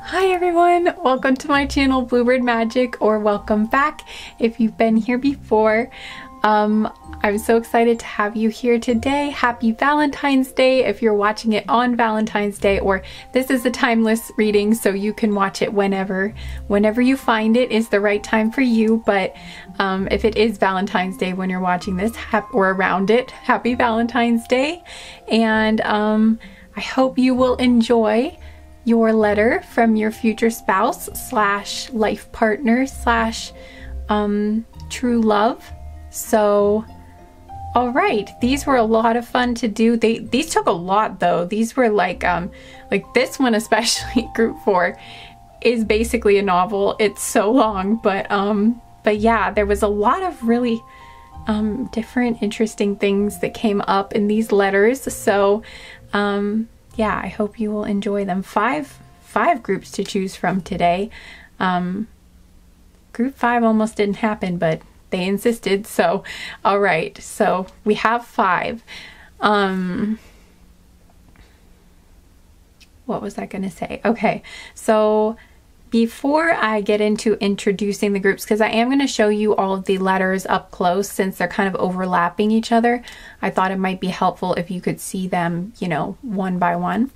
Hi everyone, welcome to my channel Bluebird Magic, or welcome back if you've been here before. I'm so excited to have you here today. Happy Valentine's Day if you're watching it on Valentine's Day, or this is a timeless reading so you can watch it whenever you find it is the right time for you. But if it is Valentine's Day when you're watching this, or around it, happy Valentine's Day. And I hope you will enjoy your letter from your future spouse / life partner / true love. So, all right, these were a lot of fun to do. These took a lot though. These were like this one especially, group 4 is basically a novel. It's so long, but yeah, there was a lot of really different interesting things that came up in these letters. So yeah, I hope you will enjoy them. Five groups to choose from today. Group 5 almost didn't happen, but they insisted. So, all right. So we have 5. What was I going to say? Okay. So before I get into introducing the groups, because I am going to show you all of the letters up close since they're kind of overlapping each other, I thought it might be helpful if you could see them, you know, one by one.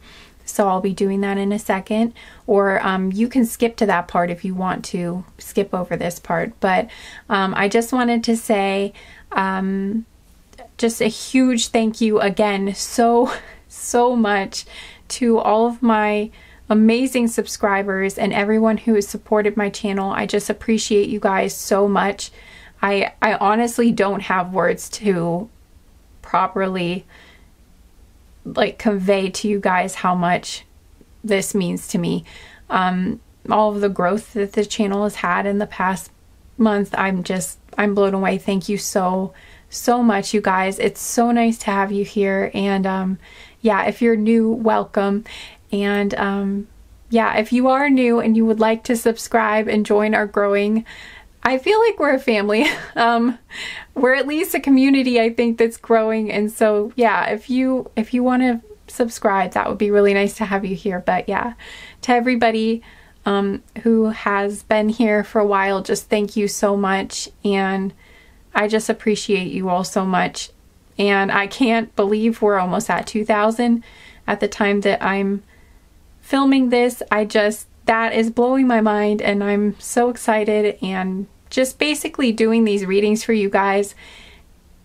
So I'll be doing that in a second, or you can skip to that part if you want to skip over this part. But I just wanted to say just a huge thank you again so much to all of my amazing subscribers and everyone who has supported my channel. I just appreciate you guys so much. I honestly don't have words to properly convey to you guys how much this means to me. All of the growth that the channel has had in the past month, I'm blown away. Thank you so much, you guys. It's so nice to have you here. And yeah, if you're new, welcome. And yeah, if you are new and you would like to subscribe and join our growing, I feel like we're a family. We're at least a community, I think, that's growing. And so yeah, if you want to subscribe, that would be really nice to have you here. But yeah, to everybody who has been here for a while, just thank you so much. And I just appreciate you all so much. And I can't believe we're almost at 2,000 at the time that I'm filming this. That is blowing my mind, and I'm so excited. And just basically doing these readings for you guys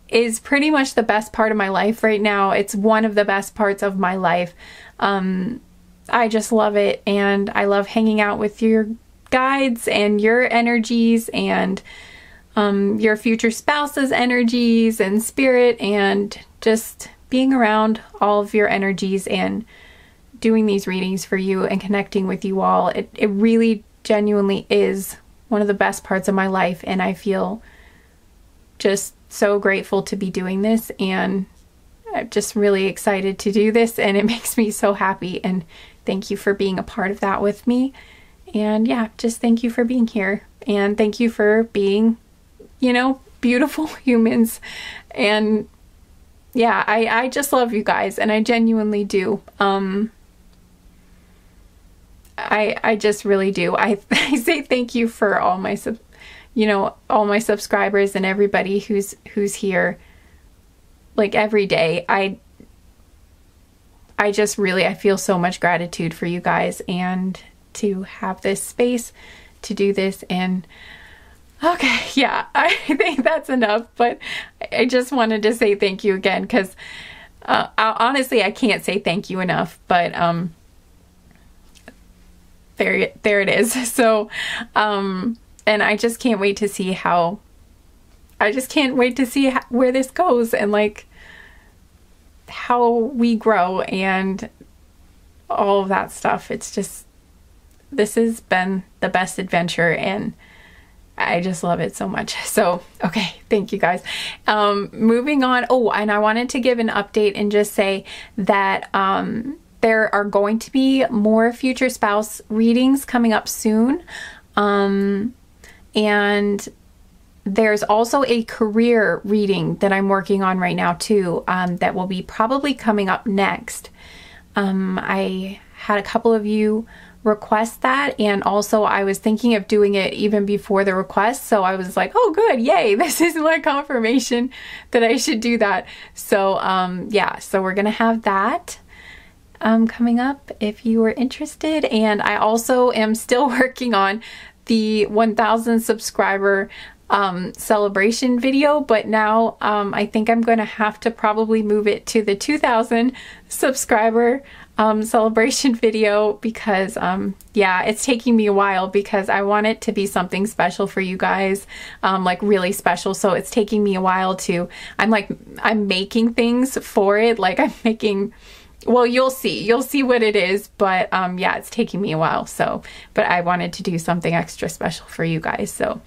is pretty much the best part of my life right now. It's one of the best parts of my life. I just love it, and I love hanging out with your guides and your energies and your future spouse's energies and spirit, and just being around all of your energies and doing these readings for you and connecting with you all. It really genuinely is one of the best parts of my life, and I feel just so grateful to be doing this, and I'm just really excited to do this, and it makes me so happy. And thank you for being a part of that with me. And yeah, just thank you for being here, and thank you for being, you know, beautiful humans. And yeah, I just love you guys, and I genuinely do. I just really do. I say thank you for all my all my subscribers and everybody who's here like every day. I feel so much gratitude for you guys, and to have this space to do this. And okay, yeah, I think that's enough, but I just wanted to say thank you again, because honestly, I can't say thank you enough. But there it is. So and I just can't wait to see where this goes, and like how we grow and all of that stuff. It's just, this has been the best adventure, and I just love it so much. So, okay, thank you guys. Moving on. Oh, and I wanted to give an update and just say that there are going to be more future spouse readings coming up soon. And there's also a career reading that I'm working on right now too, that will be probably coming up next. I had a couple of you request that, and also I was thinking of doing it even before the request, so I was like, oh good, yay, this is my confirmation that I should do that. So yeah, so we're gonna have that coming up if you are interested. And I also am still working on the 1,000 subscriber celebration video, but now I think I'm going to have to probably move it to the 2,000 subscriber celebration video, because yeah, it's taking me a while because I want it to be something special for you guys, like really special. So it's taking me a while to, I'm making things for it, like I'm making, well, you'll see what it is, but yeah, it's taking me a while. So, but I wanted to do something extra special for you guys. So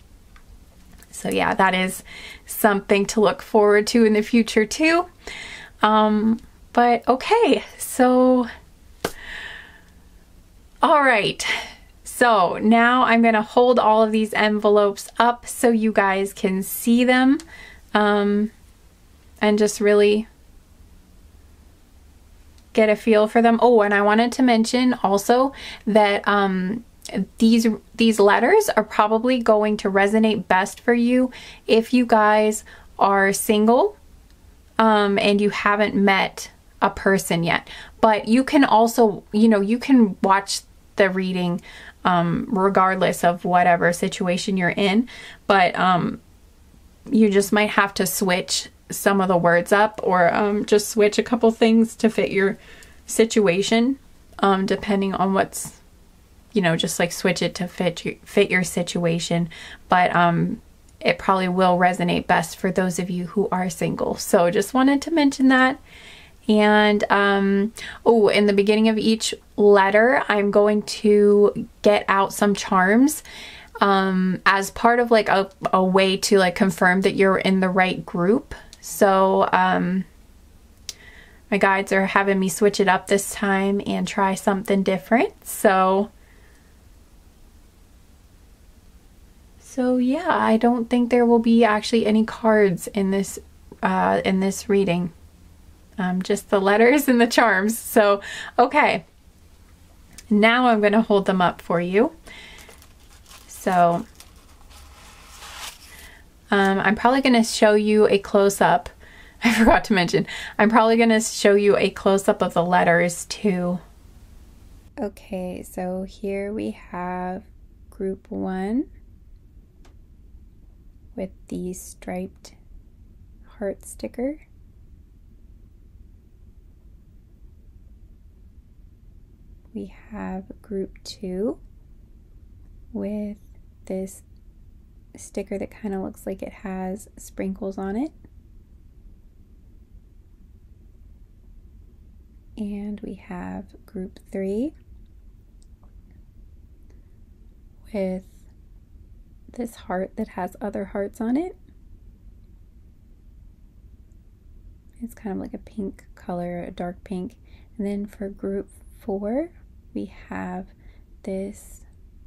yeah, that is something to look forward to in the future too. But okay, so, all right. So now I'm gonna hold all of these envelopes up so you guys can see them, and just really get a feel for them. Oh, and I wanted to mention also that these letters are probably going to resonate best for you if you guys are single and you haven't met a person yet. But you can also, you know, you can watch the reading regardless of whatever situation you're in, but you just might have to switch some of the words up, or just switch a couple things to fit your situation, depending on what's, you know, just like switch it to fit your situation. But it probably will resonate best for those of you who are single. So just wanted to mention that. And oh, in the beginning of each letter, I'm going to get out some charms as part of like a way to like confirm that you're in the right group. So my guides are having me switch it up this time and try something different. So yeah, I don't think there will be actually any cards in this reading. Just the letters and the charms. So okay, now I'm going to hold them up for you. So I'm probably going to show you a close-up. I forgot to mention, I'm probably going to show you a close-up of the letters too. Okay, so here we have group 1 with the striped heart sticker. We have group 2 with this sticker that kind of looks like it has sprinkles on it. And we have group 3 with this heart that has other hearts on it. It's kind of like a pink color, a dark pink. And then for group 4, we have this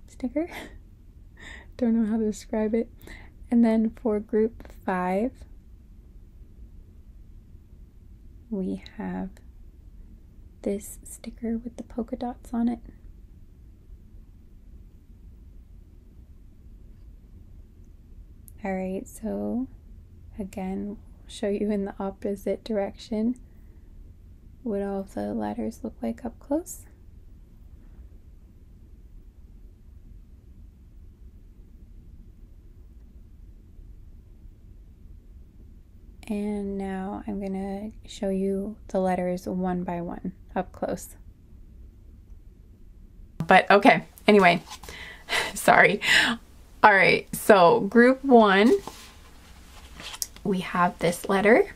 sticker. Don't know how to describe it. And then for group 5, we have this sticker with the polka dots on it. All right, so again, we'll show you in the opposite direction what all of the letters look like up close. And now I'm going to show you the letters one by one up close. But okay, anyway, sorry. All right, so group 1, we have this letter.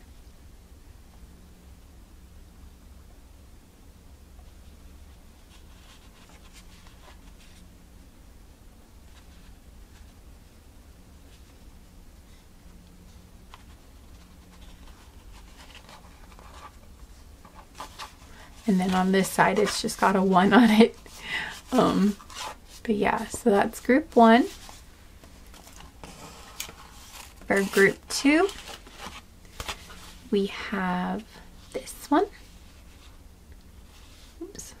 And then on this side, it's just got a 1 on it. But yeah, so that's group 1. For group 2, we have this one. Oops.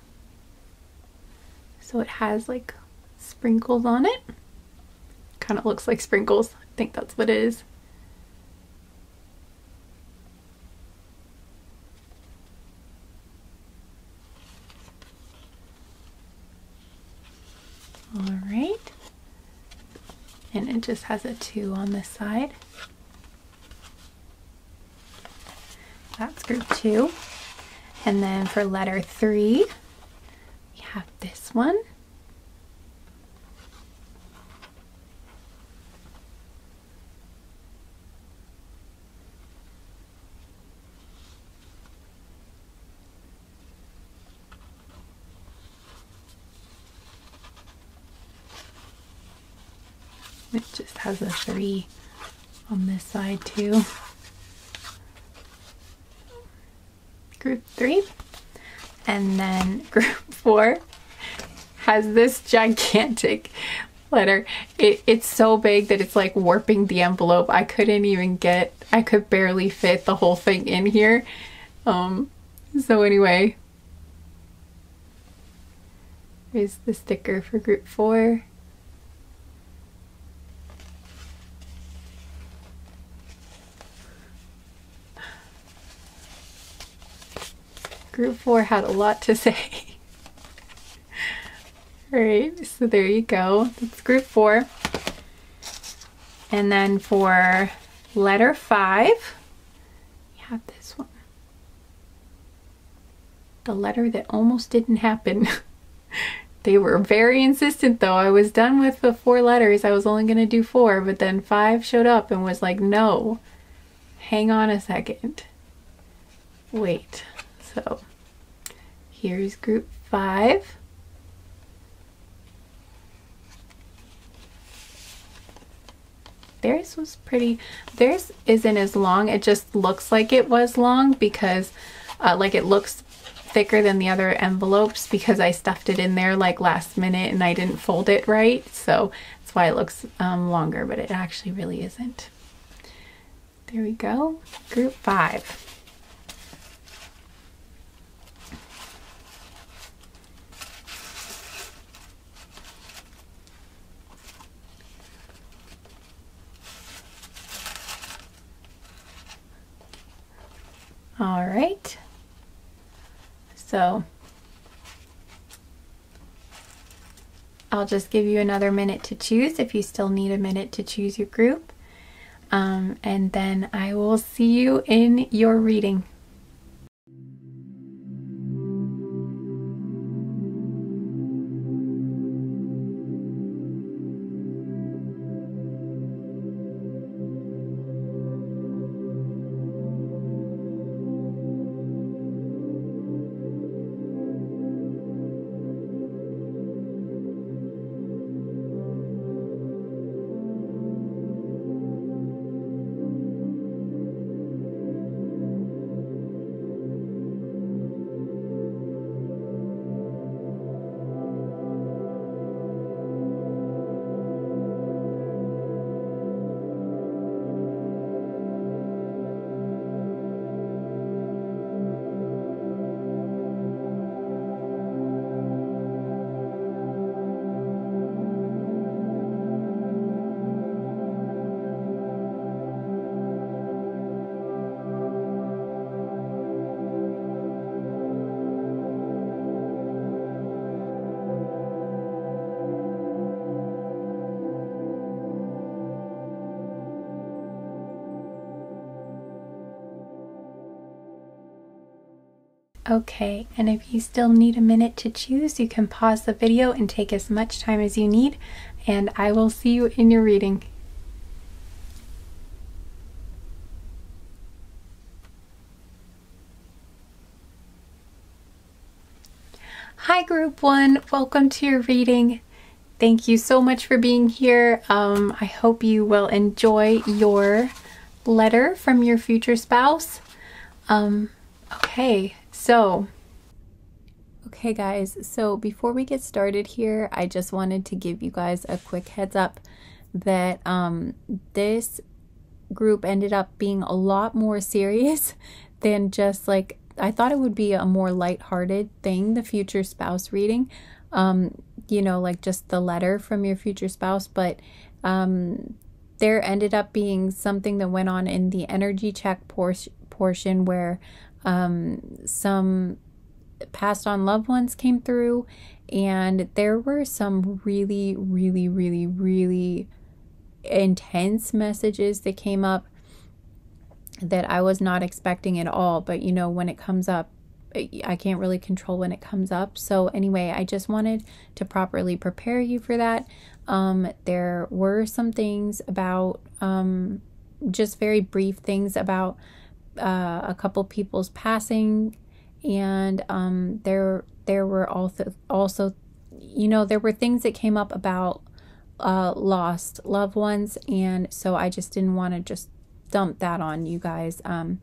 So it has like sprinkles on it. Kind of looks like sprinkles. I think that's what it is. All right. And it just has a 2 on this side. That's group 2. And then for letter 3, we have this one. It just has a 3 on this side too. Group 3. And then group 4 has this gigantic letter. It's so big that it's like warping the envelope. I could barely fit the whole thing in here. So anyway, here's the sticker for group 4. Group 4 had a lot to say. Alright, so there you go. That's group 4. And then for letter 5, we have this one. The letter that almost didn't happen. They were very insistent though. I was done with the 4 letters. I was only going to do 4, but then 5 showed up and was like, no, hang on a second. Wait. So here's group 5. Theirs was pretty, theirs isn't as long. It just looks like it was long because like it looks thicker than the other envelopes because I stuffed it in there like last minute and I didn't fold it right. So that's why it looks longer, but it actually really isn't. There we go. Group 5. All right, so I'll just give you another minute to choose if you still need a minute to choose your group, and then I will see you in your reading. Okay, and if you still need a minute to choose, you can pause the video and take as much time as you need, and I will see you in your reading. Hi Group 1, welcome to your reading. Thank you so much for being here. I hope you will enjoy your letter from your future spouse. Okay guys, so before we get started here, I just wanted to give you guys a quick heads up that this group ended up being a lot more serious than just like, I thought it would be a more lighthearted thing, the future spouse reading. you know, like just the letter from your future spouse, but there ended up being something that went on in the energy check portion where some passed on loved ones came through, and there were some really, really, really, really intense messages that came up that I was not expecting at all. But you know, when it comes up, I can't really control when it comes up. So anyway, I just wanted to properly prepare you for that. There were some things about, just very brief things about a couple people's passing, and there were also, you know, there were things that came up about lost loved ones, and so I just didn't want to just dump that on you guys, and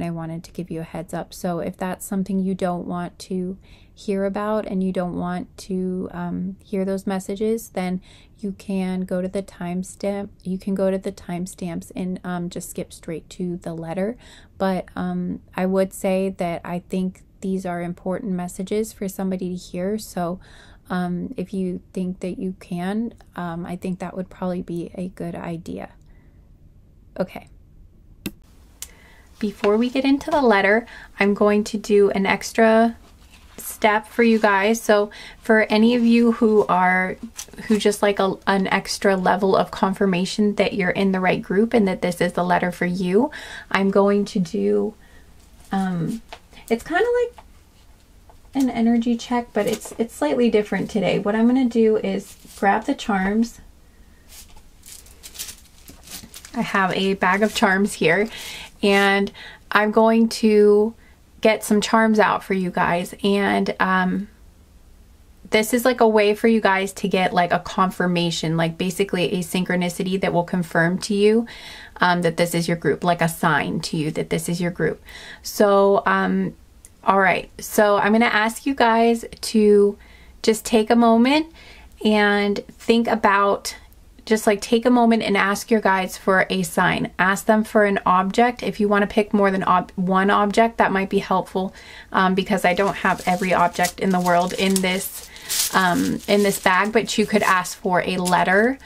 I wanted to give you a heads up. So if that's something you don't want to hear about and you don't want to hear those messages, then you can go to the timestamp. You can go to the timestamps and just skip straight to the letter. But I would say that I think these are important messages for somebody to hear. So if you think that you can, I think that would probably be a good idea. Okay. Before we get into the letter, I'm going to do an extra step for you guys. So for any of you who just like an extra level of confirmation that you're in the right group and that this is the letter for you, I'm going to do, it's kind of like an energy check, but it's slightly different today. What I'm going to do is grab the charms. I have a bag of charms here, and I'm going to get some charms out for you guys. And this is like a way for you guys to get like a confirmation, like basically a synchronicity that will confirm to you that this is your group, like a sign to you that this is your group. So all right, so I'm going to ask you guys to just take a moment and think about, just like take a moment and ask your guides for a sign. Ask them for an object. If you want to pick more than one object, that might be helpful, because I don't have every object in the world in this bag, but you could ask for a letter,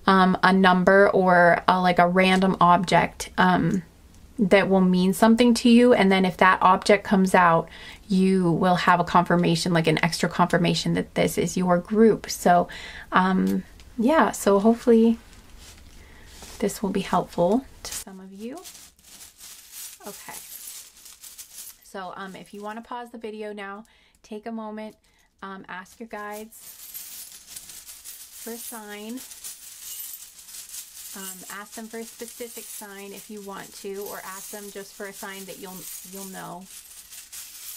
a number, or like a random object that will mean something to you. And then if that object comes out, you will have a confirmation, like an extra confirmation that this is your group. So yeah, so hopefully this will be helpful to some of you. Okay, so if you want to pause the video now, take a moment, ask your guides for a sign. Ask them for a specific sign if you want to, or ask them just for a sign that you'll know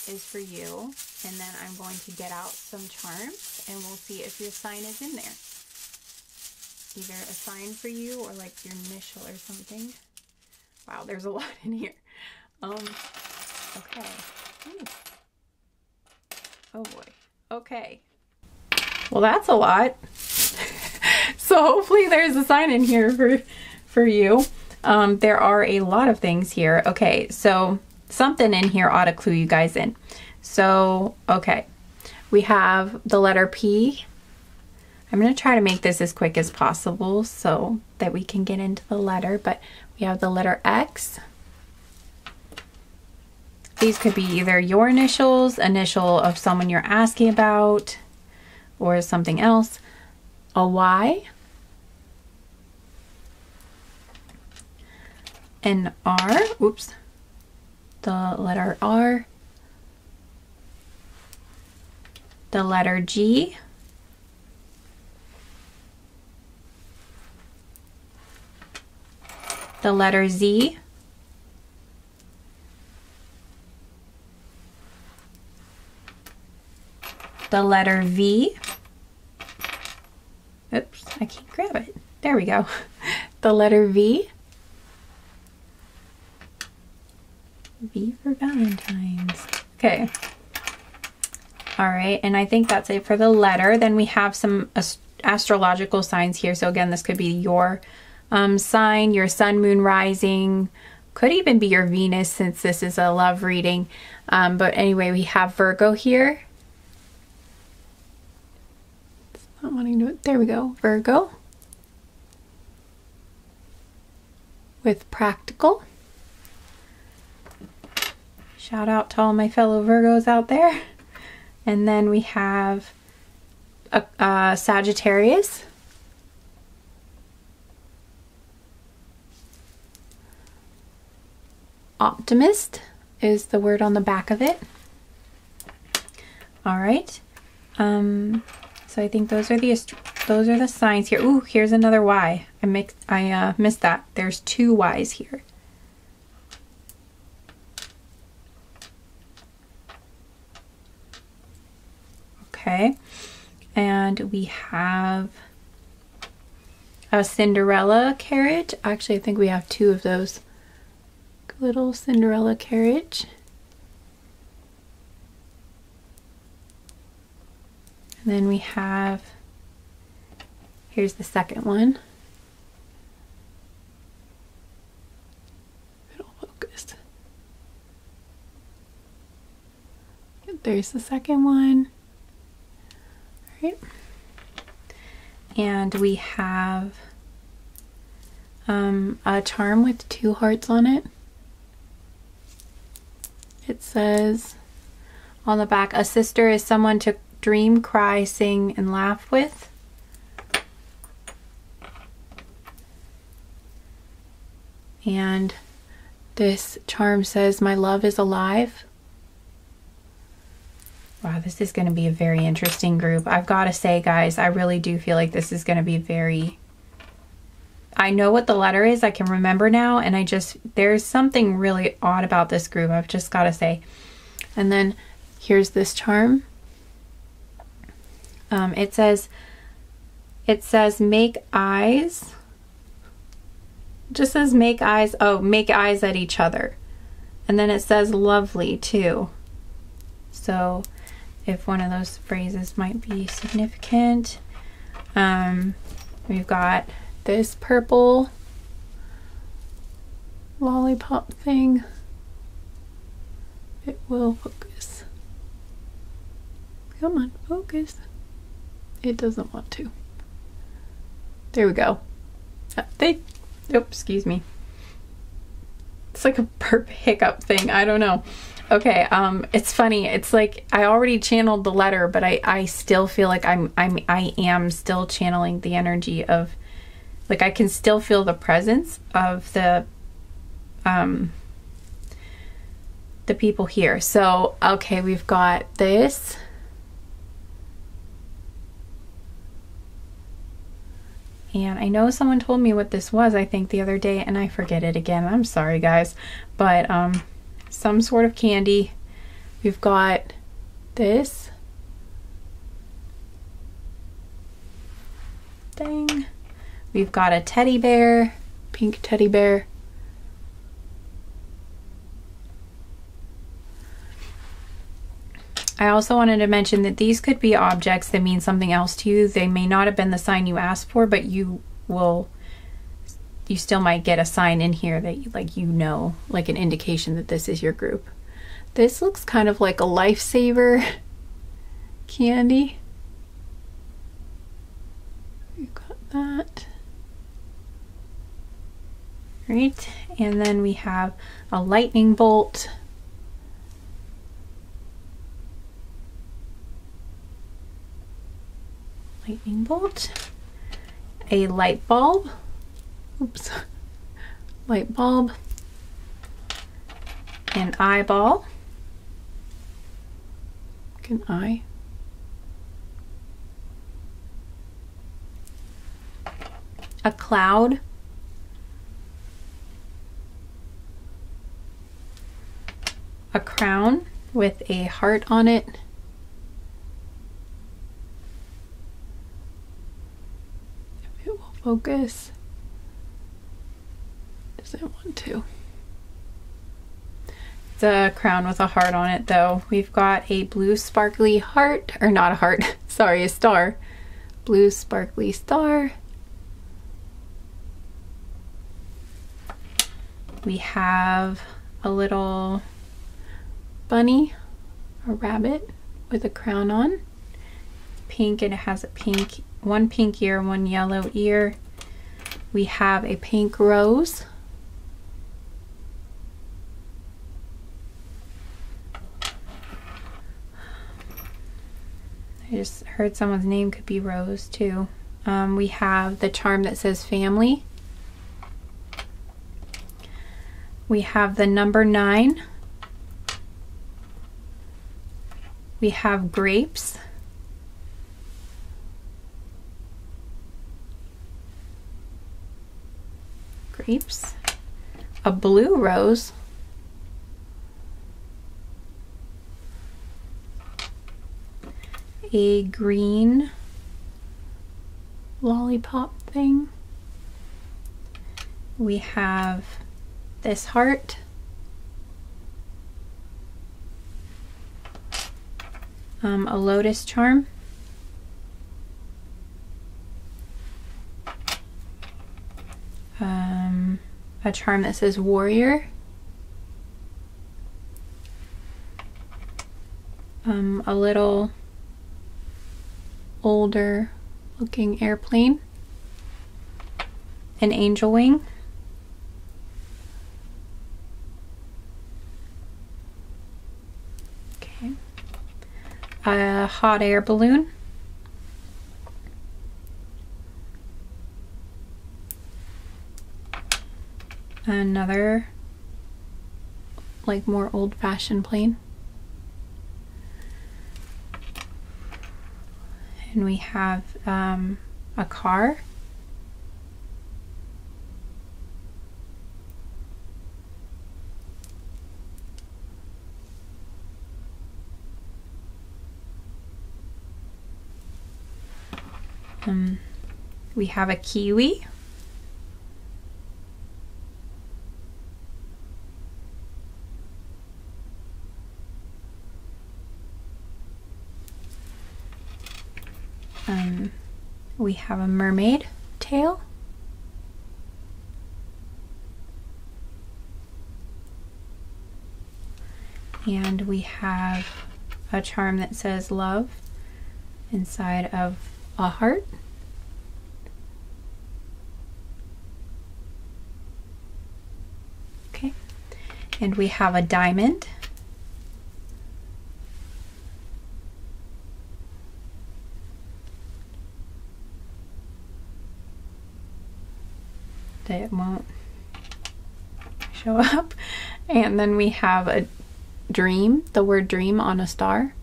is for you. And then I'm going to get out some charms, and we'll see if your sign is in there. Either a sign for you or like your initial or something. Wow, there's a lot in here. Okay. Ooh. Oh boy. Okay. Well, that's a lot. So hopefully there's a sign in here for you. There are a lot of things here. Okay, so something in here ought to clue you guys in. So, okay. We have the letter P. I'm going to try to make this as quick as possible so that we can get into the letter, but we have the letter X. These could be either your initials, initial of someone you're asking about, or something else. A Y. An R. Oops. The letter R. The letter G. The letter Z. The letter V. Oops, I can't grab it. There we go. The letter V. V for Valentine's. Okay. All right, and I think that's it for the letter. Then we have some astrological signs here. So again, this could be your sign, your sun, moon, rising, could even be your Venus since this is a love reading. But anyway, we have Virgo here. wanting to, there we go, Virgo. With practical. Shout out to all my fellow Virgos out there. And then we have a Sagittarius. Optimist is the word on the back of it. All right. So I think those are the signs here. Ooh, here's another Y. I missed that. There's 2 Y's here. Okay. And we have a Cinderella carriage. Actually, I think we have 2 of those. Little Cinderella carriage. And then we have, here's the second one. It'll focus. There's the second one. All right. And we have a charm with 2 hearts on it. It says on the back, a sister is someone to dream, cry, sing, and laugh with. And this charm says, my love is alive. Wow, this is going to be a very interesting group. I've got to say, guys, I really do feel like this is going to be very... I know what the letter is, I can remember now, and there's something really odd about this group, I've just got to say. And then here's this charm. It says make eyes. It just says make eyes. Oh, make eyes at each other. And then it says lovely too. So if one of those phrases might be significant. We've got this purple lollipop thing. It will focus. Come on, focus. It doesn't want to. There we go. Excuse me. It's like a burp hiccup thing. I don't know. Okay, it's funny. It's like I already channeled the letter, but I still feel like I am still channeling the energy of, like, I can still feel the presence of the people here. So, okay, we've got this. And I know someone told me what this was, I think, the other day, and I forget it again. I'm sorry, guys. But some sort of candy. We've got this. Dang. We've got a teddy bear, pink teddy bear. I also wanted to mention that these could be objects that mean something else to you. They may not have been the sign you asked for, but you still might get a sign in here that like an indication that this is your group. This looks kind of like a lifesaver candy. We've got that. Right, and then we have a lightning bolt. Lightning bolt, a light bulb, oops, light bulb, an eyeball, like an eye, a cloud, a crown with a heart on it, focus. Doesn't want to. It's a crown with a heart on it though. We've got a blue sparkly heart, or not a heart, sorry, a star. Blue sparkly star. We have a little bunny, a rabbit with a crown on. Pink, and it has a pink one pink ear, one yellow ear. We have a pink rose. I just heard someone's name could be Rose too. We have the charm that says family. We have the number 9. We have grapes. Grapes. A blue rose. A green lollipop thing. We have this heart. A lotus charm. A charm that says warrior. A little older looking airplane. An angel wing. Okay. A hot air balloon. Another like more old-fashioned plane. And we have a car. We have a kiwi. We have a mermaid tail. And we have a charm that says love inside of a heart. Okay. And we have a diamond. That won't show up. And then we have a dream, the word dream on a star.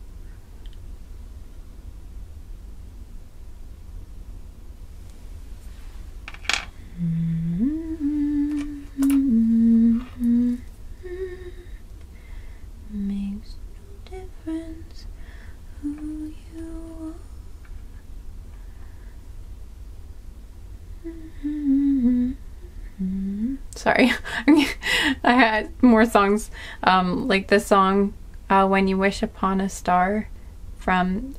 Makes no difference who you are. Sorry, I had more songs like this song When You Wish Upon a Star from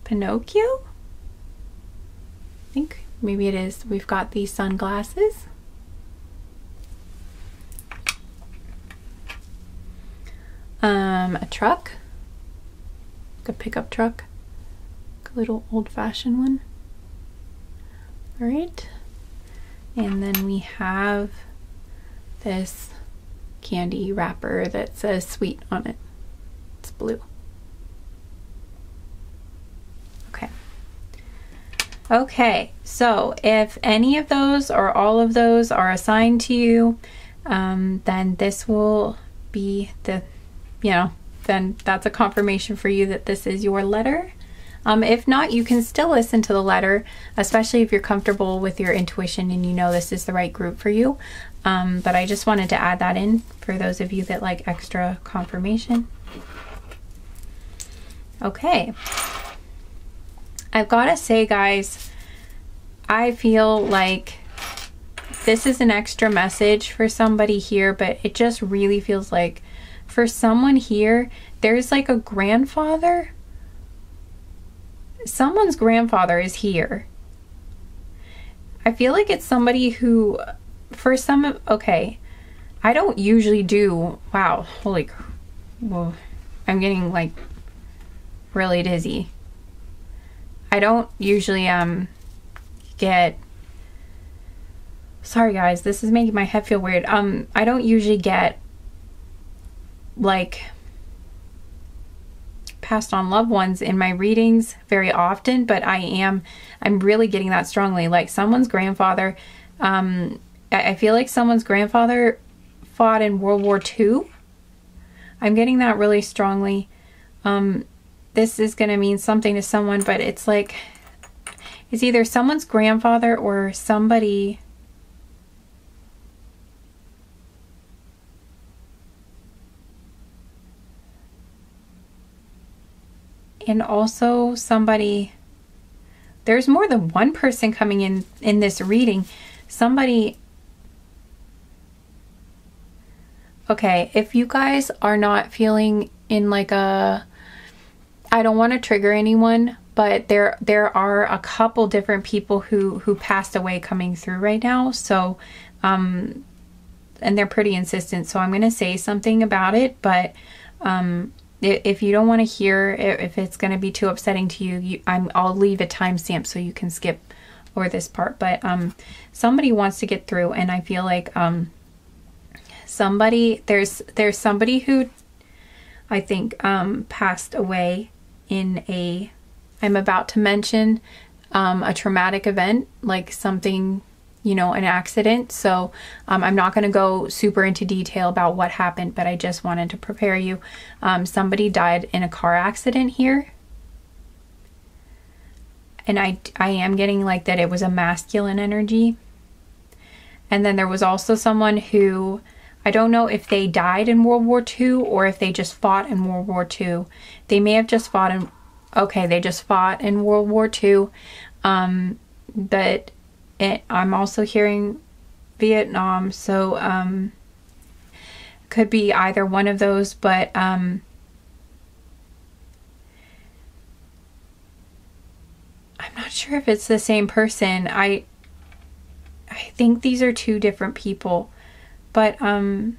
Pinocchio? I think maybe it is. We've got these sunglasses. A truck, like a pickup truck, like a little old-fashioned one. All right. And then we have this candy wrapper that says sweet on it. It's blue. Okay. Okay, so if any of those or all of those are assigned to you, then this will be the, then that's a confirmation for you that this is your letter. If not, you can still listen to the letter, especially if you're comfortable with your intuition and you know this is the right group for you. But I just wanted to add that in for those of you that like extra confirmation. Okay. I've got to say, guys, I feel like this is an extra message for somebody here, but it just really feels like for someone here, there's like a grandfather. Someone's grandfather is here. I feel like it's somebody who, for some, okay, I don't usually do, wow, holy, whoa, I'm getting like really dizzy. I don't usually get, sorry guys, this is making my head feel weird. I don't usually get like passed on loved ones in my readings very often, but I'm really getting that strongly. Like someone's grandfather, I feel like someone's grandfather fought in World War II. I'm getting that really strongly. This is going to mean something to someone, but it's like, it's either someone's grandfather or somebody. And also somebody, there's more than one person coming in this reading. Somebody, okay, if you guys are not feeling in like a, I don't want to trigger anyone, but there are a couple different people who passed away coming through right now. So, and they're pretty insistent. So I'm going to say something about it, but, if you don't want to hear, if it's going to be too upsetting to you, I'll leave a timestamp so you can skip over this part. But somebody wants to get through, and I feel like there's somebody who I think passed away in a, I'm about to mention a traumatic event, like something, you know, an accident. So I'm not going to go super into detail about what happened, but I just wanted to prepare you. Somebody died in a car accident here. And I am getting like that it was a masculine energy. And then there was also someone who, I don't know if they died in World War II or if they just fought in World War II. They may have just fought in, okay, they just fought in World War II. But I'm also hearing Vietnam, so could be either one of those, but I'm not sure if it's the same person. I think these are two different people, but I'm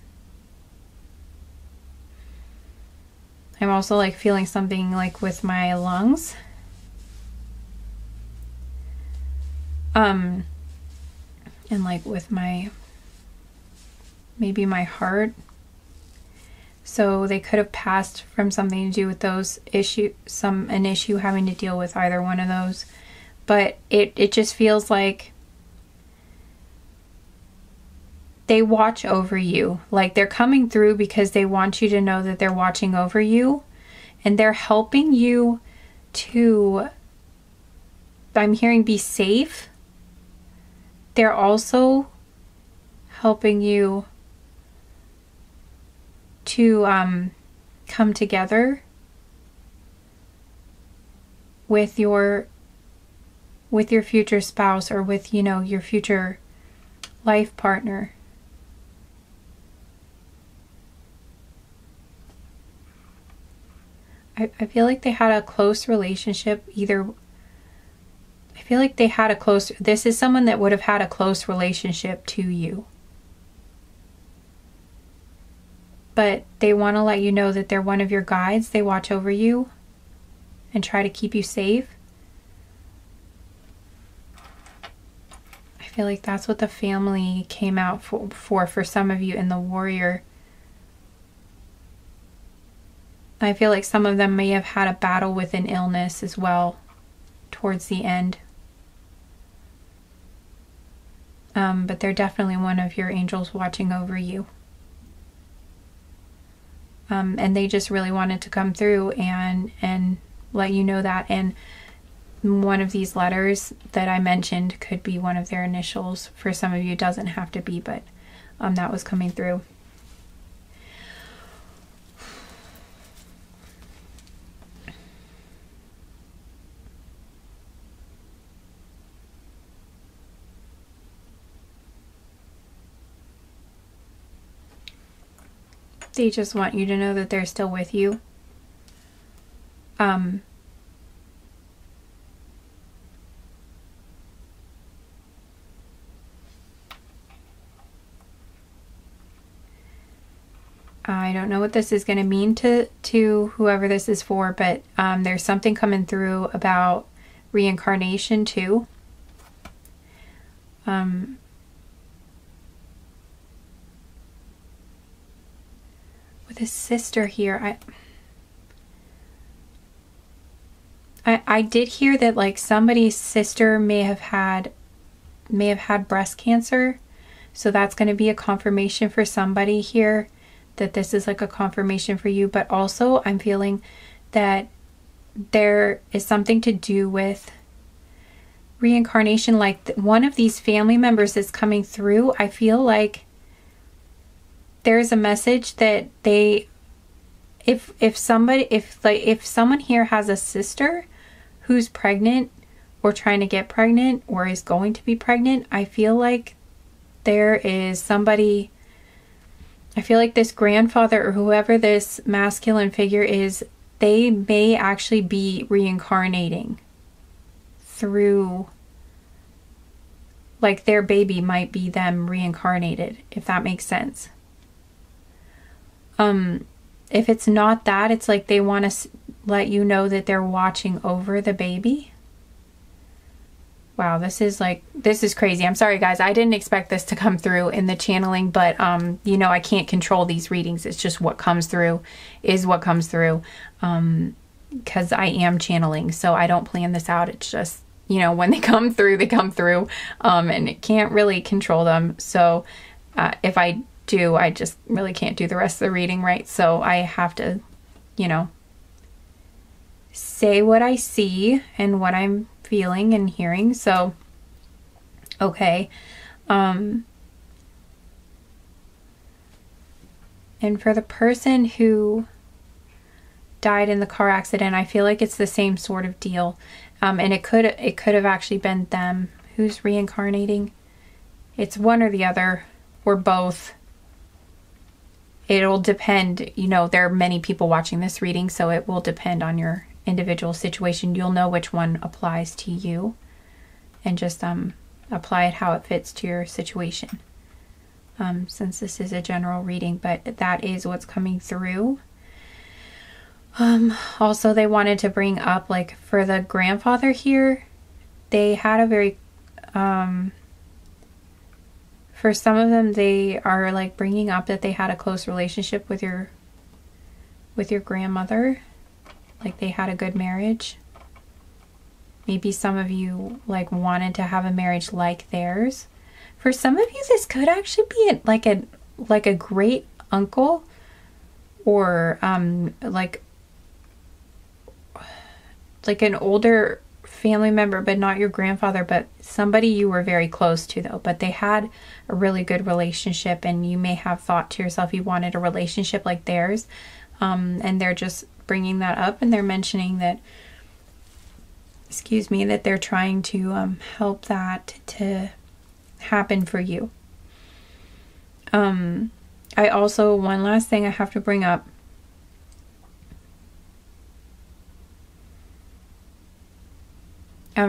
also like feeling something like with my lungs. And like with maybe my heart. So they could have passed from something to do with those an issue having to deal with either one of those. But it just feels like they watch over you. Like they're coming through because they want you to know that they're watching over you, and they're helping you to, I'm hearing, be safe. They're also helping you to come together with your future spouse, or with, you know, your future life partner. I feel like they had a close relationship, I feel like they had this is someone that would have had a close relationship to you. But they want to let you know that they're one of your guides. They watch over you and try to keep you safe. I feel like that's what the family came out for some of you in the Warrior. I feel like some of them may have had a battle with an illness as well towards the end. But they're definitely one of your angels watching over you. And they just really wanted to come through and let you know that. And one of these letters that I mentioned could be one of their initials. For some of you, it doesn't have to be, but that was coming through. They just want you to know that they're still with you. I don't know what this is going to mean to whoever this is for, but there's something coming through about reincarnation too. With a sister here, I did hear that like somebody's sister may have had breast cancer. So that's going to be a confirmation for somebody here, that this is like a confirmation for you. But also I'm feeling that there is something to do with reincarnation. Like one of these family members is coming through. I feel like there's a message that if someone here has a sister who's pregnant or trying to get pregnant or is going to be pregnant, I feel like there is somebody, I feel like this grandfather or whoever this masculine figure is, they may actually be reincarnating through, like their baby might be them reincarnated, if that makes sense. If it's not that, it's like they want to let you know that they're watching over the baby. Wow, this is crazy. I'm sorry guys, I didn't expect this to come through in the channeling, but you know, I can't control these readings. It's just what comes through is what comes through, because I am channeling, so I don't plan this out. It's just, you know, when they come through, they come through, and it can't really control them. So if I do, I just really can't do the rest of the reading, right? So I have to, you know, say what I see and what I'm feeling and hearing. So okay, and for the person who died in the car accident, I feel like it's the same sort of deal, and it could have actually been them who's reincarnating. It's one or the other or both. It'll depend, you know, there are many people watching this reading, so it will depend on your individual situation. You'll know which one applies to you and just apply it how it fits to your situation, since this is a general reading, but that is what's coming through. Also, they wanted to bring up, like, for the grandfather here, they had a very for some of them, they are like bringing up that they had a close relationship with your grandmother. Like they had a good marriage. Maybe some of you like wanted to have a marriage like theirs. For some of you, this could actually be like a great uncle, or like an older family member, but not your grandfather, but somebody you were very close to though. But they had a really good relationship, and you may have thought to yourself you wanted a relationship like theirs, and they're just bringing that up, and they're mentioning that, excuse me, that they're trying to help that to happen for you. I also, one last thing I have to bring up.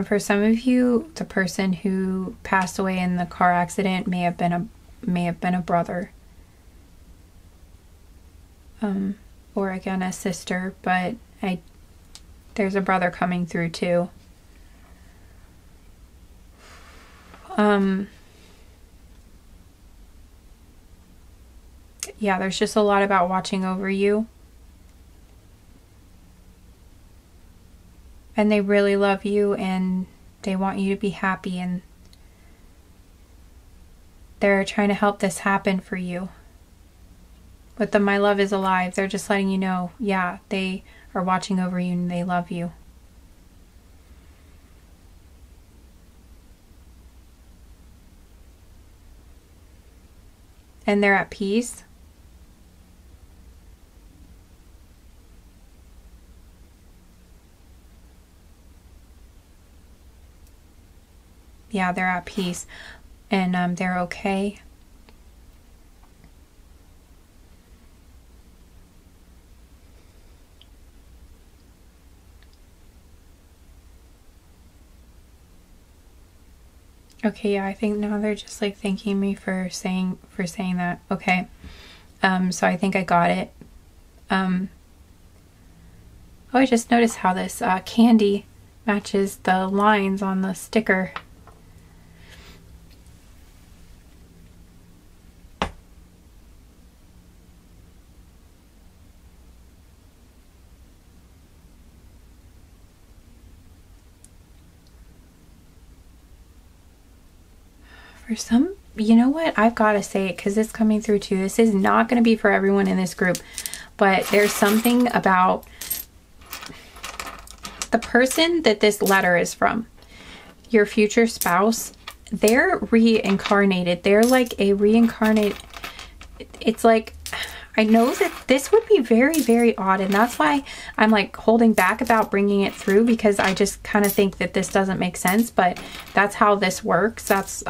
For some of you, the person who passed away in the car accident may have been a brother, or again a sister. But there's a brother coming through too. Yeah, there's just a lot about watching over you. And they really love you, and they want you to be happy, and they're trying to help this happen for you. With the My Love is Alive, they're just letting you know, yeah, they are watching over you and they love you. And they're at peace. Yeah, they're at peace, and they're okay. Okay, yeah, I think now they're just like thanking me for saying that. Okay. So I think I got it. Oh, I just noticed how this candy Matches the lines on the sticker. For some, you know what? I've got to say it because it's coming through too. This is not going to be for everyone in this group, but there's something about the person that this letter is from, your future spouse. They're reincarnated. They're like a reincarnate. It's like, I know that this would be very, very odd, and that's why I'm like holding back about bringing it through, because I just kind of think that this doesn't make sense, but that's how this works. That's,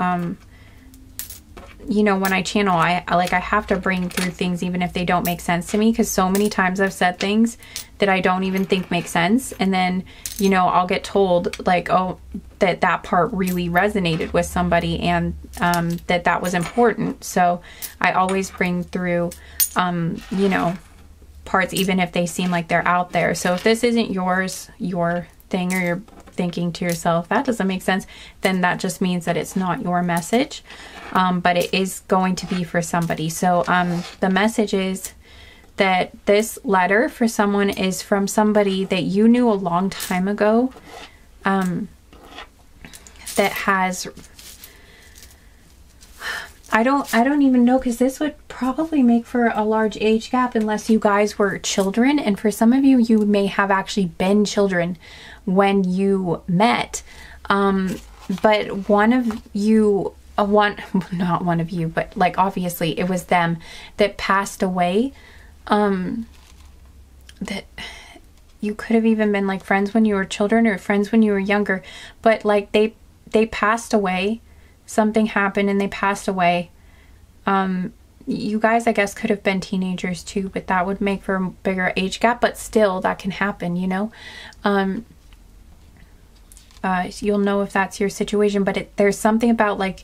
you know, when I channel, I have to bring through things even if they don't make sense to me, because so many times I've said things that I don't even think make sense, and then, you know, I'll get told like, oh, that part really resonated with somebody, and that was important. So I always bring through you know, parts even if they seem like they're out there. So if this isn't yours, your thing, or you're thinking to yourself that doesn't make sense, then that just means that it's not your message, but it is going to be for somebody. So the message is that this letter for someone is from somebody that you knew a long time ago, that has, I don't even know, because this would probably make for a large age gap unless you guys were children. And for some of you, you may have actually been children when you met. But one of you, not one of you, but like obviously it was them that passed away. That you could have even been like friends when you were children or friends when you were younger, but like they passed away. Something happened and they passed away. You guys, I guess, could have been teenagers too, but that would make for a bigger age gap, but still that can happen, you know. You'll know if that's your situation, but there's something about like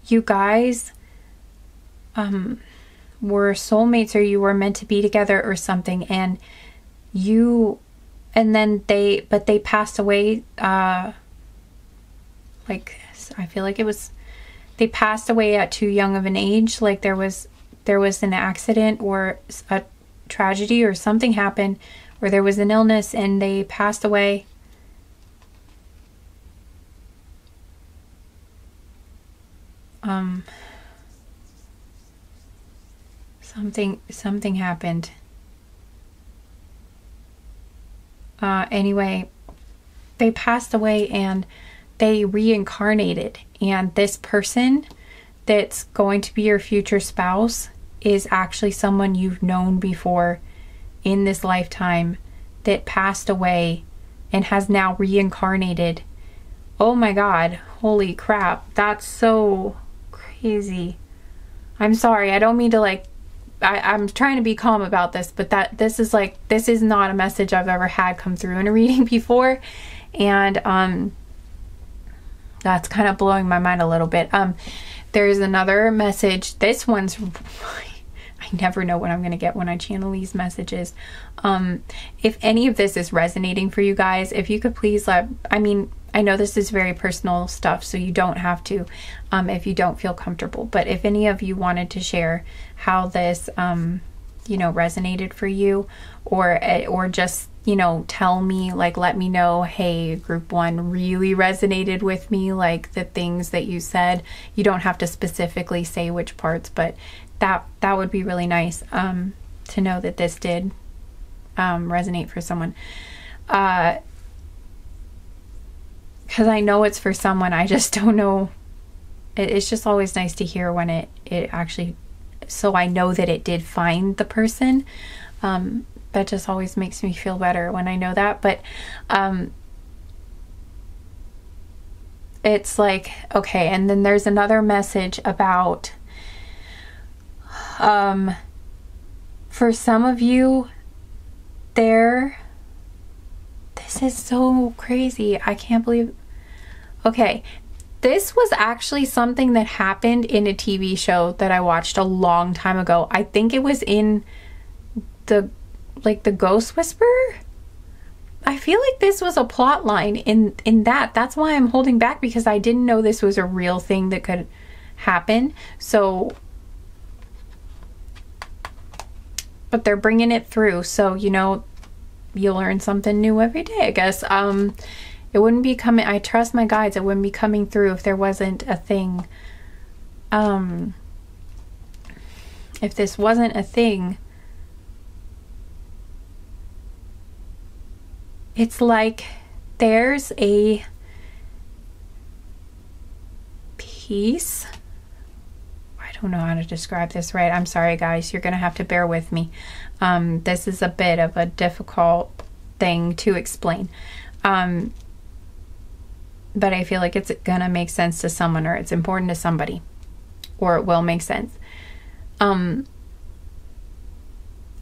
you guys were soulmates, or you were meant to be together or something, and then they passed away, like I feel like they passed away at too young of an age. Like there was an accident or a tragedy or something happened, or there was an illness and they passed away. Something happened. Anyway, they passed away and they reincarnated, and this person that's going to be your future spouse is actually someone you've known before in this lifetime that passed away and has now reincarnated. Oh my God, holy crap, that's so crazy. I'm sorry, I don't mean to like, I'm trying to be calm about this, but this is not a message I've ever had come through in a reading before, and that's kind of blowing my mind a little bit. There's another message. This one's, I never know what I'm going to get when I channel these messages. If any of this is resonating for you guys, if you could please I know this is very personal stuff, so you don't have to, if you don't feel comfortable. But if any of you wanted to share how this, you know, resonated for you, or just, you know, tell me, like, let me know, hey, group one really resonated with me, like the things that you said. You don't have to specifically say which parts, but that would be really nice to know that this did resonate for someone. Because I know it's for someone, I just don't know. It's just always nice to hear when it actually, so I know that it did find the person. That just always makes me feel better when I know that. But it's like, okay, and then there's another message about for some of you this is so crazy. I can't believe. Okay, this was actually something that happened in a TV show that I watched a long time ago. I think it was in the Ghost Whisperer. I feel like this was a plot line in that. That's why I'm holding back, because I didn't know this was a real thing that could happen. So, but they're bringing it through. So, you know, you learn something new every day, I guess. It wouldn't be coming, I trust my guides, it wouldn't be coming through if there wasn't a thing. If this wasn't a thing, it's like there's a piece. I don't know how to describe this right. I'm sorry, guys. You're going to have to bear with me. This is a bit of a difficult thing to explain. But I feel like it's going to make sense to someone, or it's important to somebody, or it will make sense.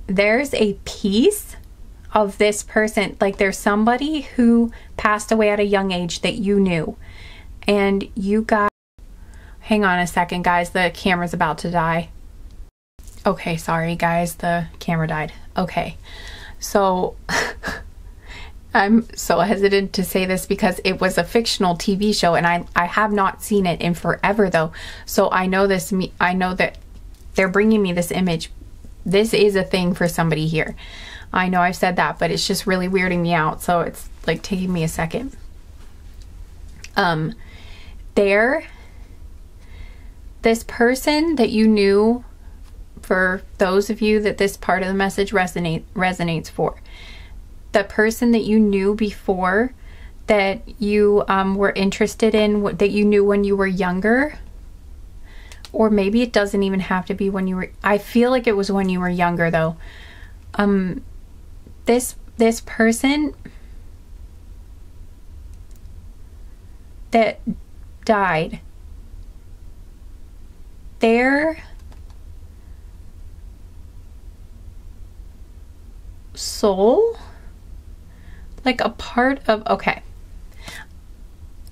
There's a piece of this person, like there's somebody who passed away at a young age that you knew, and you got, hang on a second, guys, the camera's about to die. Okay, sorry guys, the camera died. Okay, so I'm so hesitant to say this because it was a fictional TV show, and I have not seen it in forever though, so I know this, I know that they're bringing me this image. This is a thing for somebody here. I know I've said that, but it's just really weirding me out, so it's like taking me a second. This person that you knew, for those of you that this part of the message resonates for, the person that you knew before, that you were interested in, that you knew when you were younger, or maybe it doesn't even have to be when you were, I feel like it was when you were younger though. This person that died, their soul, like a part of, okay,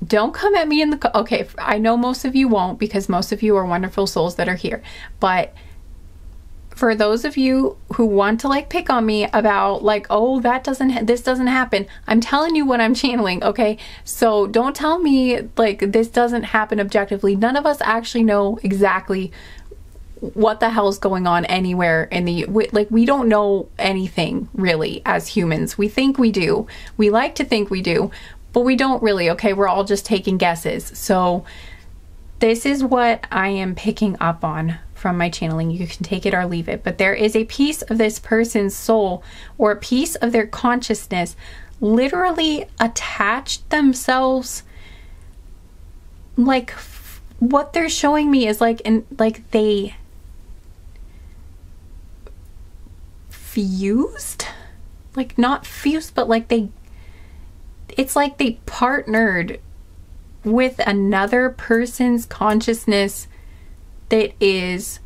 don't come at me in the, okay, I know most of you won't, because most of you are wonderful souls that are here, but for those of you who want to like pick on me about like, oh, that doesn't, this doesn't happen, I'm telling you what I'm channeling, okay? So don't tell me like this doesn't happen objectively. None of us actually know exactly what the hell's going on anywhere in the, like we don't know anything really as humans. We think we do. We like to think we do, but we don't really, okay? We're all just taking guesses. So this is what I am picking up on from my channeling. You can take it or leave it, but there is a piece of this person's soul, or a piece of their consciousness, literally attached themselves. Like what they're showing me is like, like they fused, like not fused, but like they, it's like they partnered with another person's consciousness that is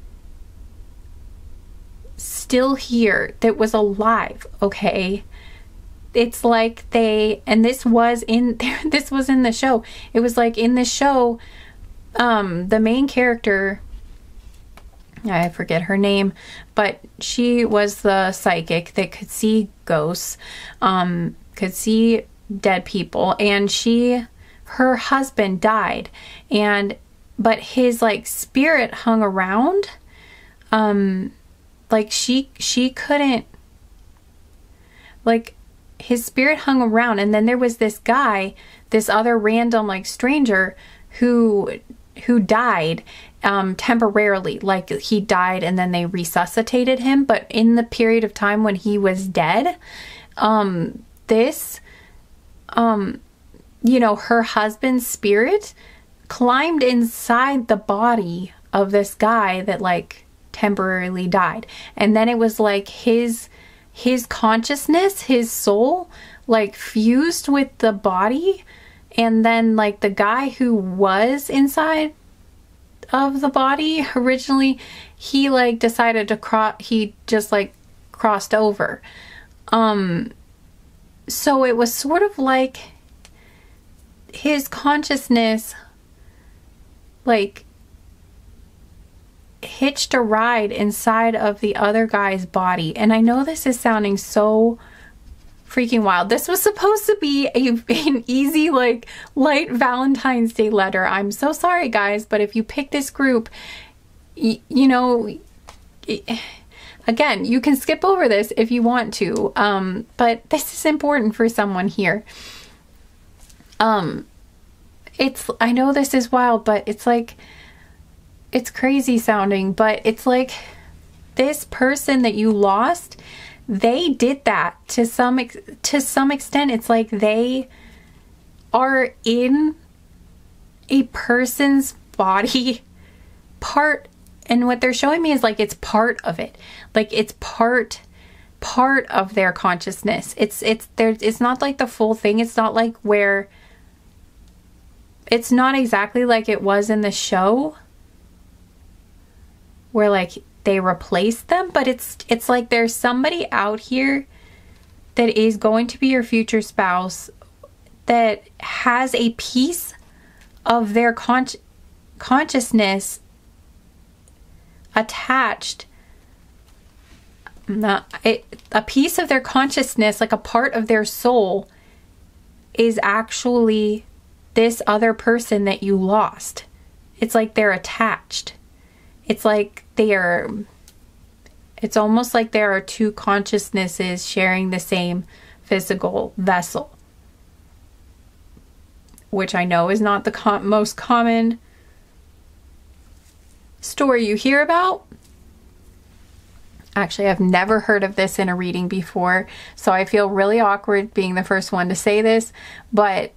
still here, that was alive, okay? It's like they, and this was in there, this was in the show. It was like in the show, the main character, I forget her name, but she was the psychic that could see ghosts, could see dead people, and her husband died, but his like spirit hung around, like she couldn't, like his spirit hung around, and then there was this guy, this other random like stranger who died temporarily, like he died and then they resuscitated him, but in the period of time when he was dead, you know, her husband's spirit climbed inside the body of this guy that like temporarily died, and then it was like his consciousness, his soul, like fused with the body, and then like the guy who was inside of the body originally, he like decided to he just like crossed over. So it was sort of like his consciousness like hitched a ride inside of the other guy's body. And I know this is sounding so freaking wild. This was supposed to be an easy, like, light Valentine's Day letter. I'm so sorry, guys, but if you pick this group, you know, again, you can skip over this if you want to, but this is important for someone here. I know this is wild, but it's like, it's crazy sounding, but it's like this person that you lost, they did that to some extent. It's like they are in a person's body part, and what they're showing me is like it's part of it. Like it's part of their consciousness. It's not like the full thing. It's not like where it's not exactly like it was in the show where like they replaced them, but it's like there's somebody out here that is going to be your future spouse that has a piece of their consciousness attached, a piece of their consciousness, like a part of their soul, is actually this other person that you lost. It's like they're attached. It's like it's almost like there are two consciousnesses sharing the same physical vessel, which I know is not the most common story you hear about. Actually, I've never heard of this in a reading before, so I feel really awkward being the first one to say this, but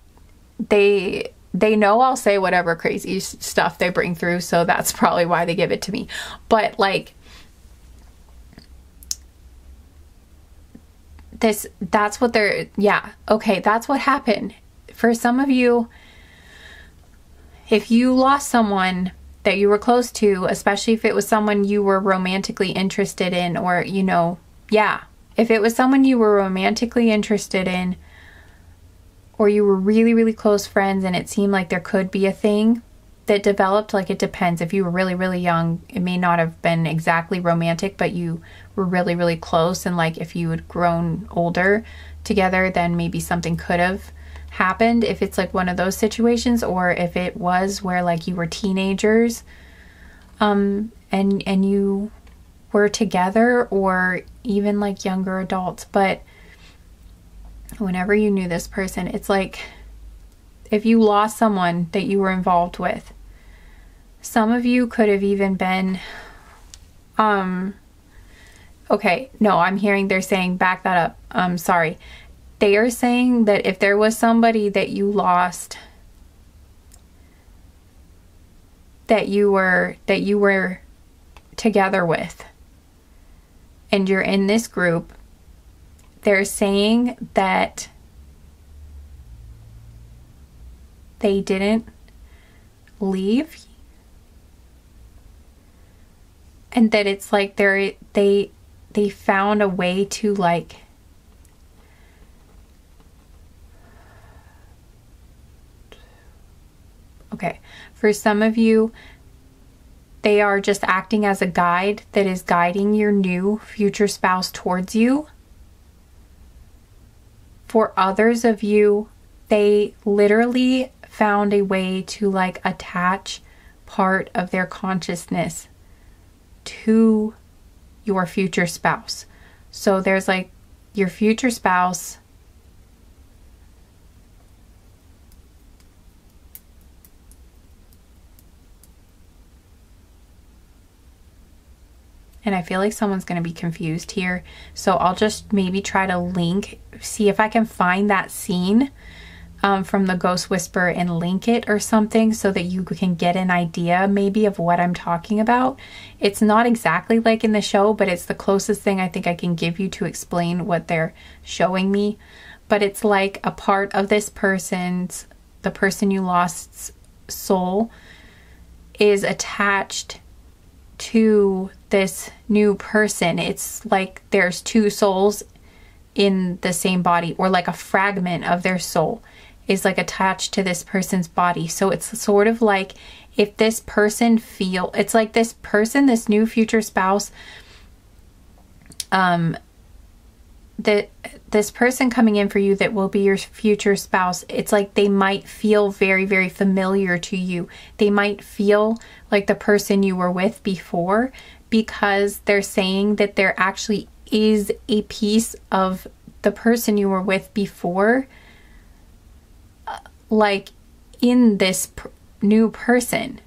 they know I'll say whatever crazy stuff they bring through, so that's probably why they give it to me. But like that's what they're, yeah, okay, that's what happened. For some of you, if you lost someone that you were close to, especially if it was someone you were romantically interested in, or, you know, yeah, if it was someone you were romantically interested in, or you were really, really close friends and it seemed like there could be a thing that developed, like it depends. If you were really, really young, it may not have been exactly romantic, but you were really, really close. And like if you had grown older together, then maybe something could have happened if it's like one of those situations. Or if it was where like you were teenagers and you were together, or even like younger adults. But whenever you knew this person, it's like if you lost someone that you were involved with, some of you could have even been okay, no, I'm hearing they're saying, back that up, sorry, they are saying that if there was somebody that you lost that you were together with and you're in this group, they're saying that they didn't leave, and that it's like they found a way to like okay, for some of you, they are just acting as a guide that is guiding your new future spouse towards you. For others of you, they literally found a way to like attach part of their consciousness to your future spouse. So there's like your future spouse and I feel like someone's going to be confused here. So I'll just maybe try to link, see if I can find that scene from the Ghost Whisperer and link it or something so that you can get an idea maybe of what I'm talking about. It's not exactly like in the show, but it's the closest thing I think I can give you to explain what they're showing me. But it's like a part of this person's, the person you lost's soul is attached to this new person. It's like there's two souls in the same body, or like a fragment of their soul is like attached to this person's body. So it's sort of like if this person it's like this person, this new future spouse, this person coming in for you that will be your future spouse, it's like they might feel very, very familiar to you. They might feel like the person you were with before, because they're saying that there actually is a piece of the person you were with before, like in this new person,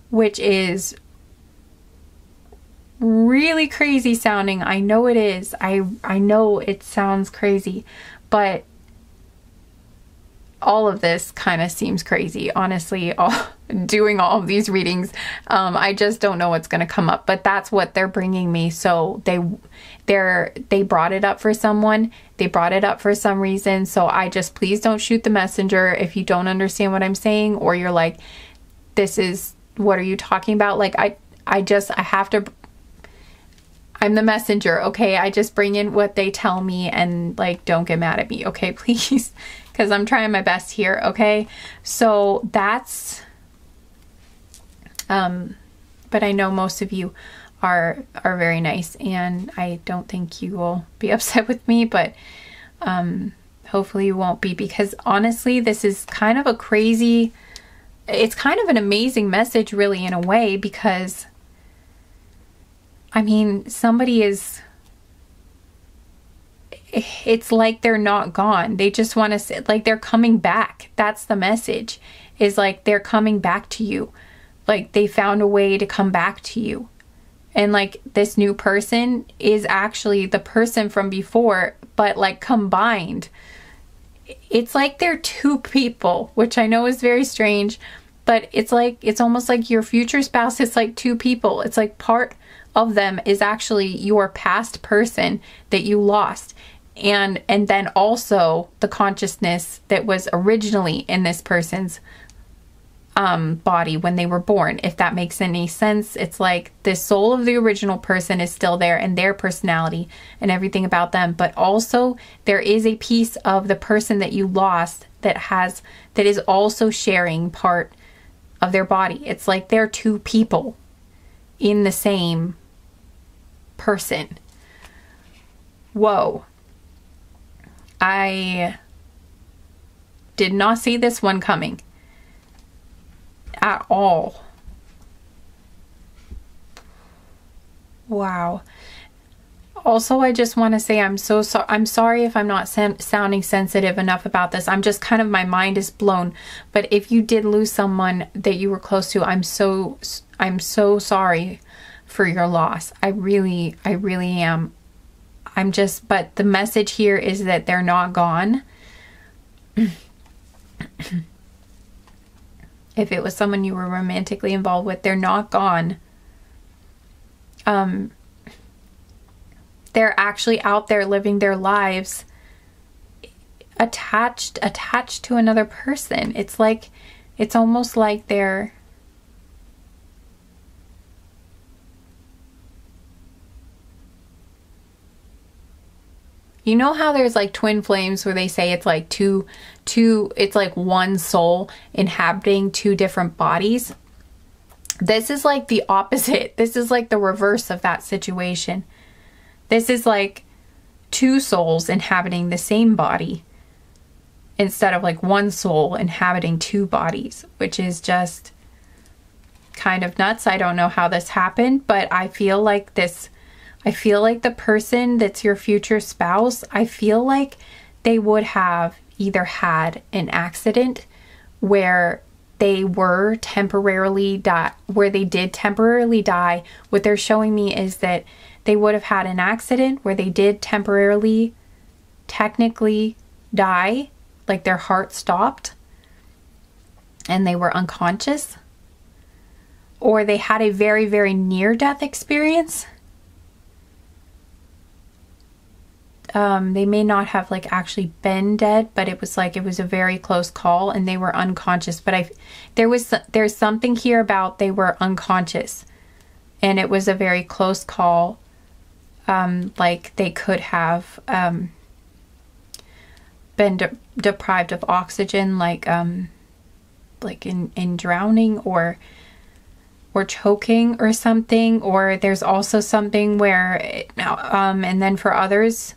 which is really crazy sounding. I know it is. I know it sounds crazy, but all of this kind of seems crazy, honestly. Doing all of these readings, I just don't know what's going to come up, but that's what they're bringing me. So they brought it up for someone. They brought it up for some reason. So I just, please don't shoot the messenger if you don't understand what I'm saying, or you're like, this is, what are you talking about? Like, I have to, I'm the messenger, okay? I just bring in what they tell me, and like, don't get mad at me, okay, please? Because I'm trying my best here, okay? So that's, but I know most of you are very nice, and I don't think you will be upset with me, but hopefully you won't be, because honestly, this is kind of a crazy, it's kind of an amazing message, really, in a way, because I mean, somebody is, it's like they're not gone. They just want to say, like, they're coming back. That's the message, is like they're coming back to you. Like, they found a way to come back to you. And like, this new person is actually the person from before, but like combined. It's like they're two people, which I know is very strange, but it's like, it's almost like your future spouse is like two people. It's like part of them is actually your past person that you lost, and then also the consciousness that was originally in this person's body when they were born, if that makes any sense. It's like the soul of the original person is still there, and their personality and everything about them, but also there is a piece of the person that you lost that is also sharing part of their body. It's like they're two people in the same person. Whoa. I did not see this one coming at all. Wow. Also, I just want to say I'm sorry if I'm not sounding sensitive enough about this. I'm just kind of, my mind is blown. But if you did lose someone that you were close to, I'm so sorry for your loss. I really am. But the message here is that they're not gone. If it was someone you were romantically involved with, they're not gone. They're actually out there living their lives attached to another person. It's like, it's almost like they're, you know how there's like twin flames where they say it's like it's like one soul inhabiting two different bodies? This is like the opposite. This is like the reverse of that situation. This is like two souls inhabiting the same body instead of like one soul inhabiting two bodies, which is just kind of nuts. I don't know how this happened, but I feel like the person that's your future spouse, I feel like they would have either had an accident where they were temporarily where they did temporarily die. What they're showing me is that they would have had an accident where they did temporarily, technically die, like their heart stopped and they were unconscious, or they had a very, very near-death experience. They may not have like actually been dead, but it was a very close call and they were unconscious. But there's something here about they were unconscious and it was a very close call. Like they could have been deprived of oxygen, like in drowning, or or choking or something. Or there's also something where and then for others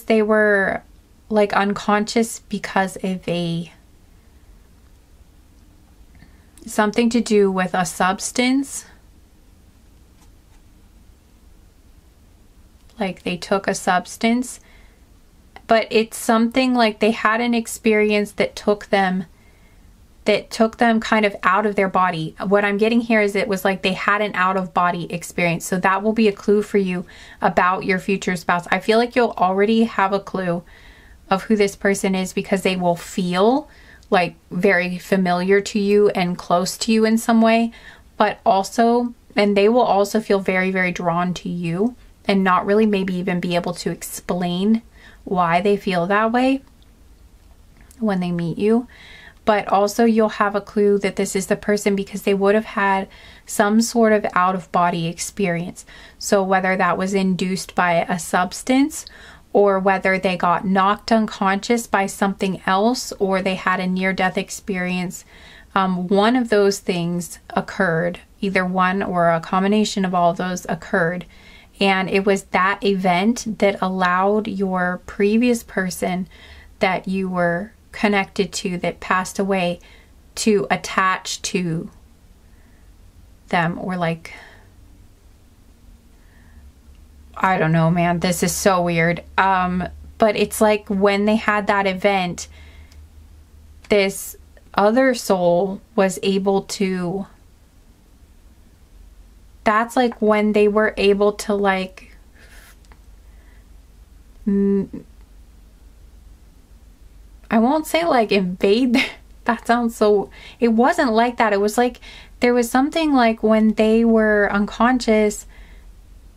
they were like unconscious because of something to do with a substance. Like they took a substance, but it's something like they had an experience that took them kind of out of their body. What I'm getting here is it was like they had an out of body experience. So that will be a clue for you about your future spouse. I feel like you'll already have a clue of who this person is because they will feel like very familiar to you and close to you in some way, but also, and they will also feel very, very drawn to you and not really maybe even be able to explain why they feel that way when they meet you. But also you'll have a clue that this is the person because they would have had some sort of out of body experience. So whether that was induced by a substance, or whether they got knocked unconscious by something else, or they had a near-death experience, one of those things occurred. Either one or a combination of all of those occurred. And it was that event that allowed your previous person that you were connected to that passed away to attach to them, or like, I don't know, man, this is so weird. But it's like when they had that event, this other soul was able to, that's like when they were able to like I won't say like invade. That sounds so, it wasn't like that. It was like there was something like when they were unconscious,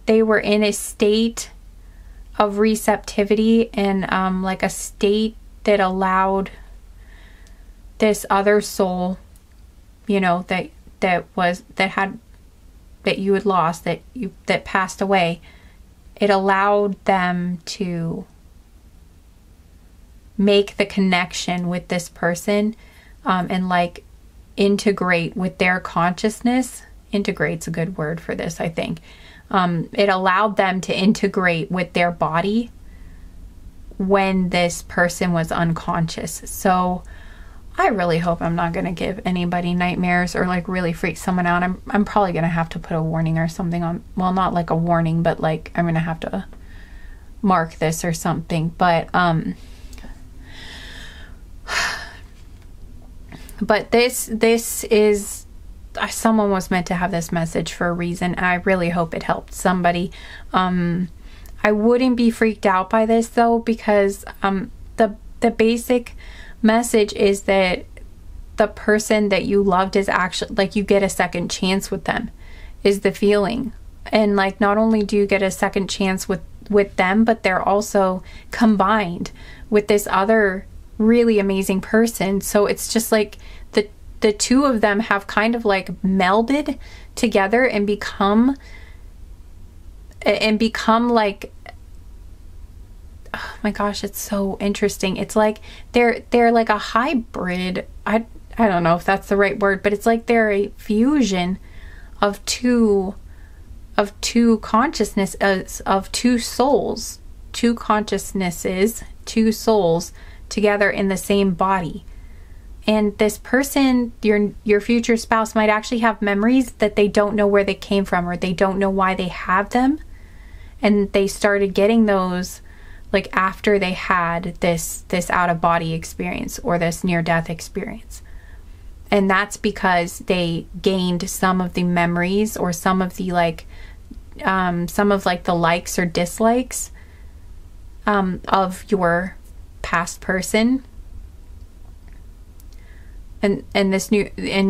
they were in a state of receptivity and like a state that allowed this other soul, you know, that you had lost, that passed away. It allowed them to make the connection with this person and like integrate with their consciousness. Integrate's a good word for this, I think. It allowed them to integrate with their body when this person was unconscious. So I really hope I'm not going to give anybody nightmares or like really freak someone out. I'm probably going to have to put a warning or something on, well, not like a warning, but like I'm going to have to mark this or something. But this is, someone was meant to have this message for a reason. I really hope it helped somebody. I wouldn't be freaked out by this though, because the basic message is that the person that you loved is actually, like, you get a second chance with them, is the feeling. And like, not only do you get a second chance with them, but they're also combined with this other really amazing person. So it's just like the two of them have kind of like melded together and become like, oh my gosh, it's so interesting. It's like they're like a hybrid. I don't know if that's the right word, but it's like they're a fusion of two consciousnesses, of two souls, two consciousnesses, two souls together in the same body. And this person, your future spouse, might actually have memories that they don't know where they came from, or they don't know why they have them. And they started getting those like after they had this out of body experience or this near death experience. And that's because they gained some of the memories or some of the like the likes or dislikes of your past person. And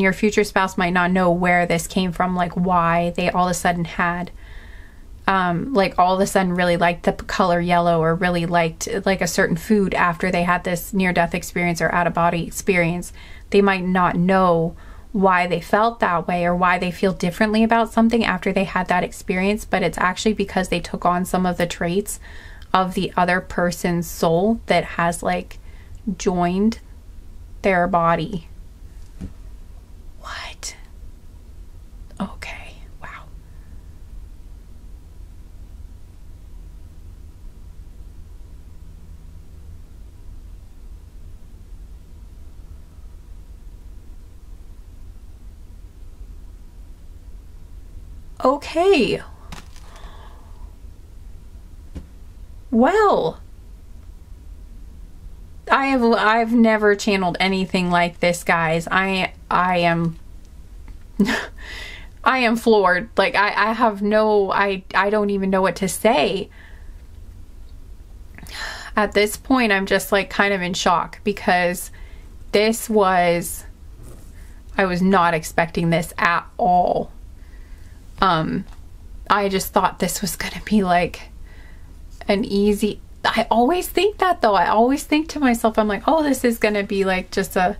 your future spouse might not know where this came from, like why they all of a sudden had like all of a sudden really liked the color yellow, or really liked like a certain food after they had this near-death experience or out-of-body experience. They might not know why they felt that way or why they feel differently about something after they had that experience, but it's actually because they took on some of the traits of the other person's soul that has like joined their body. Okay, wow. Okay. Well, I've never channeled anything like this, guys. I am I am floored. Like I have no, I don't even know what to say. At this point, I'm just like kind of in shock because this was, I was not expecting this at all. I just thought this was gonna be like an easy, I always think that though. I always think to myself, I'm like, oh, this is gonna be like just a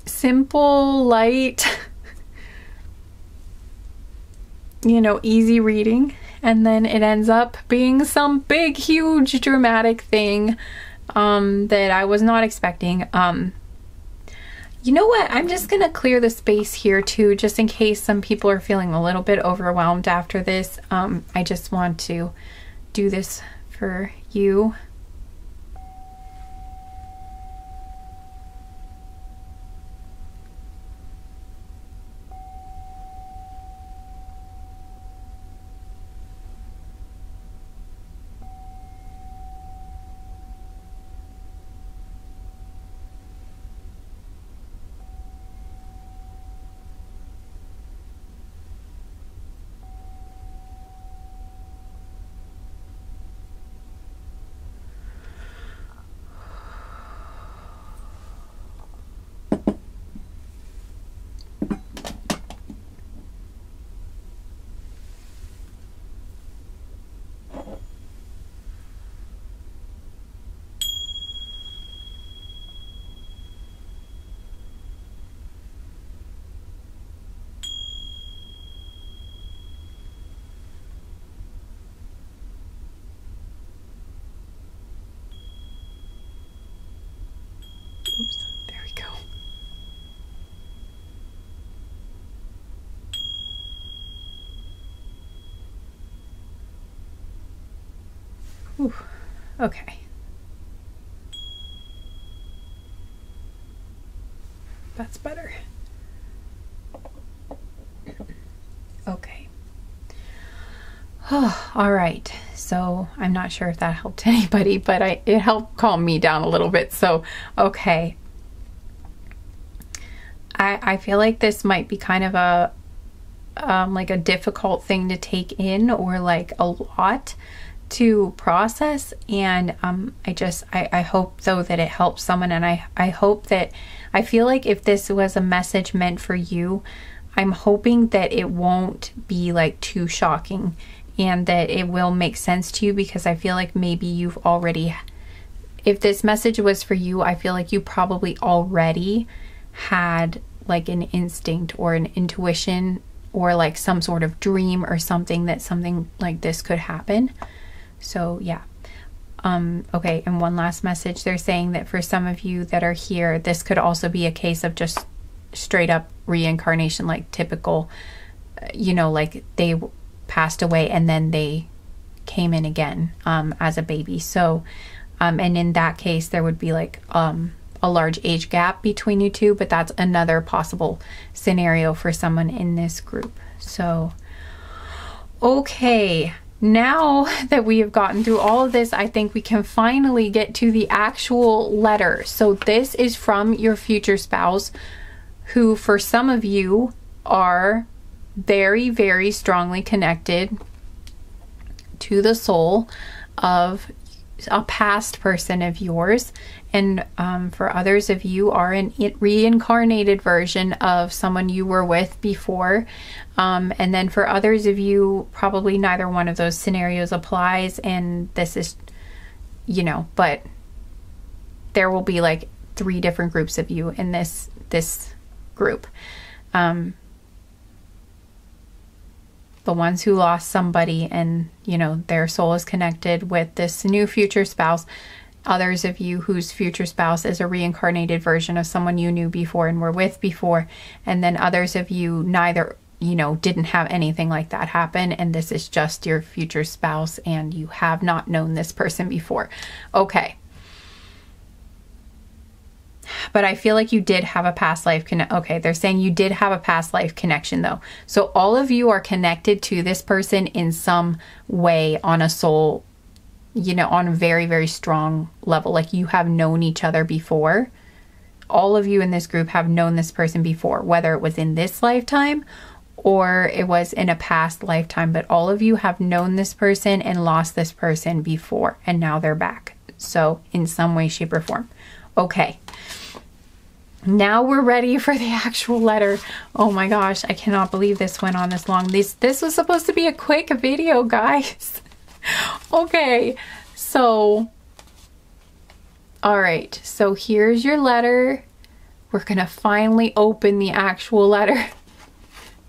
simple, light, you know, easy reading. And then it ends up being some big, huge, dramatic thing that I was not expecting. You know what? I'm just gonna clear the space here too, just in case some people are feeling a little bit overwhelmed after this. I just want to do this for you. Oops, there we go. Ooh, okay. That's better. Okay. Oh, all right. So I'm not sure if that helped anybody, but it helped calm me down a little bit. So, okay. I feel like this might be kind of a like a difficult thing to take in, or like a lot to process. And I hope though that it helps someone, and I hope that, I feel like if this was a message meant for you, I'm hoping that it won't be like too shocking and that it will make sense to you, because I feel like maybe you've already, if this message was for you, I feel like you probably already had like an instinct or an intuition or like some sort of dream or something that something like this could happen. So yeah. Okay, and one last message. They're saying that for some of you that are here, this could also be a case of just straight up reincarnation, like typical, you know, like they passed away and then they came in again as a baby. So and in that case there would be like a large age gap between you two, but that's another possible scenario for someone in this group. So okay, now that we have gotten through all of this, I think we can finally get to the actual letter. So this is from your future spouse, who for some of you are very, very strongly connected to the soul of a past person of yours. And for others of you are an reincarnated version of someone you were with before. And then for others of you, probably neither one of those scenarios applies. And this is, you know, but there will be like 3 different groups of you in this group. The ones who lost somebody and, you know, their soul is connected with this new future spouse. others of you whose future spouse is a reincarnated version of someone you knew before and were with before, and then others of you neither, you know, didn't have anything like that happen, and this is just your future spouse and you have not known this person before. Okay. But I feel like you did have a past life okay, they're saying you did have a past life connection though. So all of you are connected to this person in some way on a soul, you know, on a very, very strong level. Like you have known each other before. All of you in this group have known this person before, whether it was in this lifetime or it was in a past lifetime, but all of you have known this person and lost this person before, and now they're back. So in some way, shape, or form. Okay. Now we're ready for the actual letter. Oh my gosh, I cannot believe this went on this long. This was supposed to be a quick video, guys. Okay, so, all right, so here's your letter. We're gonna finally open the actual letter.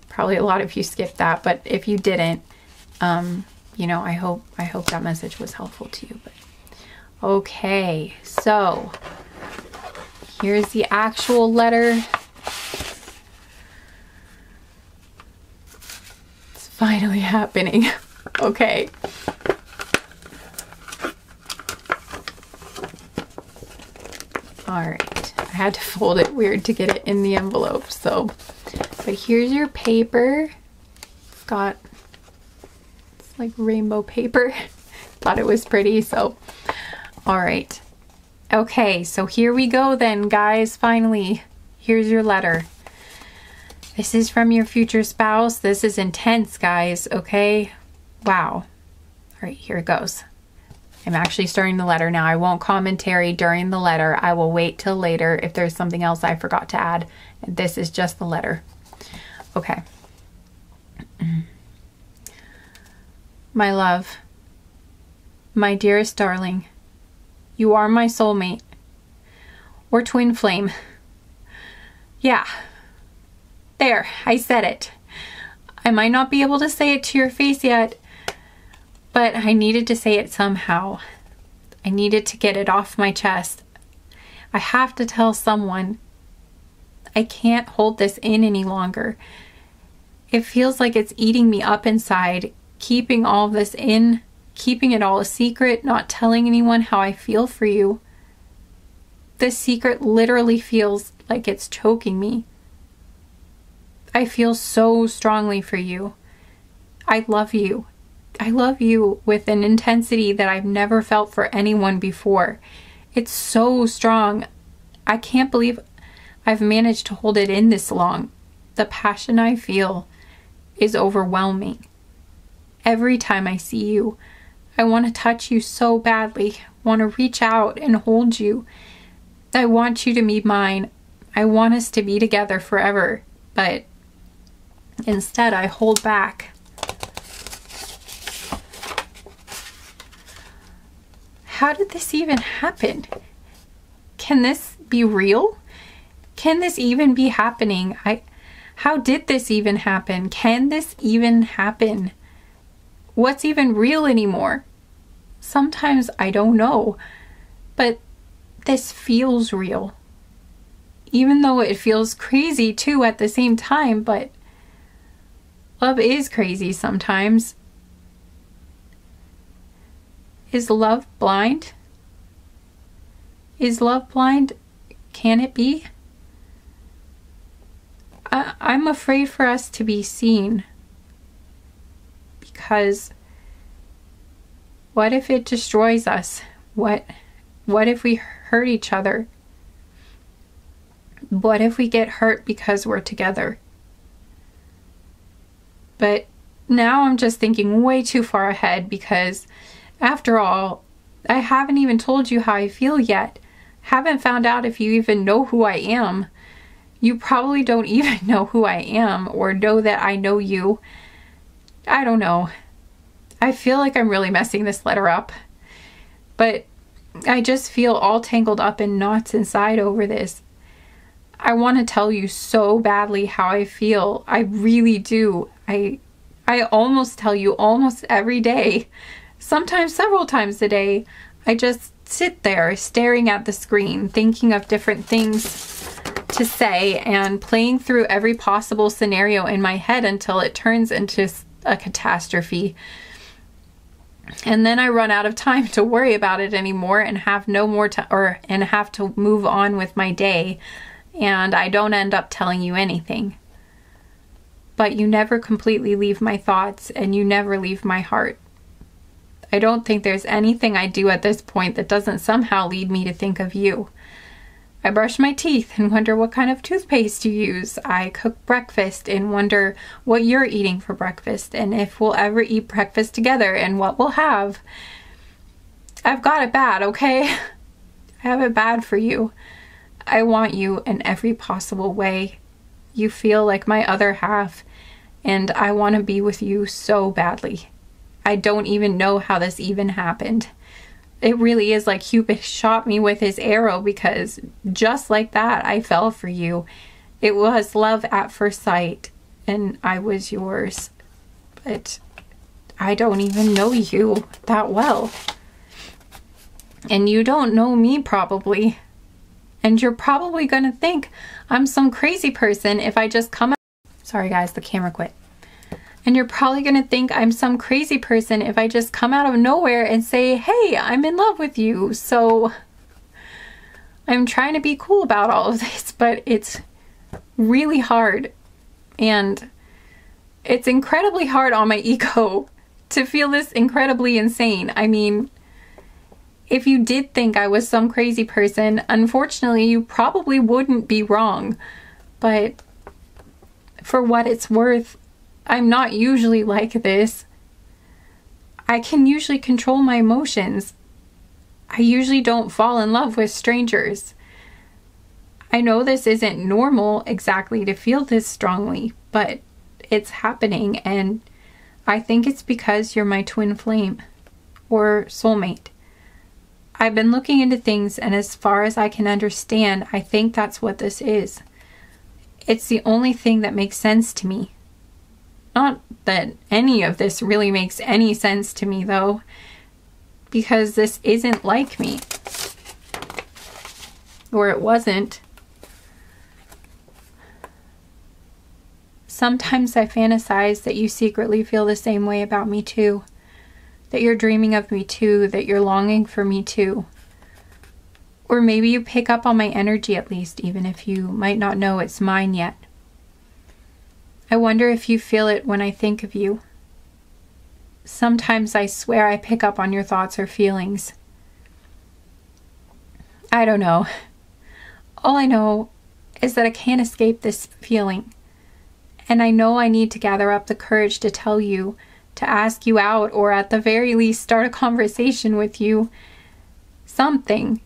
Probably a lot of you skipped that, but if you didn't, you know, I hope that message was helpful to you. But okay, so here's the actual letter. It's finally happening. Okay. All right. I had to fold it weird to get it in the envelope. So, but here's your paper. It's like rainbow paper. Thought it was pretty. So, all right. Okay, so here we go then, guys. Finally, here's your letter. This is from your future spouse. This is intense, guys, okay? Wow. All right, here it goes. I'm actually starting the letter now. I won't commentary during the letter. I will wait till later if there's something else I forgot to add. And this is just the letter. Okay. My love, my dearest darling, you are my soulmate, or twin flame. Yeah, there, I said it. I might not be able to say it to your face yet, but I needed to say it somehow. I needed to get it off my chest. I have to tell someone. I can't hold this in any longer. It feels like it's eating me up inside, keeping all of this in, keeping it all a secret, not telling anyone how I feel for you. This secret literally feels like it's choking me. I feel so strongly for you. I love you. I love you with an intensity that I've never felt for anyone before. It's so strong. I can't believe I've managed to hold it in this long. The passion I feel is overwhelming. Every time I see you, I want to touch you so badly. I want to reach out and hold you. I want you to be mine. I want us to be together forever. But instead, I hold back. How did this even happen? Can this be real? Can this even be happening? How did this even happen? Can this even happen? What's even real anymore? Sometimes I don't know, but this feels real. Even though it feels crazy too at the same time, but love is crazy sometimes. Is love blind? Is love blind? Can it be? I'm afraid for us to be seen. Because what if it destroys us? What if we hurt each other? What if we get hurt because we're together? But now I'm just thinking way too far ahead, because after all, I haven't even told you how I feel yet. Haven't found out if you even know who I am. You probably don't even know who I am or know that I know you. I don't know. I feel like I'm really messing this letter up. But I just feel all tangled up in knots inside over this. I want to tell you so badly how I feel. I really do. I almost tell you almost every day. Sometimes several times a day. I just sit there staring at the screen, thinking of different things to say and playing through every possible scenario in my head until it turns into a catastrophe. And then I run out of time to worry about it anymore and have no more and have to move on with my day, and I don't end up telling you anything. But you never completely leave my thoughts, and you never leave my heart. I don't think there's anything I do at this point that doesn't somehow lead me to think of you. I brush my teeth and wonder what kind of toothpaste you use. I cook breakfast and wonder what you're eating for breakfast and if we'll ever eat breakfast together and what we'll have. I've got it bad, okay? I have it bad for you. I want you in every possible way. You feel like my other half, and I want to be with you so badly. I don't even know how this even happened. It really is like Cupid shot me with his arrow, because just like that, I fell for you. It was love at first sight, and I was yours. But I don't even know you that well. And you don't know me, probably. And you're probably going to think I'm some crazy person if I just come out. Sorry guys, the camera quit. And you're probably going to think I'm some crazy person if I just come out of nowhere and say, hey, I'm in love with you. So I'm trying to be cool about all of this, but it's really hard. And it's incredibly hard on my ego to feel this incredibly insane. I mean, if you did think I was some crazy person, unfortunately, you probably wouldn't be wrong. But for what it's worth, I'm not usually like this. I can usually control my emotions. I usually don't fall in love with strangers. I know this isn't normal exactly to feel this strongly, but it's happening, and I think it's because you're my twin flame or soulmate. I've been looking into things, and as far as I can understand, I think that's what this is. It's the only thing that makes sense to me. Not that any of this really makes any sense to me, though, because this isn't like me. Or it wasn't. Sometimes I fantasize that you secretly feel the same way about me too. That you're dreaming of me too, that you're longing for me too. Or maybe you pick up on my energy at least, even if you might not know it's mine yet. I wonder if you feel it when I think of you. Sometimes I swear I pick up on your thoughts or feelings. I don't know. All I know is that I can't escape this feeling. And I know I need to gather up the courage to tell you, to ask you out, or at the very least start a conversation with you. Something.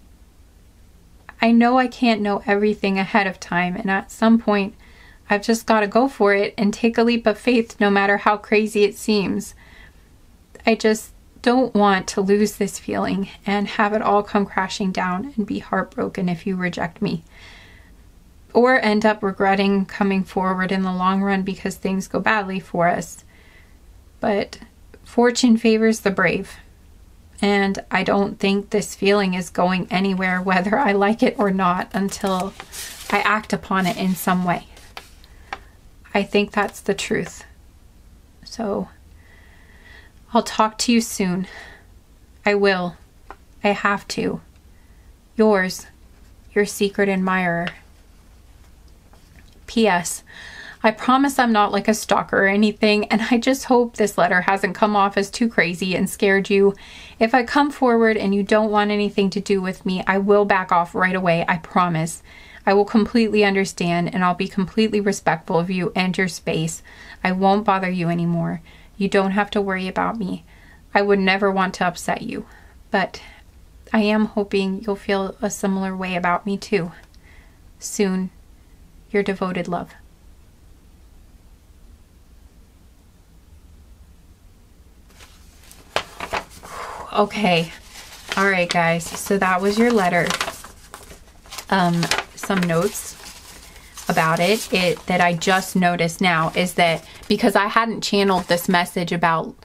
I know I can't know everything ahead of time, and at some point I've just got to go for it and take a leap of faith, no matter how crazy it seems. I just don't want to lose this feeling and have it all come crashing down and be heartbroken if you reject me. Or end up regretting coming forward in the long run because things go badly for us. But fortune favors the brave. And I don't think this feeling is going anywhere, whether I like it or not, until I act upon it in some way. I think that's the truth. So I'll talk to you soon. I will. I have to. Yours, your secret admirer. P.S. I promise I'm not like a stalker or anything, and I just hope this letter hasn't come off as too crazy and scared you. If I come forward and you don't want anything to do with me, I will back off right away, I promise. I will completely understand, and I'll be completely respectful of you and your space. I won't bother you anymore. You don't have to worry about me. I would never want to upset you, but I am hoping you'll feel a similar way about me too. Soon, your devoted love. Okay. All right, guys. So that was your letter. Some notes about it that I just noticed now is that because I hadn't channeled this message about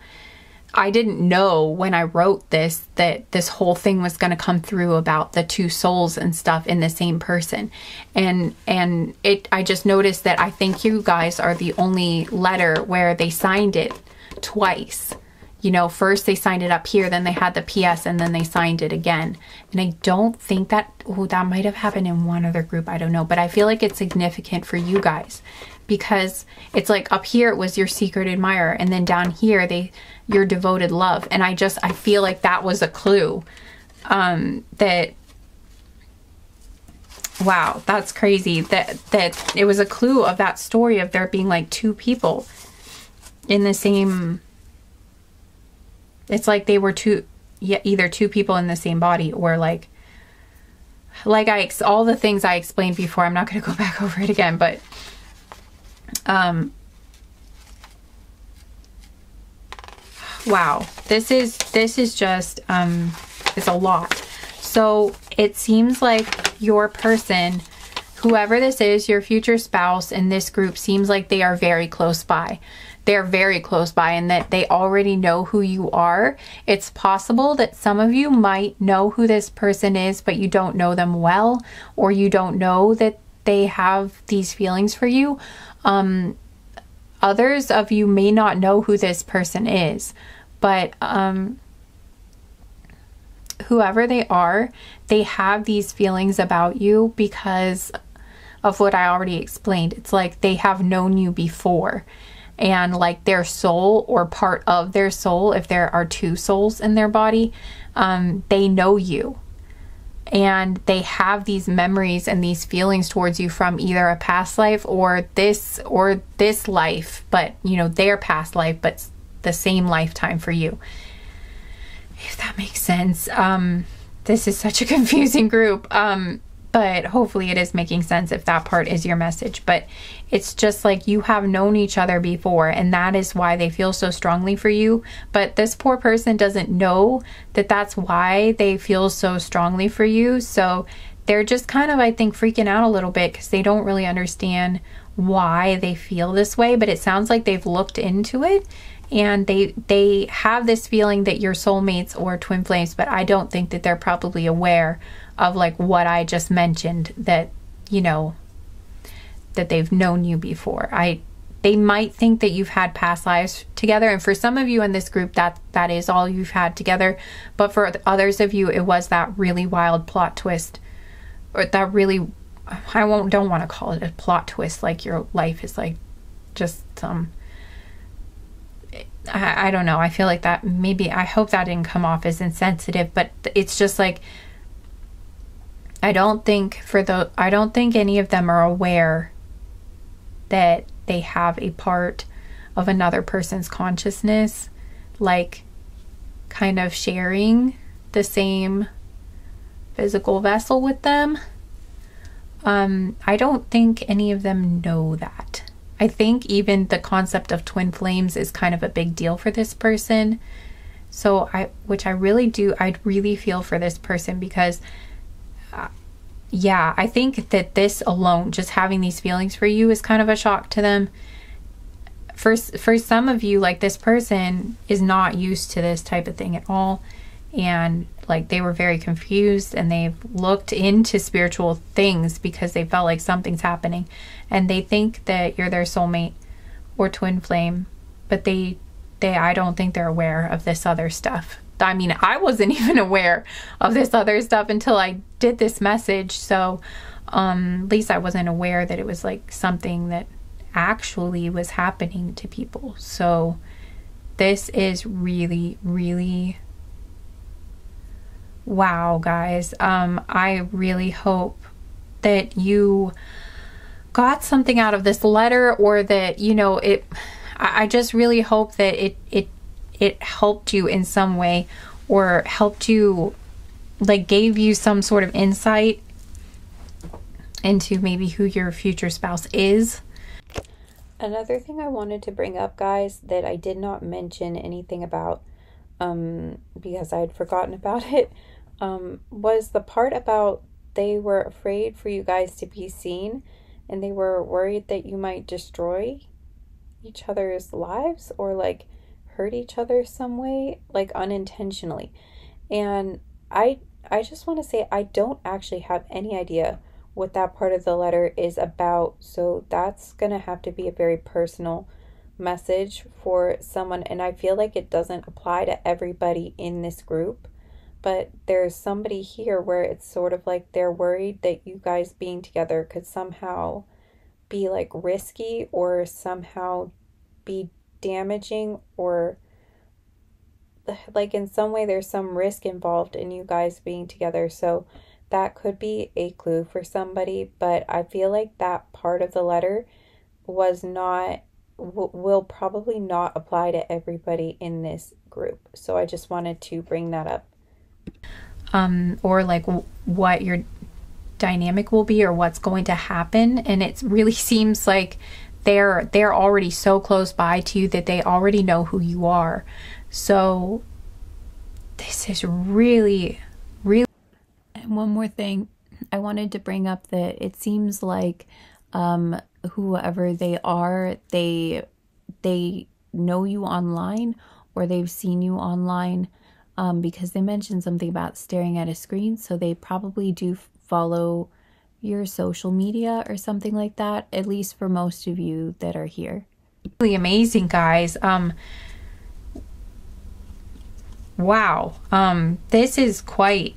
I didn't know when I wrote this that this whole thing was going to come through about the two souls and stuff in the same person. And I just noticed that I think you guys are the only letter where they signed it twice. You know, first they signed it up here, then they had the PS, and then they signed it again. And I don't think that, oh, that might have happened in one other group, I don't know. But I feel like it's significant for you guys, because it's like up here it was your secret admirer, and then down here your devoted love. And I feel like that was a clue, that, wow, that's crazy, that it was a clue of that story of there being like two people in the same. It's like they were either two people in the same body, or like all the things I explained before. I'm not going to go back over it again, but wow, this is just it's a lot. So it seems like your person, whoever this is, your future spouse in this group, seems like they are very close by. They're very close by, and that they already know who you are. It's possible that some of you might know who this person is, but you don't know them well, or you don't know that they have these feelings for you. Others of you may not know who this person is, but whoever they are, they have these feelings about you because of what I already explained. It's like they have known you before. And like their soul, or part of their soul, if there are two souls in their body, they know you. And they have these memories and these feelings towards you from either a past life or this life, but you know, their past life, but the same lifetime for you. If that makes sense. This is such a confusing group. But hopefully it is making sense if that part is your message. But it's just like you have known each other before, and that is why they feel so strongly for you. But this poor person doesn't know that that's why they feel so strongly for you. So they're just kind of, I think, freaking out a little bit because they don't really understand why they feel this way. But it sounds like they've looked into it, and they have this feeling that you're soulmates or twin flames, but I don't think that they're probably aware of like what I just mentioned, that, you know, that they've known you before. They might think that you've had past lives together, and for some of you in this group, that is all you've had together. But for others of you, it was that really wild plot twist, or that really, don't want to call it a plot twist, like your life is like just some, I don't know. I feel like that maybe, I hope that didn't come off as insensitive, but it's just like, I don't think any of them are aware that they have a part of another person's consciousness, like kind of sharing the same physical vessel with them. I don't think any of them know that. I think even the concept of twin flames is kind of a big deal for this person. So I really feel for this person, because yeah, I think that this alone, just having these feelings for you, is kind of a shock to them. For some of you, like, this person is not used to this type of thing at all, and like they were very confused, and they've looked into spiritual things because they felt like something's happening, and they think that you're their soulmate or twin flame, but I don't think they're aware of this other stuff. I mean, I wasn't even aware of this other stuff until I did this message. So at least I wasn't aware that it was like something that actually was happening to people. So this is really, really, wow, guys. I really hope that you got something out of this letter, or that, you know, I just really hope that it helped you in some way, or helped you, like, gave you some sort of insight into maybe who your future spouse is. Another thing I wanted to bring up, guys, that I did not mention anything about, because I had forgotten about it, was the part about they were afraid for you guys to be seen, and they were worried that you might destroy each other's lives, or like hurt each other some way, like unintentionally. And I just want to say I don't actually have any idea what that part of the letter is about. So that's going to have to be a very personal message for someone. And I feel like it doesn't apply to everybody in this group. But there's somebody here where it's sort of like they're worried that you guys being together could somehow be like risky or somehow be damaging, or like in some way there's some risk involved in you guys being together. So that could be a clue for somebody, but I feel like that part of the letter was not, will probably not apply to everybody in this group. So I just wanted to bring that up. Or like what your dynamic will be or what's going to happen. And it really seems like they're already so close by to you that they already know who you are. So this is really, really. And one more thing I wanted to bring up, that it seems like whoever they are, they know you online, or they've seen you online, because they mentioned something about staring at a screen. So they probably do follow your social media or something like that, at least for most of you that are here. Really amazing, guys. Wow. This is quite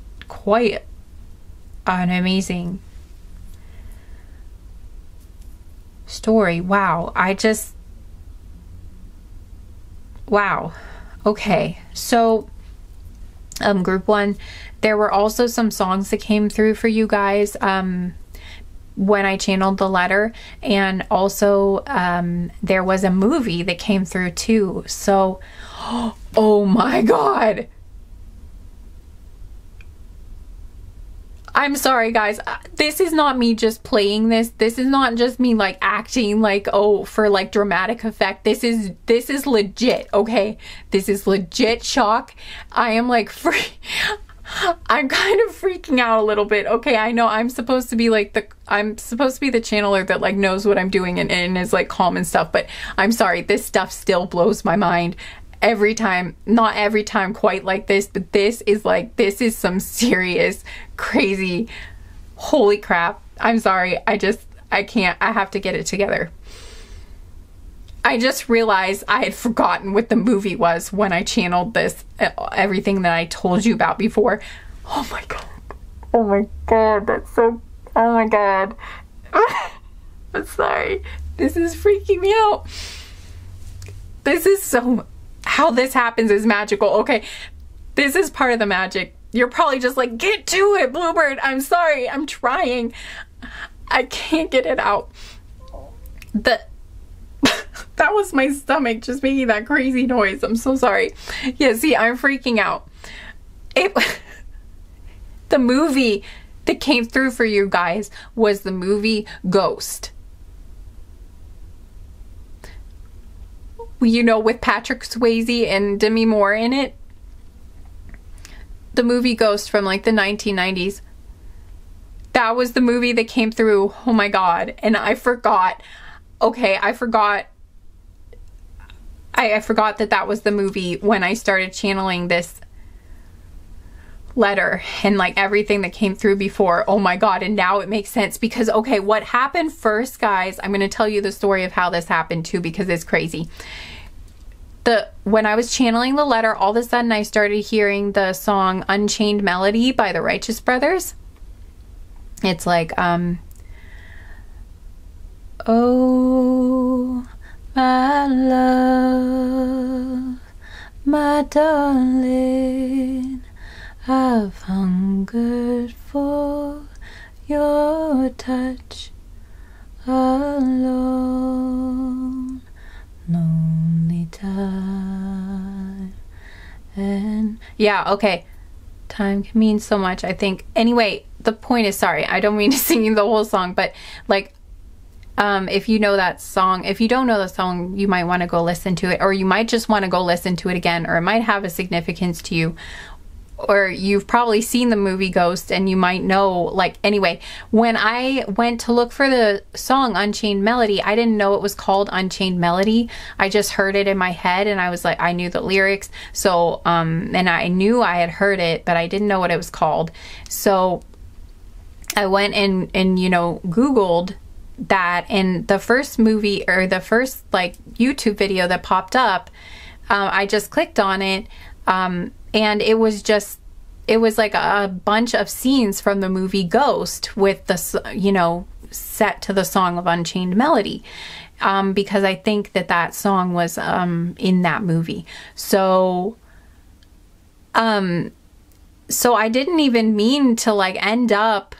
an amazing story. Wow. Wow. Okay. So group one, there were also some songs that came through for you guys when I channeled the letter, and also there was a movie that came through too. So oh my God, I'm sorry guys, this is not me just playing this. This is not just me like acting like, oh, for like dramatic effect. This is legit, okay? This is legit shock. I am like I'm kind of freaking out a little bit. Okay, I know I'm supposed to be like I'm supposed to be the channeler that like knows what I'm doing and is like calm and stuff, but I'm sorry, this stuff still blows my mind every time. Not every time quite like this, but this is some serious crazy, holy crap. I'm sorry, I can't, I have to get it together. I just realized I had forgotten what the movie was when I channeled this, everything that I told you about before. Oh my God. Oh my God, that's so, oh my God. I'm sorry. This is freaking me out. This is so, how this happens is magical. Okay, this is part of the magic. You're probably just like, get to it, Bluebird. I'm sorry, I'm trying. I can't get it out. That was my stomach just making that crazy noise. I'm so sorry. Yeah, see, I'm freaking out. The movie that came through for you guys was the movie Ghost. You know, with Patrick Swayze and Demi Moore in it. The movie Ghost from like the 1990s. That was the movie that came through. Oh my God. And I forgot. Okay, I forgot that was the movie when I started channeling this letter and like everything that came through before. Oh my God. And now it makes sense because, okay, what happened first, guys, I'm going to tell you the story of how this happened too, because it's crazy. When I was channeling the letter, all of a sudden I started hearing the song Unchained Melody by the Righteous Brothers. It's like, oh, my love, my darling, I've hungered for your touch alone, lonely time. And yeah, okay, time can mean so much, I think. Anyway, the point is, sorry, I don't mean to sing the whole song, but like, if you know that song, if you don't know the song, you might want to go listen to it, or you might just want to go listen to it again, or it might have a significance to you. or you've probably seen the movie Ghost, and you might know, like, anyway, when I went to look for the song Unchained Melody, I didn't know it was called Unchained Melody. I just heard it in my head, and I was like, I knew the lyrics. So, and I knew I had heard it, but I didn't know what it was called. So I went and you know, Googled that, and the first movie, or the first like YouTube video that popped up, I just clicked on it, and it was like a bunch of scenes from the movie Ghost with the, you know, set to the song of Unchained Melody, because I think that song was in that movie. So so I didn't even mean to like end up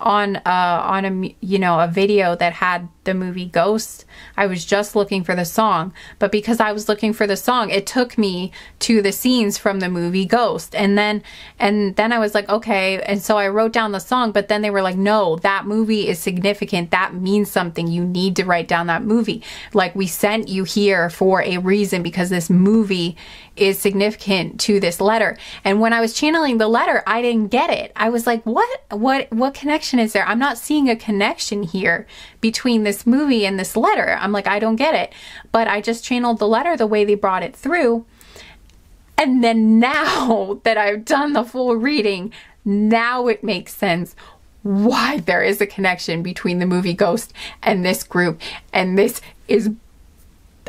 on a, you know, a video that had the movie Ghost. I was just looking for the song, but because I was looking for the song, it took me to the scenes from the movie Ghost. And then I was like, okay. And so I wrote down the song, but then they were like, no, that movie is significant. That means something. You need to write down that movie. Like, we sent you here for a reason, because this movie is significant to this letter. And when I was channeling the letter, I didn't get it. I was like, what connection is there? I'm not seeing a connection here between this movie and this letter. I'm like, I don't get it. But I just channeled the letter the way they brought it through. And then now that I've done the full reading, now it makes sense why there is a connection between the movie Ghost and this group. And this is,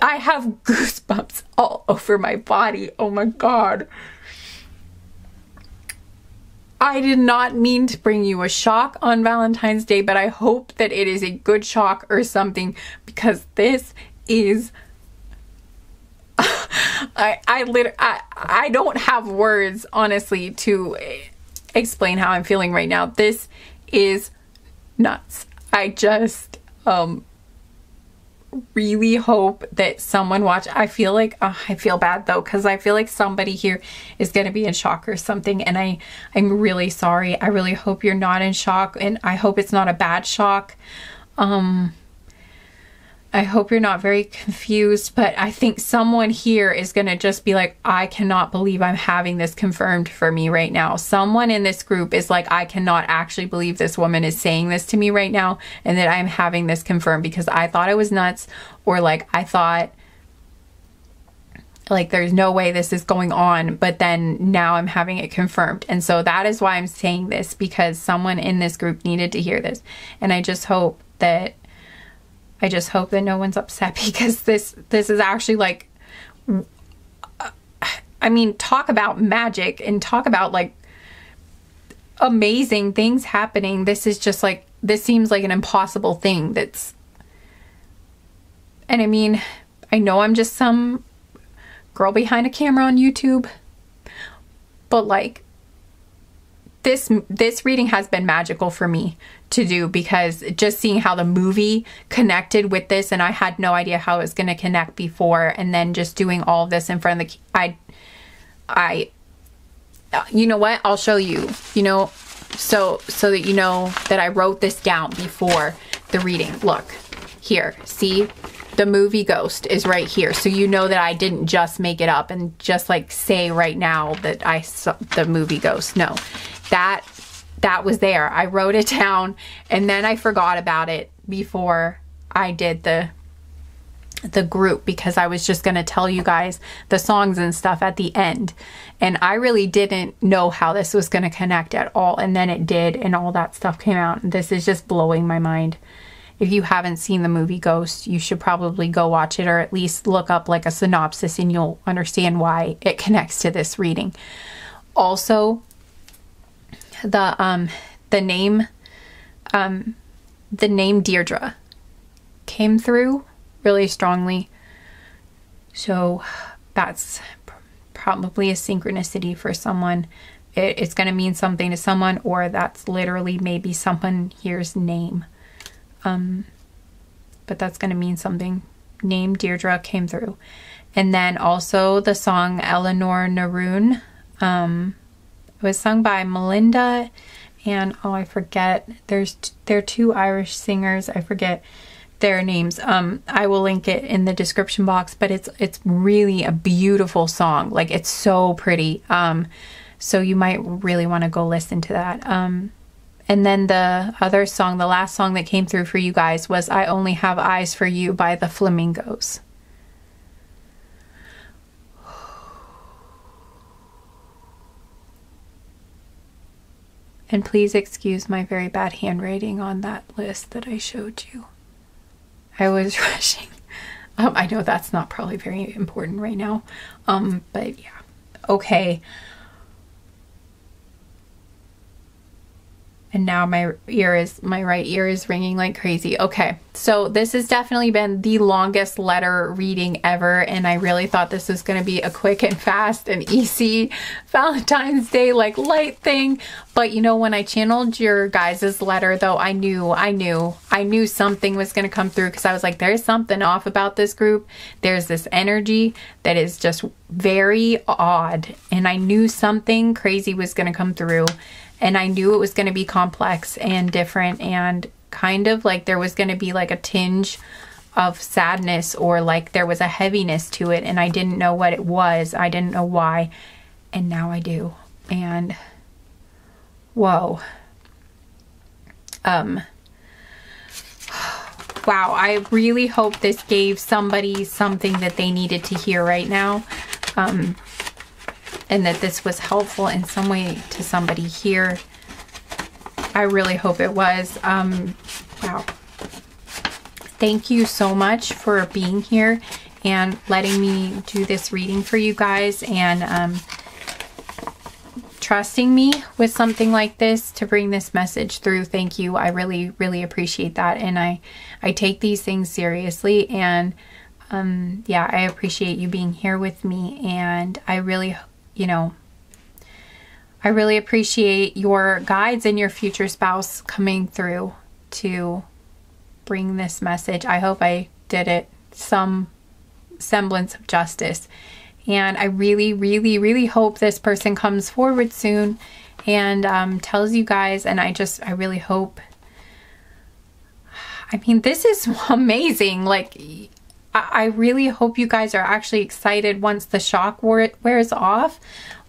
I have goosebumps all over my body. Oh my God. I did not mean to bring you a shock on Valentine's Day, but I hope that it is a good shock or something, because this is, I don't have words, honestly, to explain how I'm feeling right now. This is nuts. I just, really hope that someone watch. I feel like, I feel bad though, because I feel like somebody here is going to be in shock or something, and I'm really sorry. I really hope you're not in shock, and I hope it's not a bad shock. I hope you're not very confused, but I think someone here is going to just be like, I cannot believe I'm having this confirmed for me right now. Someone in this group is like, I cannot actually believe this woman is saying this to me right now, and that I'm having this confirmed, because I thought I was nuts, or like I thought like there's no way this is going on, but then now I'm having it confirmed. And so that is why I'm saying this, because someone in this group needed to hear this. And I just hope that no one's upset, because this is actually like, I mean, talk about magic and talk about like amazing things happening. This is just like, this seems like an impossible thing. And I mean, I know I'm just some girl behind a camera on YouTube, but like, this reading has been magical for me to do, because just seeing how the movie connected with this, and I had no idea how it was going to connect before, and then just doing all of this in front of the, you know what, I'll show you, you know, so that you know that I wrote this down before the reading. Look here, see, the movie Ghost is right here, so you know that I didn't just make it up and just like say right now that I saw the movie Ghost. No, that was there. I wrote it down, and then I forgot about it before I did the group, because I was just going to tell you guys the songs and stuff at the end, and I really didn't know how this was going to connect at all, and then it did, and all that stuff came out. This is just blowing my mind. If you haven't seen the movie Ghost, you should probably go watch it, or at least look up like a synopsis, and you'll understand why it connects to this reading. Also, the name Deirdre came through really strongly, so that's probably a synchronicity for someone. It's going to mean something to someone, or that's literally maybe someone here's name, but that's going to mean something. Name Deirdre came through. And then also the song Eleanor Naroon, it was sung by Melinda, and oh, I forget, there are two Irish singers, I forget their names. I will link it in the description box, but it's really a beautiful song. Like, it's so pretty. So you might really want to go listen to that. And then the other song, the last song that came through for you guys was I Only Have Eyes for You by the Flamingos. And please excuse my very bad handwriting on that list that I showed you. I was rushing. I know that's not probably very important right now. But yeah. Okay. And now my right ear is ringing like crazy. Okay, so this has definitely been the longest letter reading ever, and I really thought this was going to be a quick and fast and easy Valentine's Day like light thing. But you know, when I channeled your guys' letter though, I knew something was going to come through, because I was like, there's something off about this group. There's this energy that is just very odd, and I knew something crazy was going to come through. And I knew it was going to be complex and different, and kind of like there was going to be like a tinge of sadness, or like there was a heaviness to it, and I didn't know what it was. I didn't know why. And now I do. And whoa. Wow, I really hope this gave somebody something that they needed to hear right now. And that this was helpful in some way to somebody here. I really hope it was. Wow. Thank you so much for being here and letting me do this reading for you guys, and trusting me with something like this to bring this message through. Thank you. I really, really appreciate that. And I take these things seriously, and yeah, I appreciate you being here with me, and I really, you know, I really appreciate your guides and your future spouse coming through to bring this message. I hope I did it some semblance of justice. And I really, really, really hope this person comes forward soon and tells you guys. And I really hope, I mean, this is amazing. Like, I really hope you guys are actually excited once the shock wears off,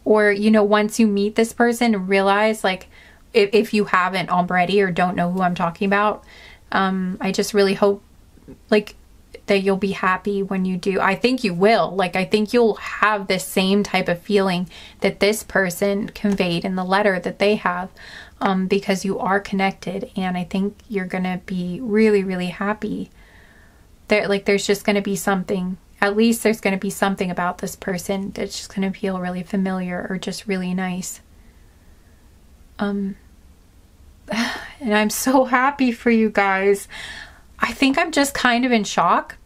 or, you know, once you meet this person and realize, like, if you haven't already or don't know who I'm talking about, I just really hope, like, that you'll be happy when you do. I think you will. Like, I think you'll have the same type of feeling that this person conveyed in the letter that they have, because you are connected, and I think you're gonna be really, really happy. There's just going to be something, at least there's going to be something about this person that's just going to feel really familiar or just really nice. And I'm so happy for you guys. I think I'm just kind of in shock,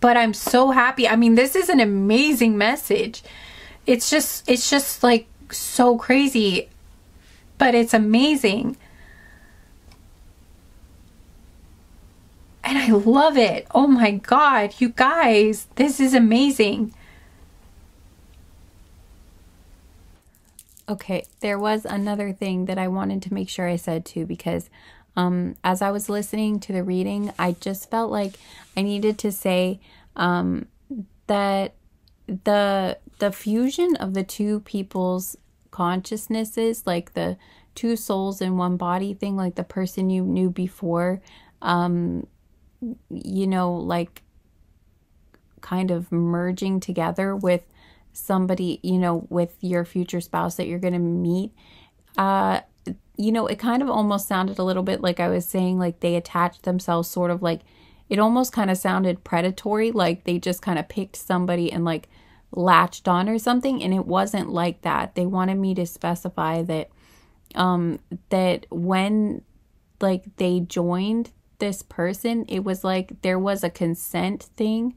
but I'm so happy. I mean, this is an amazing message. It's just like so crazy, but it's amazing. And I love it. Oh my God, you guys, this is amazing. Okay, there was another thing that I wanted to make sure I said too, because as I was listening to the reading, I just felt like I needed to say that the fusion of the two people's consciousnesses, like the two souls in one body thing, like the person you knew before, you know, like kind of merging together with somebody, you know, with your future spouse that you're going to meet. You know, it kind of almost sounded a little bit like I was saying, like they attached themselves, sort of like, it almost kind of sounded predatory, like they just kind of picked somebody and like latched on or something. And it wasn't like that. They wanted me to specify that, that when like they joined this person, it was like there was a consent thing.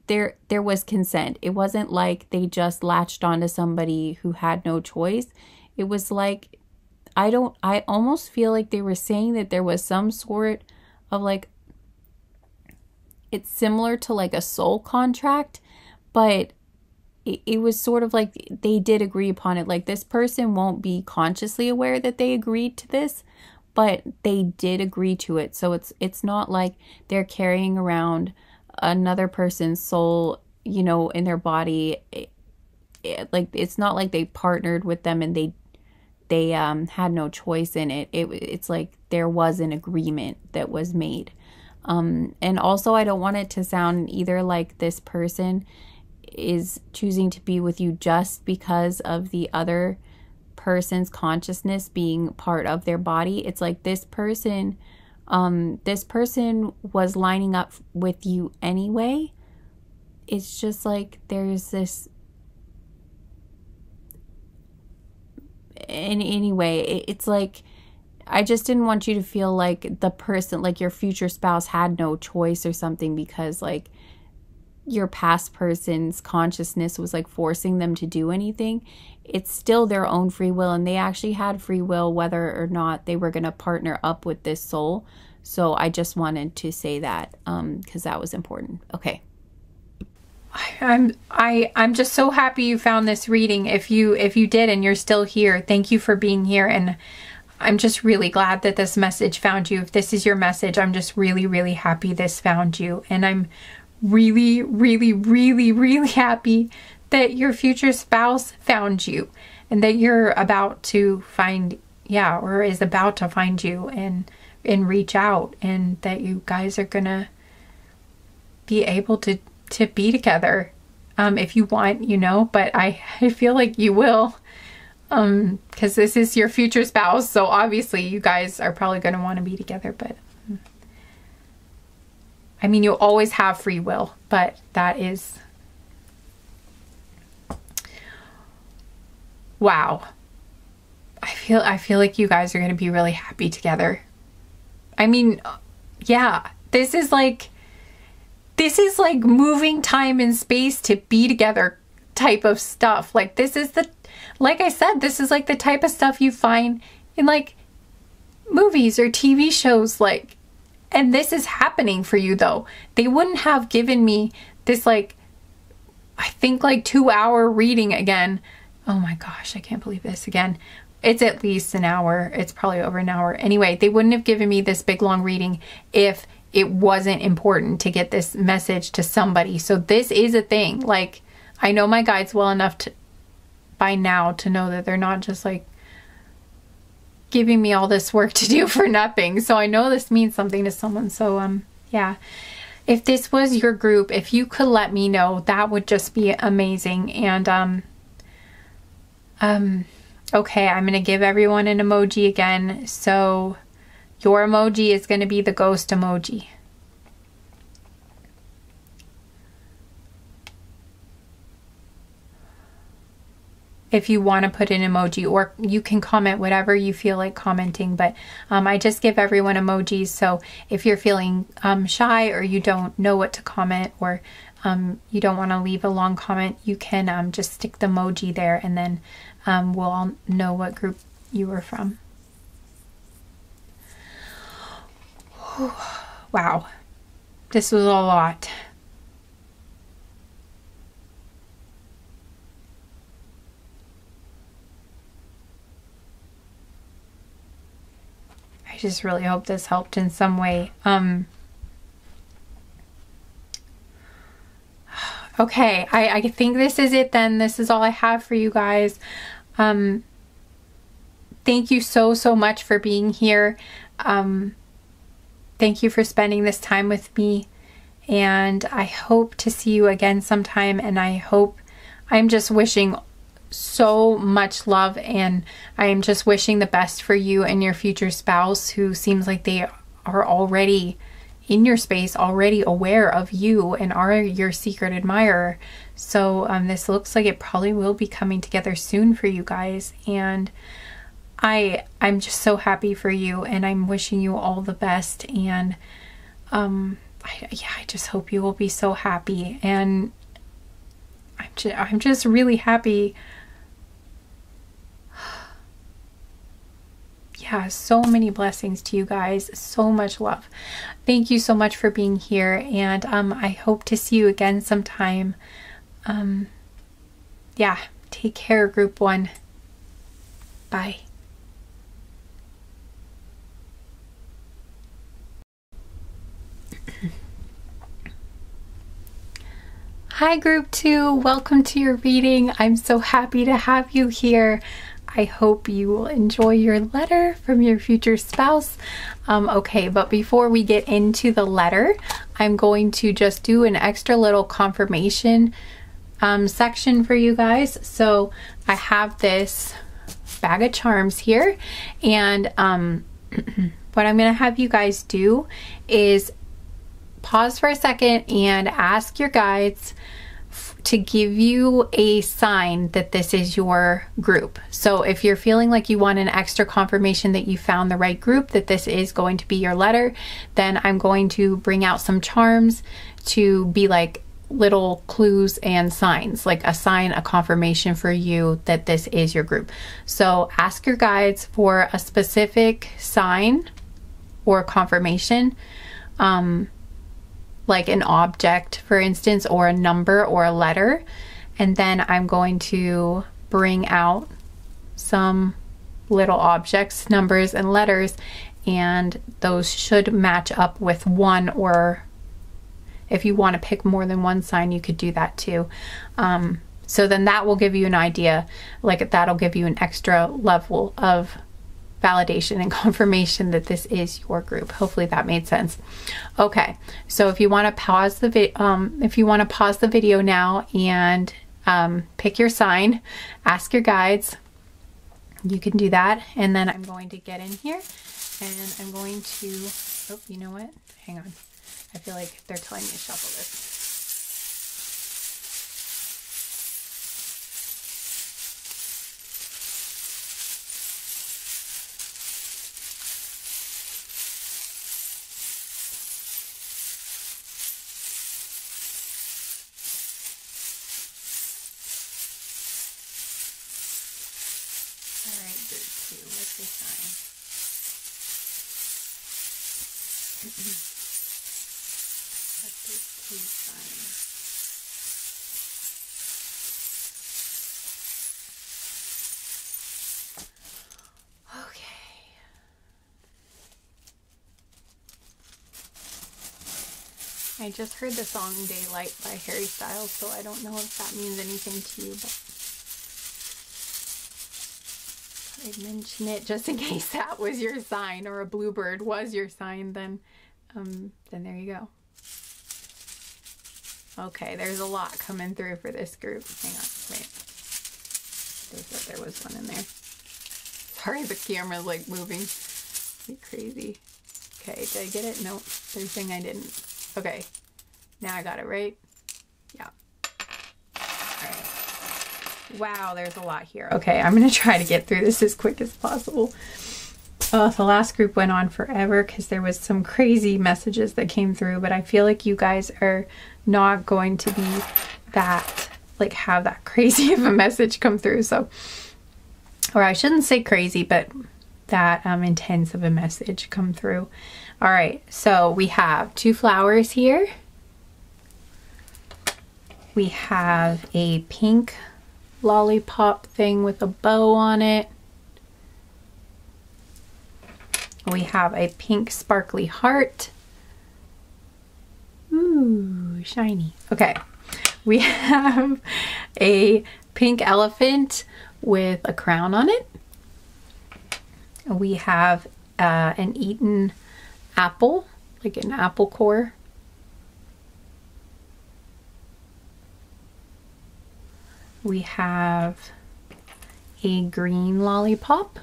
There was consent. It wasn't like they just latched onto somebody who had no choice. It was like, I almost feel like they were saying that there was some sort of like, it's similar to like a soul contract, but it was sort of like they did agree upon it. Like, this person won't be consciously aware that they agreed to this, but they did agree to it. So it's not like they're carrying around another person's soul, you know, in their body. like, it's not like they partnered with them and they had no choice in it. It's like there was an agreement that was made. And also, I don't want it to sound either like this person is choosing to be with you just because of the other person's consciousness being part of their body. It's like this person was lining up with you anyway. It's just like there's this, anyway, it's like, I just didn't want you to feel like the person, like your future spouse, had no choice or something because like your past person's consciousness was like forcing them to do anything. It's still their own free will, and they actually had free will whether or not they were going to partner up with this soul. So I just wanted to say that because that was important. Okay. I'm just so happy you found this reading. If you did and you're still here, thank you for being here. And I'm just really glad that this message found you. If this is your message, I'm just really, really happy this found you. And I'm really, really, really, really happy that your future spouse found you and that you're about to find, or is about to find you and reach out, and that you guys are gonna be able to be together if you want, but I feel like you will, because this is your future spouse, so obviously you guys are probably going to want to be together. But I mean, you'll always have free will, but that is, wow. I feel like you guys are going to be really happy together. I mean, yeah, this is like moving time and space to be together type of stuff. Like, this is like I said, this is like the type of stuff you find in like movies or TV shows, like, and this is happening for you though. They wouldn't have given me this, like, I think like 2-hour reading again. Oh my gosh, I can't believe this again. It's at least an hour. It's probably over an hour. Anyway, they wouldn't have given me this big long reading if it wasn't important to get this message to somebody. So this is a thing. Like, I know my guides well enough by now to know that they're not just like giving me all this work to do for nothing. So I know this means something to someone. So yeah, if this was your group, if you could let me know, that would just be amazing. And okay, I'm gonna give everyone an emoji again. So your emoji is going to be the ghost emoji. If you want to put an emoji, or you can comment whatever you feel like commenting, but I just give everyone emojis. So if you're feeling shy, or you don't know what to comment, or you don't want to leave a long comment, you can just stick the emoji there, and then we'll all know what group you were from. Wow, this was a lot. I just really hope this helped in some way. Okay, I think this is it then. This is all I have for you guys. Thank you so much for being here. Thank you for spending this time with me, and I hope to see you again sometime. And I'm just wishing so much love, and I am just wishing the best for you and your future spouse, who seems like they are already in your space, already aware of you, and are your secret admirer. So this looks like it probably will be coming together soon for you guys, and I'm just so happy for you, and I'm wishing you all the best. And I just hope you will be so happy, and I'm just really happy. Yeah, so many blessings to you guys, so much love. Thank you so much for being here, and I hope to see you again sometime. Yeah, take care, group 1. Bye. Hi group 2, welcome to your reading. I'm so happy to have you here. I hope you will enjoy your letter from your future spouse. Okay, but before we get into the letter, I'm going to just do an extra little confirmation section for you guys. So I have this bag of charms here, and what I'm going to have you guys do is pause for a second and ask your guides to give you a sign that this is your group. So if you're feeling like you want an extra confirmation that you found the right group, that this is going to be your letter, then I'm going to bring out some charms to be like little clues and signs, like a sign, a confirmation for you that this is your group. So ask your guides for a specific sign or confirmation, like an object, for instance, or a number or a letter. And then I'm going to bring out some little objects, numbers and letters, and those should match up with one, or if you want to pick more than one sign, you could do that too. So then that will give you an idea, like that'll give you an extra level of validation and confirmation that this is your group. Hopefully that made sense. Okay, so if you want to pause the video now and pick your sign, ask your guides, you can do that. And then I'm going to get in here and I'm going to, oh, you know what? Hang on. I feel like they're telling me to shuffle this. What's your sign? What's your two sign? Okay. I just heard the song Daylight by Harry Styles, so I don't know if that means anything to you, but I'd mention it just in case that was your sign, or a bluebird was your sign, then there you go. Okay, there's a lot coming through for this group. Hang on, wait. They said there was one in there. Sorry, the camera's like moving like crazy. Okay, did I get it? Nope, they're saying I didn't. Okay, now I got it right. Yeah. All right. Wow, there's a lot here. Okay, I'm going to try to get through this as quick as possible. Oh, the last group went on forever because there was some crazy messages that came through, but I feel like you guys are not going to be that, like, have that crazy of a message come through. So, or I shouldn't say crazy, but that intense of a message come through. All right, so we have 2 flowers here. We have a pink lollipop thing with a bow on it. We have a pink sparkly heart. Ooh, shiny. Okay, we have a pink elephant with a crown on it. We have an eaten apple, like an apple core. We have a green lollipop.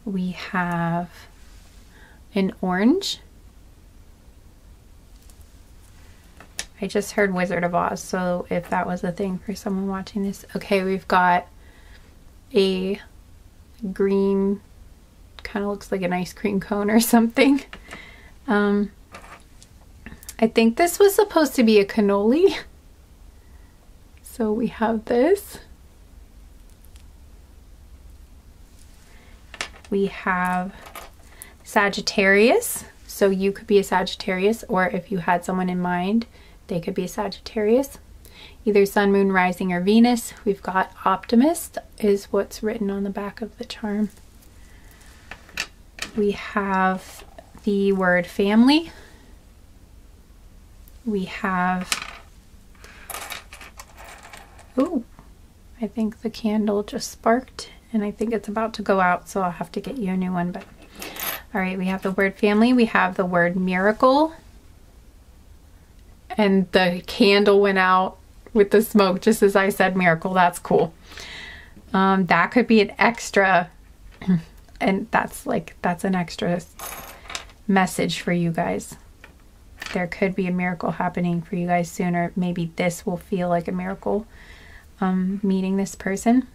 We have an orange. I just heard Wizard of Oz, so if that was a thing for someone watching this. Okay, we've got a green, kind of looks like an ice cream cone or something. I think this was supposed to be a cannoli. So we have this. We have Sagittarius. So you could be a Sagittarius, or if you had someone in mind, they could be a Sagittarius. Either Sun, Moon, Rising, or Venus. We've got Optimist is what's written on the back of the charm. We have the word family. We have, oh, I think the candle just sparked and I think it's about to go out, so I'll have to get you a new one. But all right, we have the word family, we have the word miracle, and the candle went out with the smoke just as I said miracle. That's cool. That could be an extra, and that's an extra message for you guys. There could be a miracle happening for you guys sooner. Maybe this will feel like a miracle, meeting this person.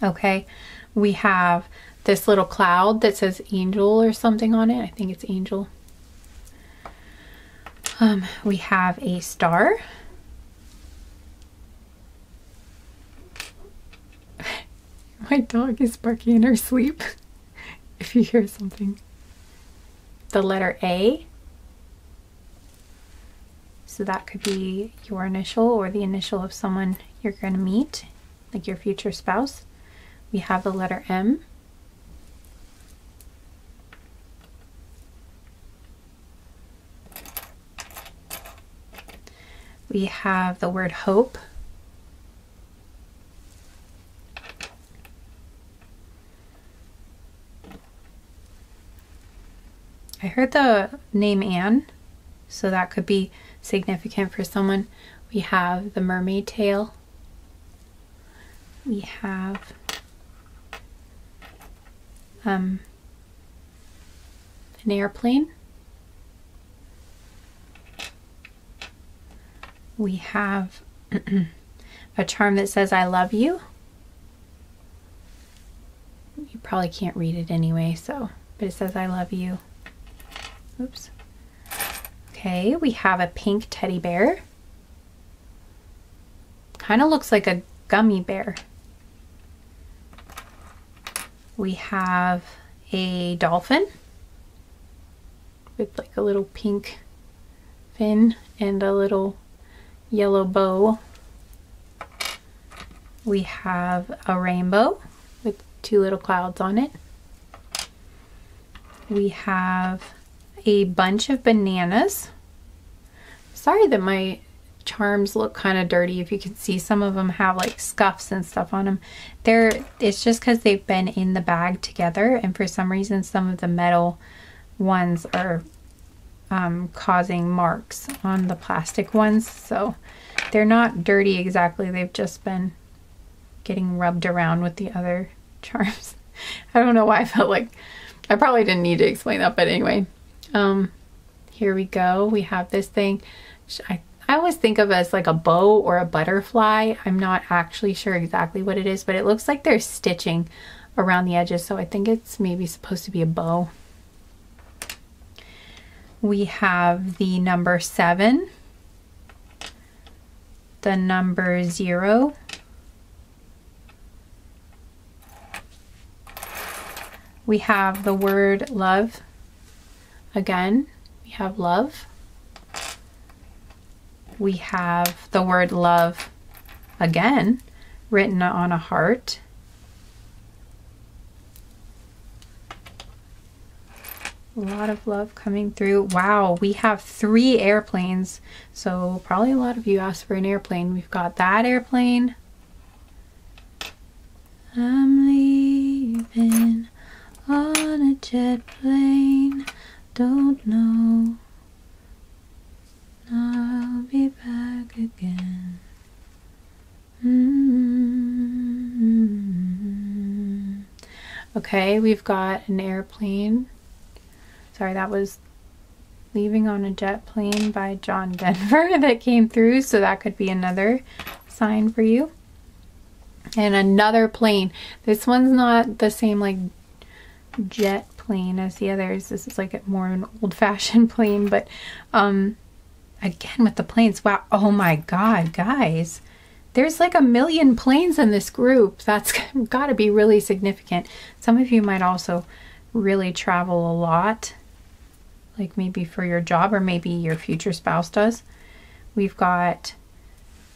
Okay, we have this little cloud that says angel or something on it. I think it's angel. We have a star. My dog is barking in her sleep. If you hear something. The letter A. So that could be your initial or the initial of someone you're going to meet, like your future spouse. We have the letter M. We have the word hope. I heard the name Anne, so that could be significant for someone. We have the mermaid tail. We have an airplane. We have a charm that says I love you. You probably can't read it anyway, so, but it says I love you. Oops. Okay, we have a pink teddy bear. Kind of looks like a gummy bear. We have a dolphin with like a little pink fin and a little yellow bow. We have a rainbow with two little clouds on it. We have a bunch of bananas. Sorry that my charms look kind of dirty. If you can see, some of them have like scuffs and stuff on them. It's just because they've been in the bag together, and for some reason some of the metal ones are causing marks on the plastic ones. So they're not dirty exactly. They've just been getting rubbed around with the other charms. I don't know why I felt like I probably didn't need to explain that, but anyway. Here we go. We have this thing. I always think of it as like a bow or a butterfly. I'm not actually sure exactly what it is, but it looks like there's stitching around the edges, so I think it's maybe supposed to be a bow. We have the number 7, the number 0, we have the word love. Again, we have love. We have the word love again written on a heart. A lot of love coming through. Wow, we have 3 airplanes. So probably a lot of you asked for an airplane. We've got that airplane. I'm leaving on a jet plane. Don't know. I'll be back again. Okay, we've got an airplane. Sorry, that was Leaving on a Jet Plane by John Denver that came through, so that could be another sign for you. And another plane. This one's not the same like jet plane as the others. This is like more an old-fashioned plane, but again with the planes. Wow, oh my god, guys, there's like 1 million planes in this group. That's got to be really significant. Some of you might also really travel a lot, like maybe for your job, or maybe your future spouse does. We've got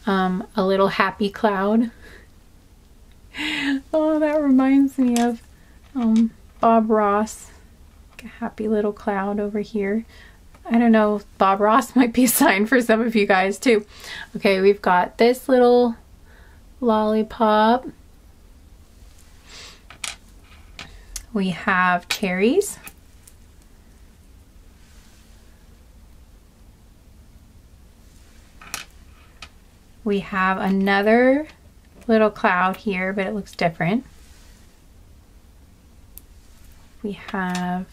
a little happy cloud. Oh, that reminds me of Bob Ross. Like a happy little cloud over here. I don't know, Bob Ross might be a sign for some of you guys too. Okay, we've got this little lollipop. We have cherries. We have another little cloud here, but it looks different. We have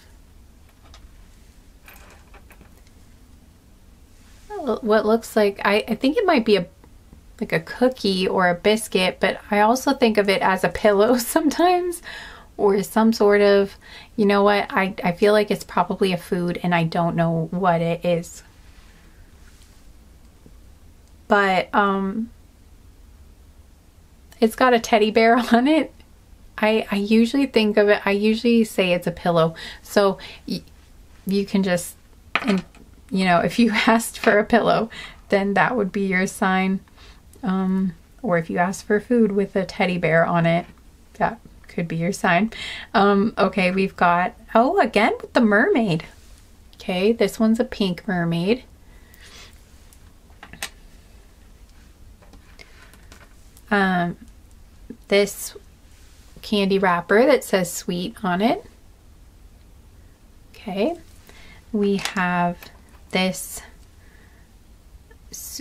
what looks like, I think it might be like a cookie or a biscuit, but I also think of it as a pillow sometimes, or some sort of, you know what, I feel like it's probably a food and I don't know what it is. But it's got a teddy bear on it. I usually think of it, I usually say it's a pillow. So you can just, and you know, if you asked for a pillow, then that would be your sign. Or if you asked for food with a teddy bear on it, that could be your sign. Okay, we've got, oh, again with the mermaid. Okay, this one's a pink mermaid. This candy wrapper that says sweet on it. Okay, we have this,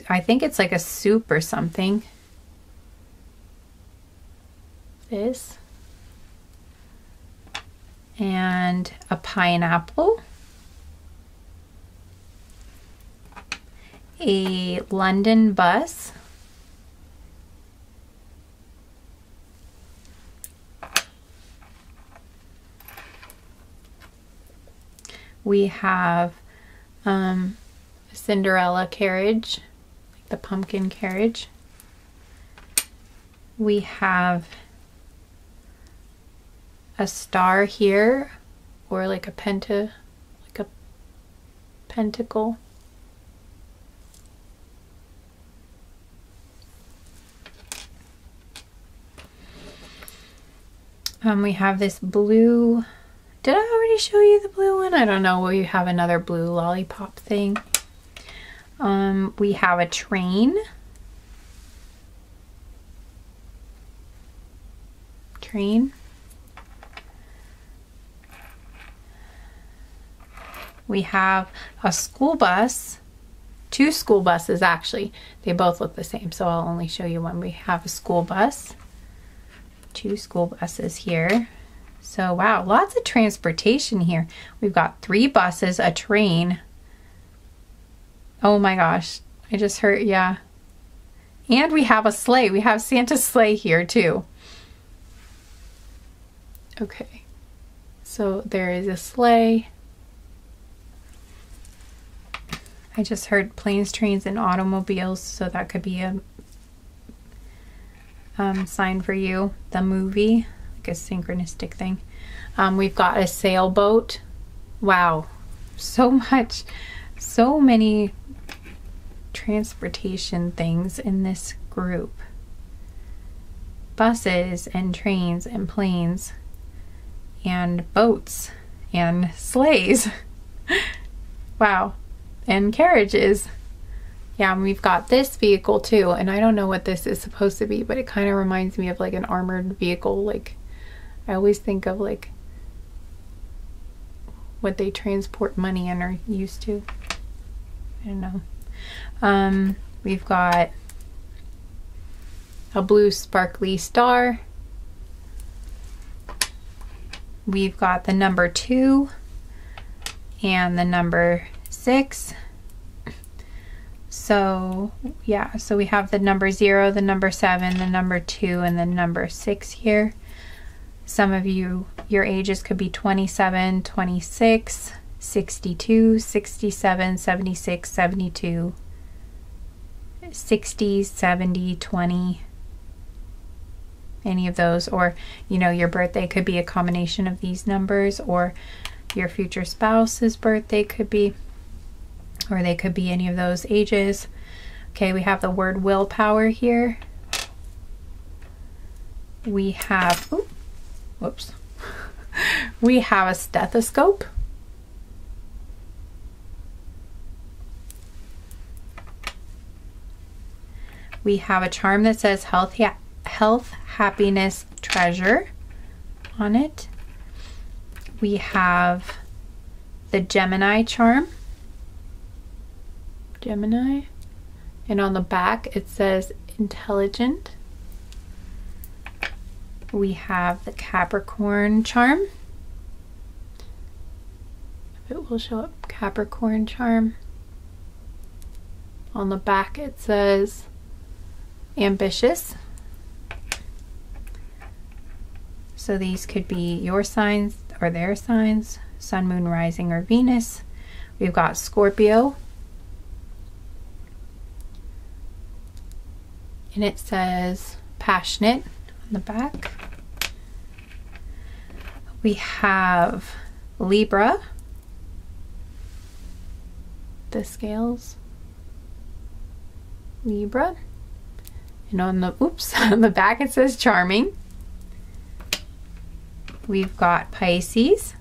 I think it's like a soup or something. This. And a pineapple. A London bus. We have a Cinderella carriage, like the pumpkin carriage. We have a star here, or like a pentacle. We have this blue. Did I already show you the blue one? I don't know. We have another blue lollipop thing. We have a train. We have a school bus. Two school buses, actually. They both look the same, so I'll only show you one. We have a school bus. Two school buses here. So wow, lots of transportation here. We've got 3 buses, a train. Oh my gosh, I just heard, yeah. And we have a sleigh. We have Santa's sleigh here too. Okay, so there is a sleigh. I just heard planes, trains, and automobiles, so that could be a sign for you. The movie, like a synchronistic thing. We've got a sailboat. Wow, so much, so many transportation things in this group. Buses and trains and planes and boats and sleighs. Wow. And carriages. Yeah, and we've got this vehicle too, and I don't know what this is supposed to be, but it kind of reminds me of like an armored vehicle. Like, I always think of like what they transport money in or used to. I don't know. We've got a blue sparkly star. We've got the number 2 and the number 6. So yeah, so we have the number 0, the number 7, the number 2, and the number 6 here. Some of you, your ages could be 27, 26, 62, 67, 76, 72, 60, 70, 20, any of those. Or, you know, your birthday could be a combination of these numbers, or your future spouse's birthday could be, or they could be any of those ages. Okay, we have the word willpower here. We have, ooh, whoops. We have a stethoscope. We have a charm that says health, happiness, treasure on it. We have the Gemini charm. Gemini. And on the back it says intelligent. We have the Capricorn charm. It will show up Capricorn charm. On the back it says ambitious. So these could be your signs or their signs, Sun, Moon, Rising, or Venus. We've got Scorpio. And it says passionate on the back. We have Libra. The scales. Libra. And on the, on the back it says charming. We've got Pisces.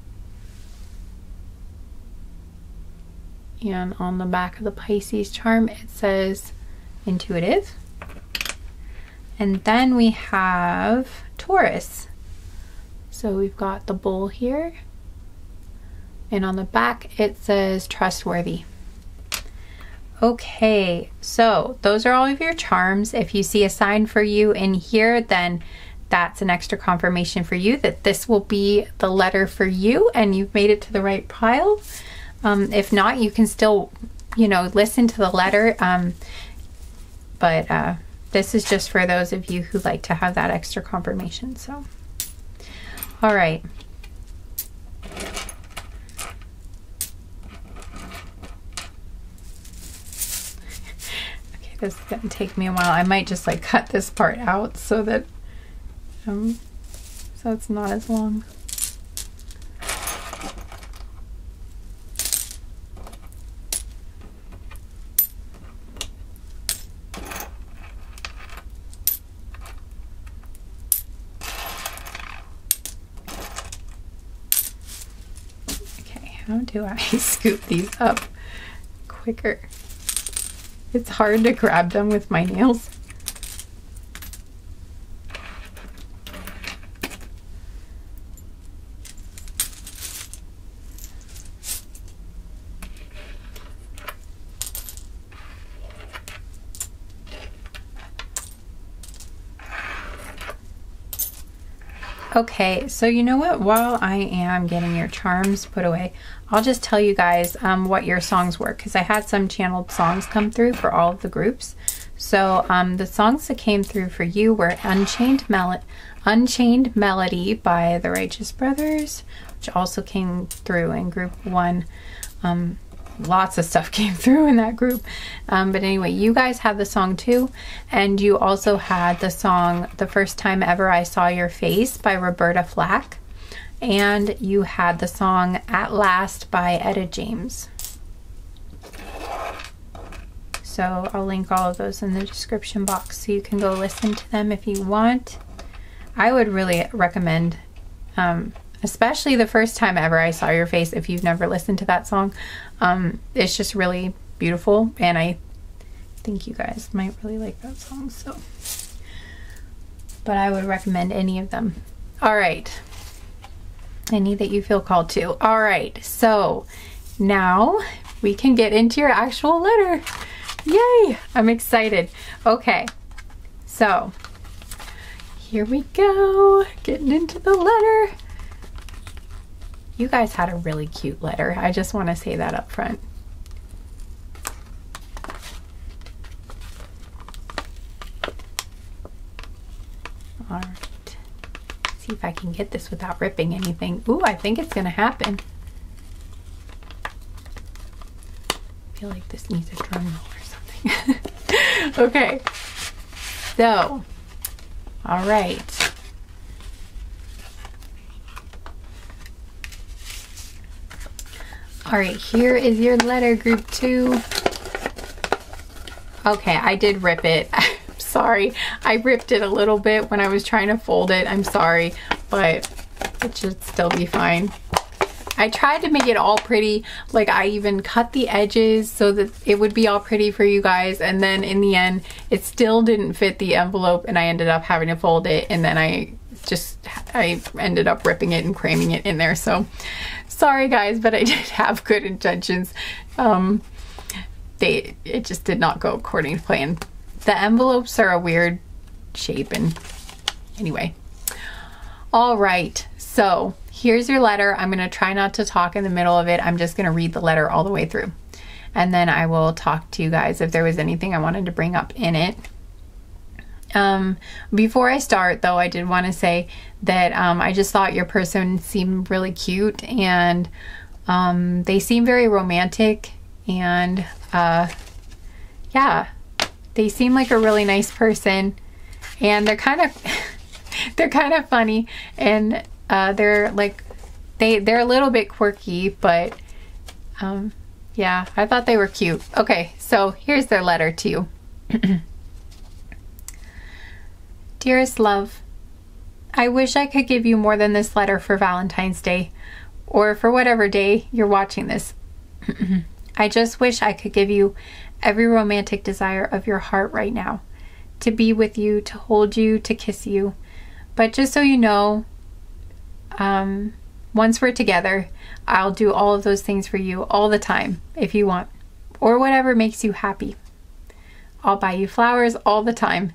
And on the back of the Pisces charm it says intuitive. And then we have Taurus. So we've got the bull here. And on the back it says trustworthy. Okay, so those are all of your charms. If you see a sign for you in here, then that's an extra confirmation for you that this will be the letter for you and you've made it to the right pile. If not, you can still, you know, listen to the letter. But this is just for those of you who like to have that extra confirmation. So, all right. This is gonna take me a while. I might just like cut this part out so that so it's not as long. Okay, how do I scoop these up quicker? It's hard to grab them with my nails. Okay, so you know what? While I am getting your charms put away, I'll just tell you guys what your songs were, because I had some channeled songs come through for all of the groups. So the songs that came through for you were Unchained Melody by the Righteous Brothers, which also came through in group 1. Lots of stuff came through in that group. But anyway, you guys had the song too. And you also had the song The First Time Ever I Saw Your Face by Roberta Flack. And you had the song At Last by Etta James. So I'll link all of those in the description box so you can go listen to them if you want. I would really recommend especially The First Time Ever I Saw Your Face if you've never listened to that song. It's just really beautiful, and I think you guys might really like that song. So, but I would recommend any of them. All right, any that you feel called to. All right, so now we can get into your actual letter. Yay, I'm excited. Okay, so here we go, getting into the letter. You guys had a really cute letter. I just want to say that up front. All right. See if I can get this without ripping anything. Ooh, I think it's going to happen. I feel like this needs a drum roll or something. Okay. So, all right. All right, here is your letter, group 2. Okay, I did rip it. I'm sorry. I ripped it a little bit when I was trying to fold it. I'm sorry, but it should still be fine. I tried to make it all pretty. Like, I even cut the edges so that it would be all pretty for you guys, and then in the end it still didn't fit the envelope, and I ended up having to fold it, and then I ended up ripping it and cramming it in there. So sorry guys, but I did have good intentions. It just did not go according to plan. The envelopes are a weird shape, and anyway. All right, so here's your letter. I'm going to try not to talk in the middle of it. I'm just going to read the letter all the way through, and then I will talk to you guys if there was anything I wanted to bring up in it. Before I start though, I did want to say that I just thought your person seemed really cute, and they seem very romantic, and yeah, they seem like a really nice person, and they're kind of they're kind of funny, and they're like they're a little bit quirky, but yeah, I thought they were cute. Okay, so here's their letter to you. Dearest love, I wish I could give you more than this letter for Valentine's Day, or for whatever day you're watching this. I just wish I could give you every romantic desire of your heart right now, to be with you, to hold you, to kiss you. But just so you know, once we're together, I'll do all of those things for you all the time if you want, or whatever makes you happy. I'll buy you flowers all the time.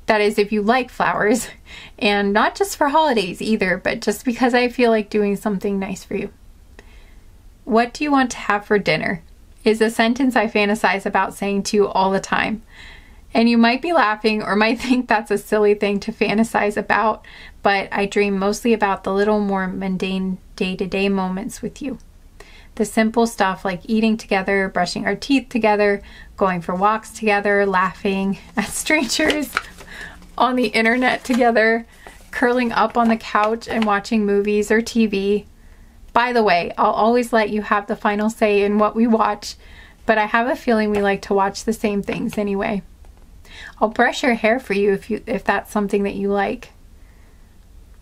That is, if you like flowers, and not just for holidays either, but just because I feel like doing something nice for you. What do you want to have for dinner is a sentence I fantasize about saying to you all the time. And you might be laughing or might think that's a silly thing to fantasize about, but I dream mostly about the little more mundane day-to-day moments with you. The simple stuff like eating together, brushing our teeth together, going for walks together, laughing at strangers on the internet together, curling up on the couch and watching movies or TV. By the way, I'll always let you have the final say in what we watch, but I have a feeling we like to watch the same things anyway. I'll brush your hair for you if that's something that you like.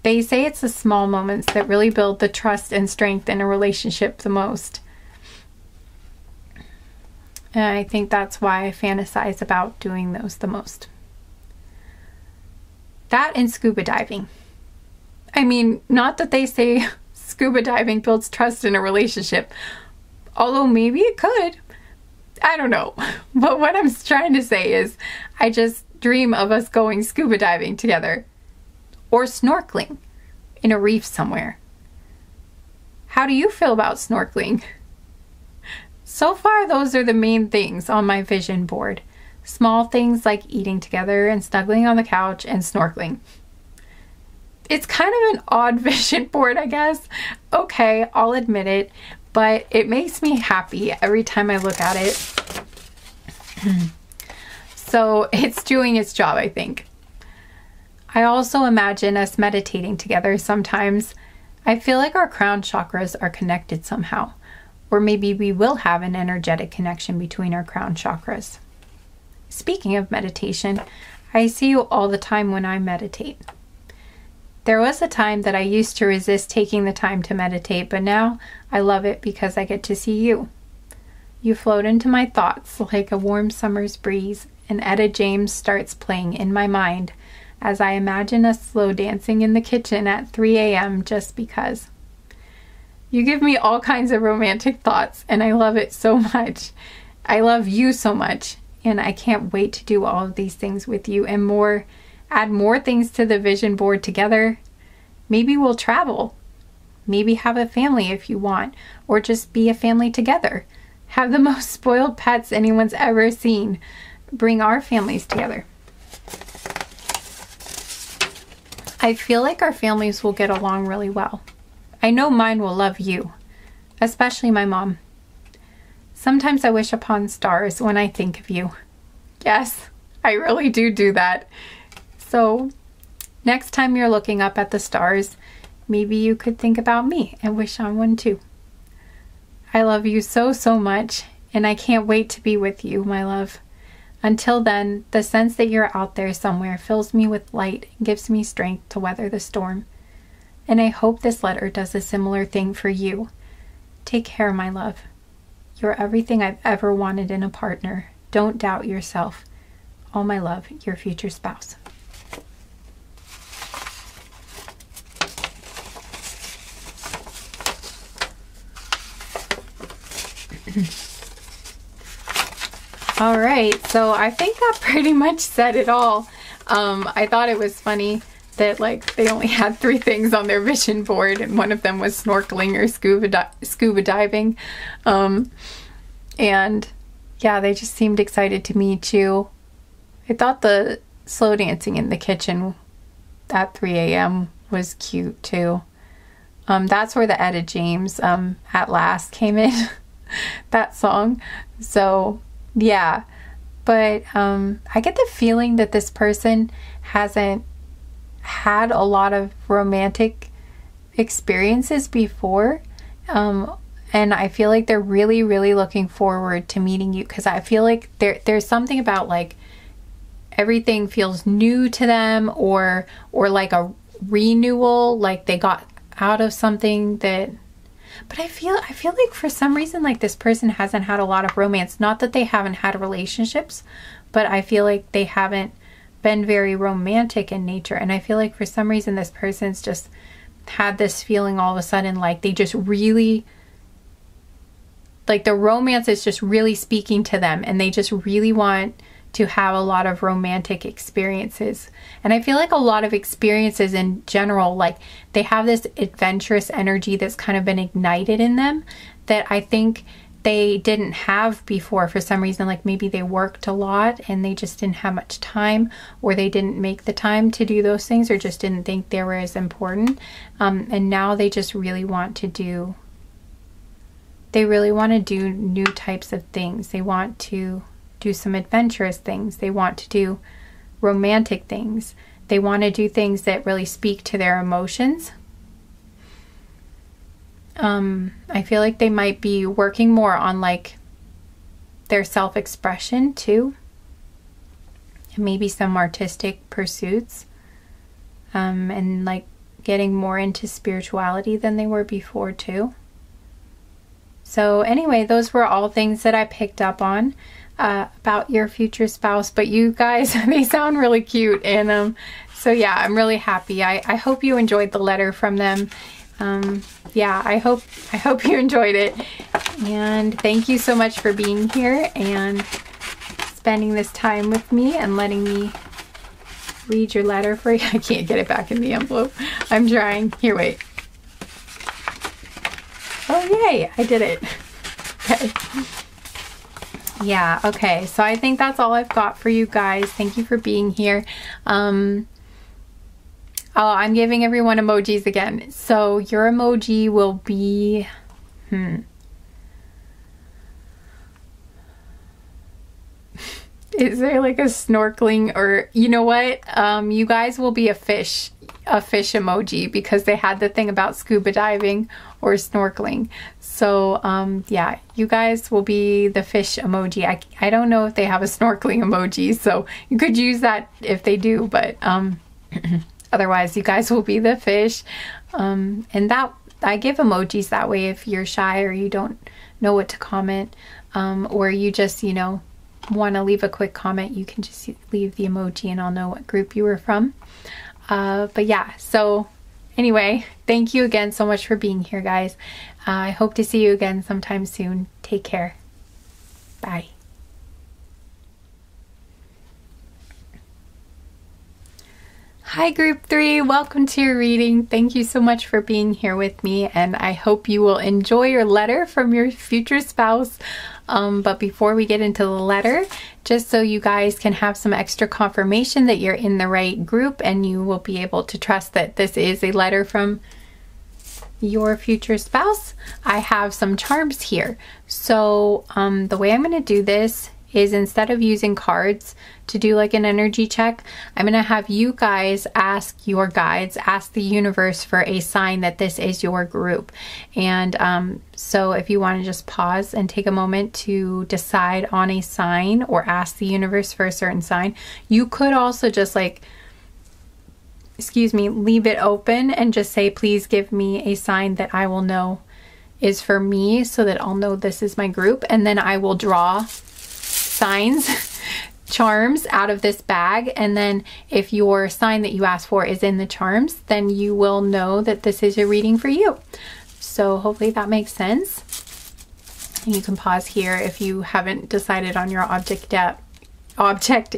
They say it's the small moments that really build the trust and strength in a relationship the most. And I think that's why I fantasize about doing those the most. That and scuba diving. I mean, not that they say scuba diving builds trust in a relationship, although maybe it could. I don't know. But what I'm trying to say is I just dream of us going scuba diving together, or snorkeling in a reef somewhere. How do you feel about snorkeling? So far, those are the main things on my vision board. Small things like eating together and snuggling on the couch and snorkeling. It's kind of an odd vision board, I guess. Okay, I'll admit it, but it makes me happy every time I look at it. So it's doing its job, I think. I also imagine us meditating together sometimes. I feel like our crown chakras are connected somehow, or maybe we will have an energetic connection between our crown chakras. Speaking of meditation, I see you all the time when I meditate. There was a time that I used to resist taking the time to meditate, but now I love it because I get to see you. You float into my thoughts like a warm summer's breeze, and Etta James starts playing in my mind as I imagine us slow dancing in the kitchen at 3 a.m. just because. You give me all kinds of romantic thoughts, and I love it so much. I love you so much, and I can't wait to do all of these things with you and more. Add more things to the vision board together. Maybe we'll travel. Maybe have a family if you want, or just be a family together. Have the most spoiled pets anyone's ever seen. Bring our families together. I feel like our families will get along really well. I know mine will love you, especially my mom. Sometimes I wish upon stars when I think of you. Yes, I really do that. So next time you're looking up at the stars, maybe you could think about me and wish on one too. I love you so much, and I can't wait to be with you, my love. Until then, the sense that you're out there somewhere fills me with light and gives me strength to weather the storm. And I hope this letter does a similar thing for you. Take care, my love. You're everything I've ever wanted in a partner. Don't doubt yourself. All my love, your future spouse. All right, so I think that pretty much said it all. I thought it was funny that like they only had 3 things on their vision board, and one of them was snorkeling or scuba diving. And yeah, they just seemed excited to meet you. I thought the slow dancing in the kitchen at 3 a.m. was cute too. That's where the Etta James At Last came in, that song. So yeah, but I get the feeling that this person hasn't had a lot of romantic experiences before, and I feel like they're really, really looking forward to meeting you, because I feel like there's something about like everything feels new to them, or like a renewal, like they got out of something that. But I feel like for some reason, like this person hasn't had a lot of romance. Not that they haven't had relationships, but I feel like they haven't been very romantic in nature. And I feel like for some reason this person's just had this feeling all of a sudden, like they just really, like the romance is just really speaking to them, and they just really want to have a lot of romantic experiences. And I feel like a lot of experiences in general, like they have this adventurous energy that's kind of been ignited in them that I think they didn't have before for some reason. Like maybe they worked a lot and they just didn't have much time, or they didn't make the time to do those things, or just didn't think they were as important. And now they just really want to do, new types of things. They want to do some adventurous things. They want to do romantic things. They want to do things that really speak to their emotions. I feel like they might be working more on like their self-expression too, and maybe some artistic pursuits, and like getting more into spirituality than they were before too. So anyway, those were all things that I picked up on about your future spouse. But you guys, they sound really cute, and so yeah, I'm really happy. I hope you enjoyed the letter from them. Yeah, I hope you enjoyed it, and thank you so much for being here and spending this time with me and letting me read your letter for you. I can't get it back in the envelope. I'm trying. Here, wait. Oh, yay, I did it. Okay. Yeah, okay, so I think that's all I've got for you guys. Thank you for being here. Oh, I'm giving everyone emojis again. So your emoji will be, Is there like a snorkeling, or you know what? You guys will be a fish emoji, because they had the thing about scuba diving or snorkeling. So yeah, you guys will be the fish emoji. I don't know if they have a snorkeling emoji, so you could use that if they do, but otherwise you guys will be the fish. And that I give emojis that way if you're shy or you don't know what to comment, or you just, you know, want to leave a quick comment, you can just leave the emoji and I'll know what group you were from. But yeah, so anyway, thank you again so much for being here, guys. I hope to see you again sometime soon. Take care. Bye. Hi Group 3, welcome to your reading. Thank you so much for being here with me, and I hope you will enjoy your letter from your future spouse. But before we get into the letter, just so you guys can have some extra confirmation that you're in the right group and you will be able to trust that this is a letter from your future spouse, I have some charms here. So the way I'm going to do this is, instead of using cards to do like an energy check, I'm going to have you guys ask your guides, ask the universe for a sign that this is your group. And so if you want to just pause and take a moment to decide on a sign or ask the universe for a certain sign, you could also just like excuse me, leave it open and just say, please give me a sign that I will know is for me, so that I'll know this is my group. And then I will draw signs, charms out of this bag. And then if your sign that you asked for is in the charms, then you will know that this is a reading for you. So hopefully that makes sense. And you can pause here if you haven't decided on your object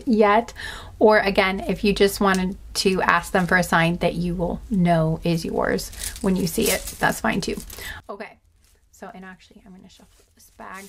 yet. Or again, if you just wanted to ask them for a sign that you will know is yours when you see it, that's fine too. Okay, so, and actually I'm going to shuffle this bag.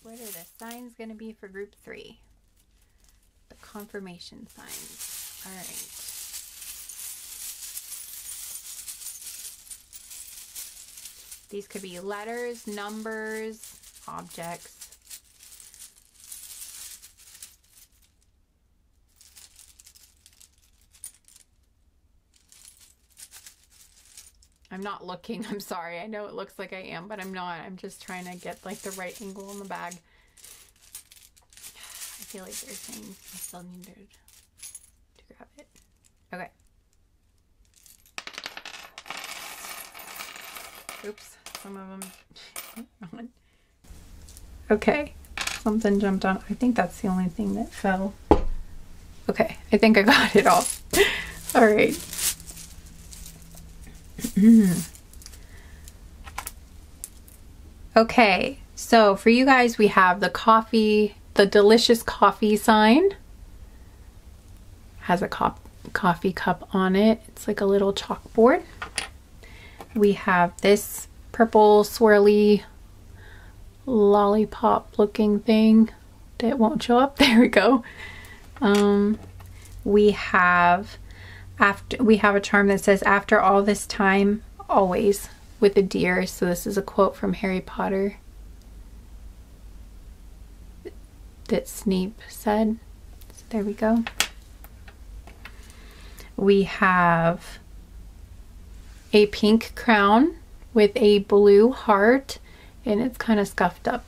What are the signs going to be for group 3? The confirmation signs. All right. These could be letters, numbers, objects. I'm not looking, I'm sorry. I know it looks like I am, but I'm not. I'm just trying to get like the right angle on the bag. I feel like they're saying I still need to grab it. Okay. Oops, some of them. Okay, something jumped on. I think that's the only thing that fell. Okay, I think I got it all. All right. Okay, so for you guys, we have the coffee, the delicious coffee sign. Has a coffee cup on it. It's like a little chalkboard. We have this purple swirly lollipop looking thing that won't show up. There we go. We have a charm that says, after all this time, always, with a deer. So this is a quote from Harry Potter that Snape said. So there we go. We have a pink crown with a blue heart, and it's kind of scuffed up.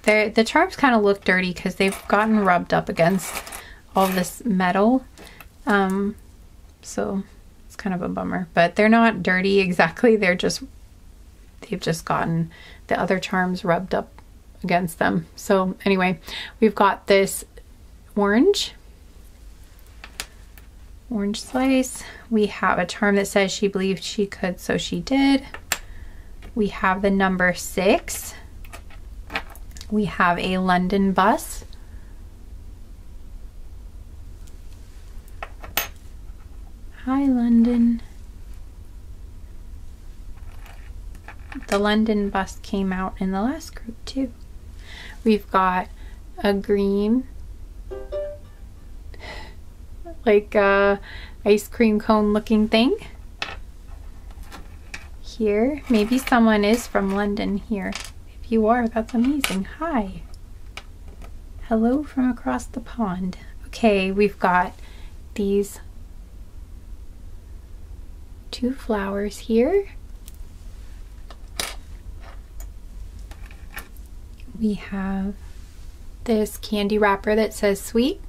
The charms kind of look dirty because they've gotten rubbed up against all this metal. So it's kind of a bummer, but they're not dirty exactly. They've just gotten the other charms rubbed up against them. So anyway, we've got this orange slice. We have a charm that says she believed she could, so she did. We have the number 6. We have a London bus. Hi, London. The London bus came out in the last group too. We've got a green, like a ice cream cone looking thing here. Maybe someone is from London here. If you are, that's amazing. Hi. Hello from across the pond. Okay, we've got these 2 flowers here. We have this candy wrapper that says sweet.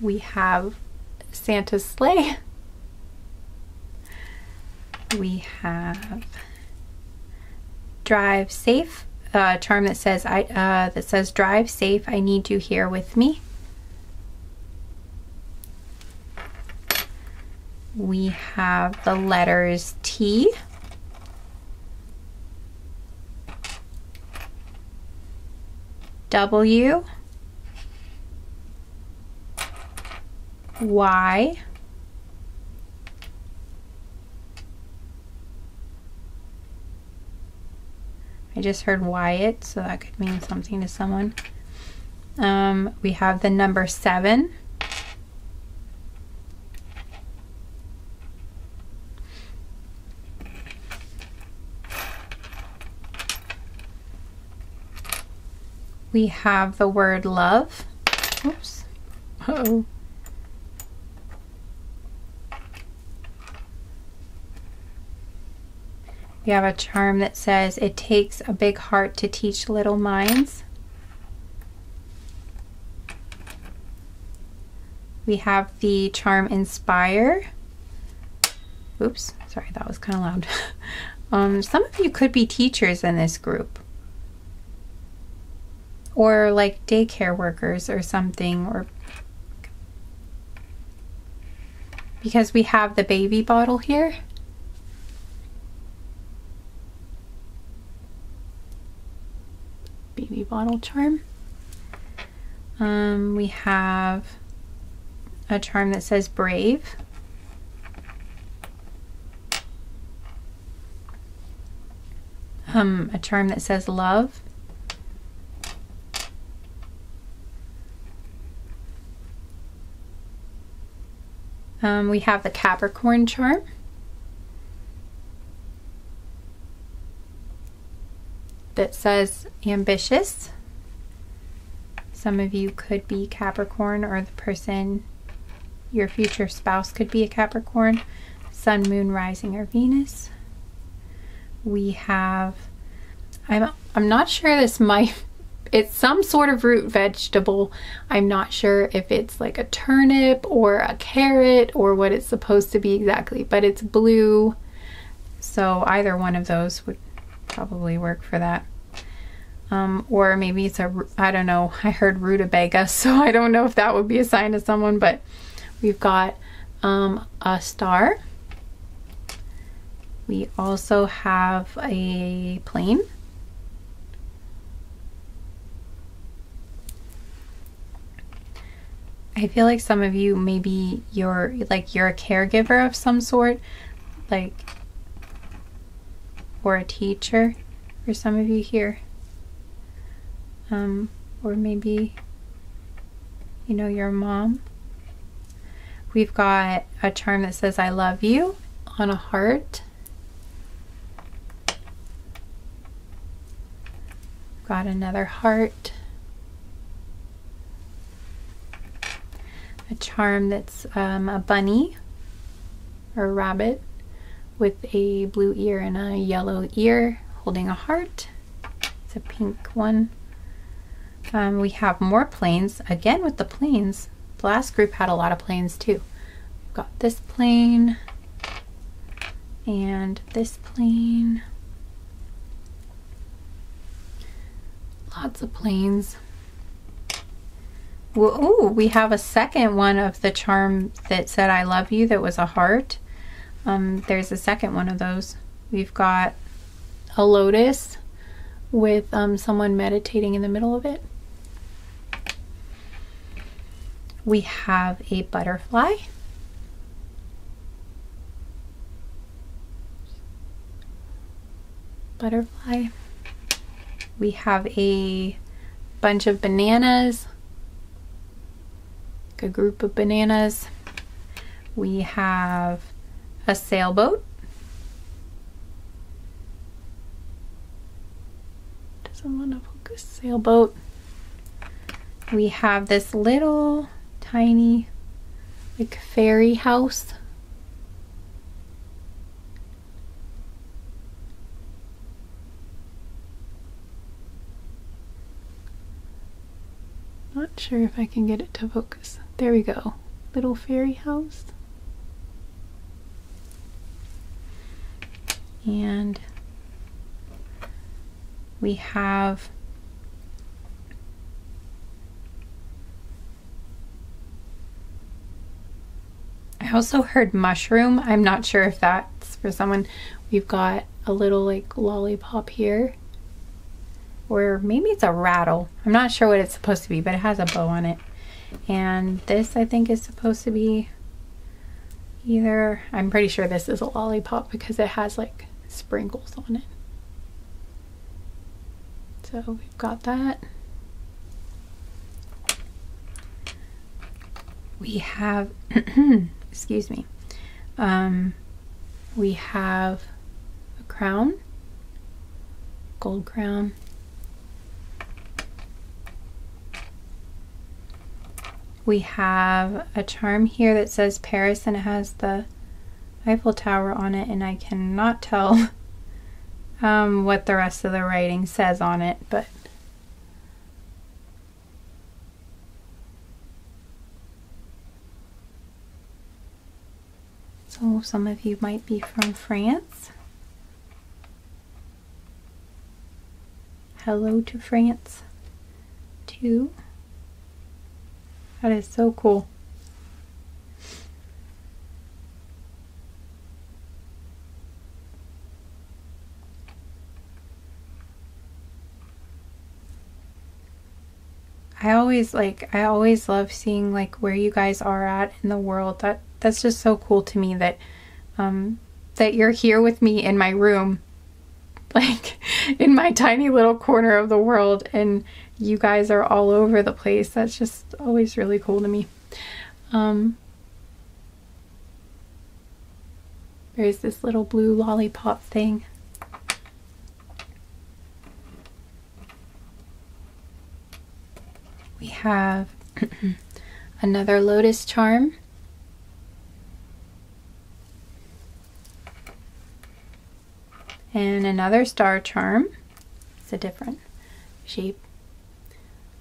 We have Santa's sleigh. We have drive safe, charm that says drive safe. I need you here with me. We have the letters T, W, Y, I just heard Wyatt, so that could mean something to someone. We have the number 7. We have the word love. Oops. Uh-oh. We have a charm that says, it takes a big heart to teach little minds. We have the charm inspire. Oops, sorry, that was kind of loud. Some of you could be teachers in this group. Or like daycare workers or something, or because we have the baby bottle here. Baby bottle charm. We have a charm that says brave. A charm that says love. We have the Capricorn charm. That says ambitious. Some of you could be Capricorn, or the person, your future spouse, could be a Capricorn. Sun, moon, rising, or Venus. We have, I'm not sure, this might, it's some sort of root vegetable. I'm not sure if it's like a turnip or a carrot or what it's supposed to be exactly, but it's blue. So either one of those would probably work for that. Or maybe it's I don't know, I heard rutabaga, so I don't know if that would be a sign to someone, but we've got a star. We also have a plane. I feel like some of you, maybe you're a caregiver of some sort, like, or a teacher for some of you here. Or maybe, you know, your mom. We've got a charm that says I love you on a heart. Got another heart. A charm that's a bunny or a rabbit with a blue ear and a yellow ear holding a heart. It's a pink one. We have more planes. Again with the planes. The last group had a lot of planes too. We've got this plane and this plane. Lots of planes. Ooh, we have a second one of the charm that said I love you that was a heart. There's a second one of those. We've got a lotus with someone meditating in the middle of it. We have a butterfly. Butterfly. We have a bunch of bananas. A group of bananas. We have a sailboat. Doesn't want to focus. Sailboat. We have this little tiny like fairy house. Not sure if I can get it to focus. There we go. Little fairy house. And we have I also heard mushroom. I'm not sure if that's for someone. We've got a little like lollipop here. Or maybe it's a rattle. I'm not sure what it's supposed to be, but it has a bow on it. And this I think is supposed to be either, I'm pretty sure this is a lollipop because it has like sprinkles on it. So we've got that. We have, excuse me, we have a crown, gold crown. We have a charm here that says Paris, and it has the Eiffel Tower on it, and I cannot tell what the rest of the writing says on it, but so some of you might be from France. Hello to France too. That is so cool. I always love seeing like where you guys are at in the world. That's just so cool to me that that you're here with me in my room, like in my tiny little corner of the world, and you guys are all over the place. That's just always really cool to me. There's this little blue lollipop thing. We have another lotus charm. And another star charm. It's a different shape.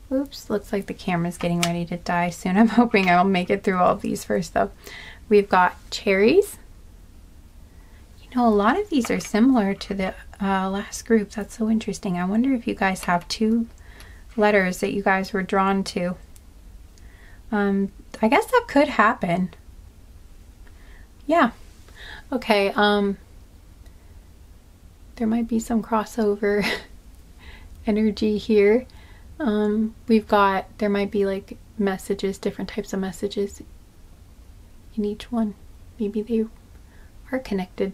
Oops, looks like the camera's getting ready to die soon. I'm hoping I'll make it through all of these first though. We've got cherries. You know, a lot of these are similar to the last group. That's so interesting. I wonder if you guys have two letters that you guys were drawn to. I guess that could happen. Yeah. Okay, there might be some crossover energy here. There might be like messages, different types of messages in each one. Maybe they are connected.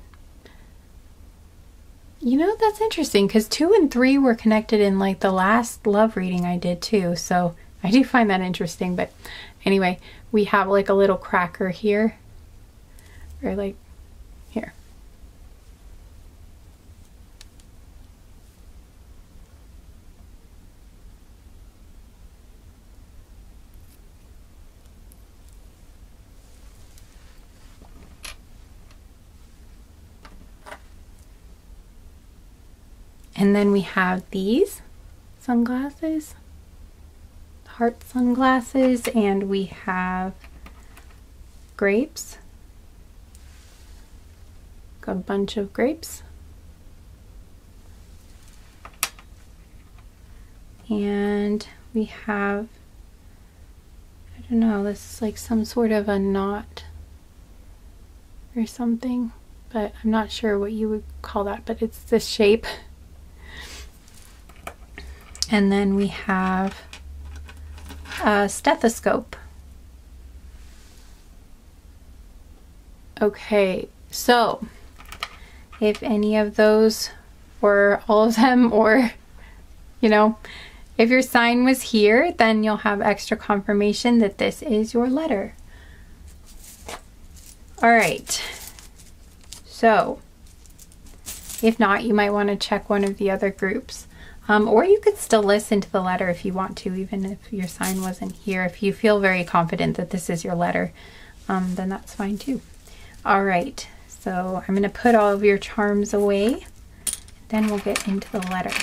You know, that's interesting because 2 and 3 were connected in like the last love reading I did too. So I do find that interesting. But anyway, we have like a little cracker here, or like here. And then we have these sunglasses, heart sunglasses, and we have grapes, got a bunch of grapes, and we have, I don't know, this is like some sort of a knot or something, but I'm not sure what you would call that, but it's this shape. And then we have a stethoscope. Okay, so if any of those, or all of them, or, you know, if your sign was here, then you'll have extra confirmation that this is your letter. All right, so if not, you might want to check one of the other groups. Or you could still listen to the letter if you want to, even if your sign wasn't here. If you feel very confident that this is your letter, then that's fine too. All right, so I'm going to put all of your charms away. Then we'll get into the letter.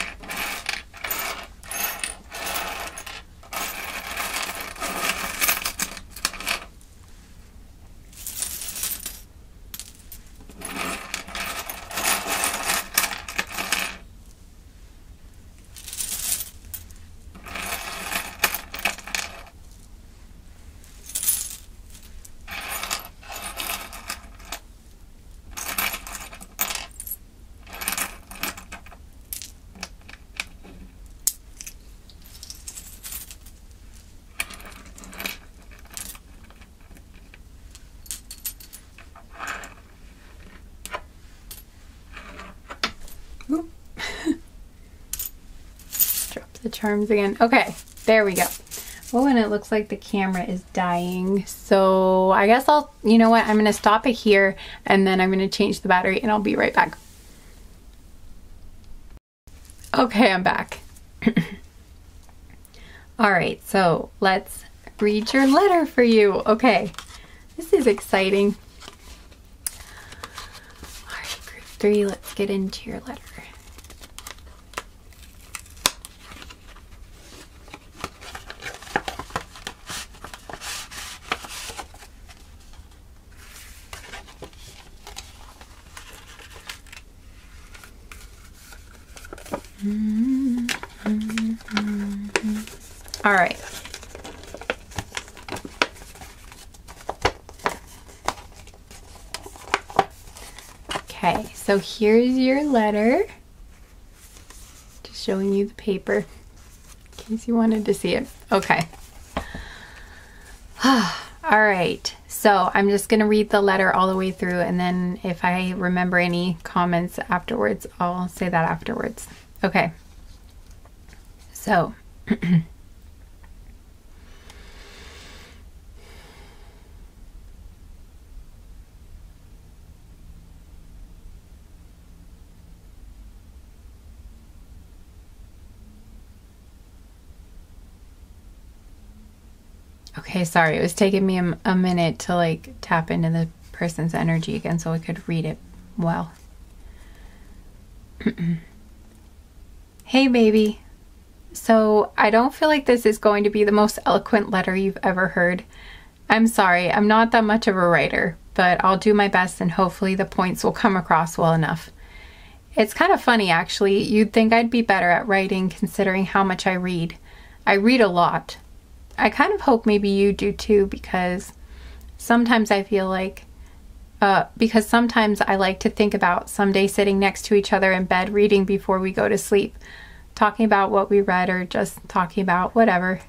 the charms again. Okay, there we go. Oh, and it looks like the camera is dying. So I guess you know what? I'm going to stop it here and then I'm going to change the battery and I'll be right back. Okay, I'm back. All right, so let's read your letter for you. Okay, this is exciting. All right, group 3, let's get into your letter. All right. Okay, so here's your letter. Just showing you the paper in case you wanted to see it. Okay. All right, so I'm just going to read the letter all the way through, and then if I remember any comments afterwards, I'll say that afterwards. Okay. So, okay, sorry, it was taking me a minute to like tap into the person's energy again so I could read it well. Hey, baby. So I don't feel like this is going to be the most eloquent letter you've ever heard. I'm sorry, I'm not that much of a writer, but I'll do my best and hopefully the points will come across well enough. It's kind of funny, actually. You'd think I'd be better at writing considering how much I read. I read a lot. I kind of hope maybe you do too, because sometimes I feel like, sometimes I like to think about someday sitting next to each other in bed reading before we go to sleep, talking about what we read or just talking about whatever.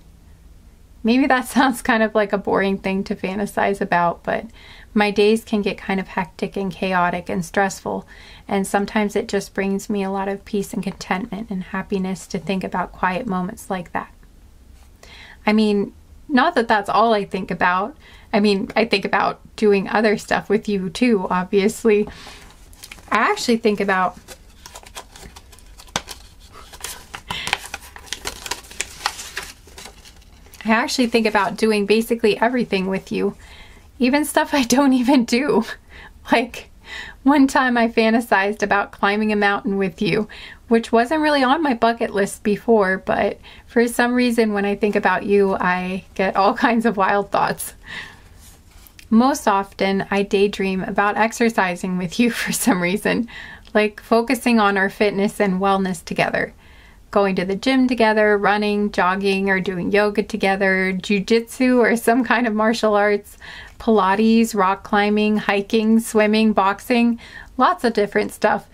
Maybe that sounds kind of like a boring thing to fantasize about, but my days can get kind of hectic and chaotic and stressful, and sometimes it just brings me a lot of peace and contentment and happiness to think about quiet moments like that. I mean, not that that's all I think about. I mean, I think about doing other stuff with you too, obviously. I actually think about doing basically everything with you, even stuff I don't even do. Like, one time I fantasized about climbing a mountain with you, which wasn't really on my bucket list before, but for some reason when I think about you, I get all kinds of wild thoughts. Most often, I daydream about exercising with you for some reason, like focusing on our fitness and wellness together. Going to the gym together, running, jogging, or doing yoga together, jujitsu or some kind of martial arts, Pilates, rock climbing, hiking, swimming, boxing, lots of different stuff.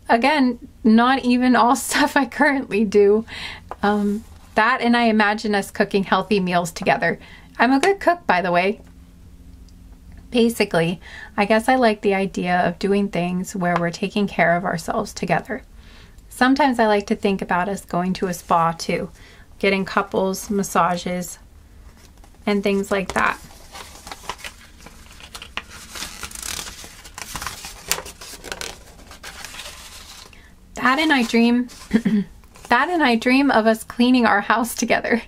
Again, not even all stuff I currently do. That and I imagine us cooking healthy meals together. I'm a good cook, by the way. Basically, I guess I like the idea of doing things where we're taking care of ourselves together. Sometimes I like to think about us going to a spa too, getting couples massages and things like that. That and I dream of us cleaning our house together.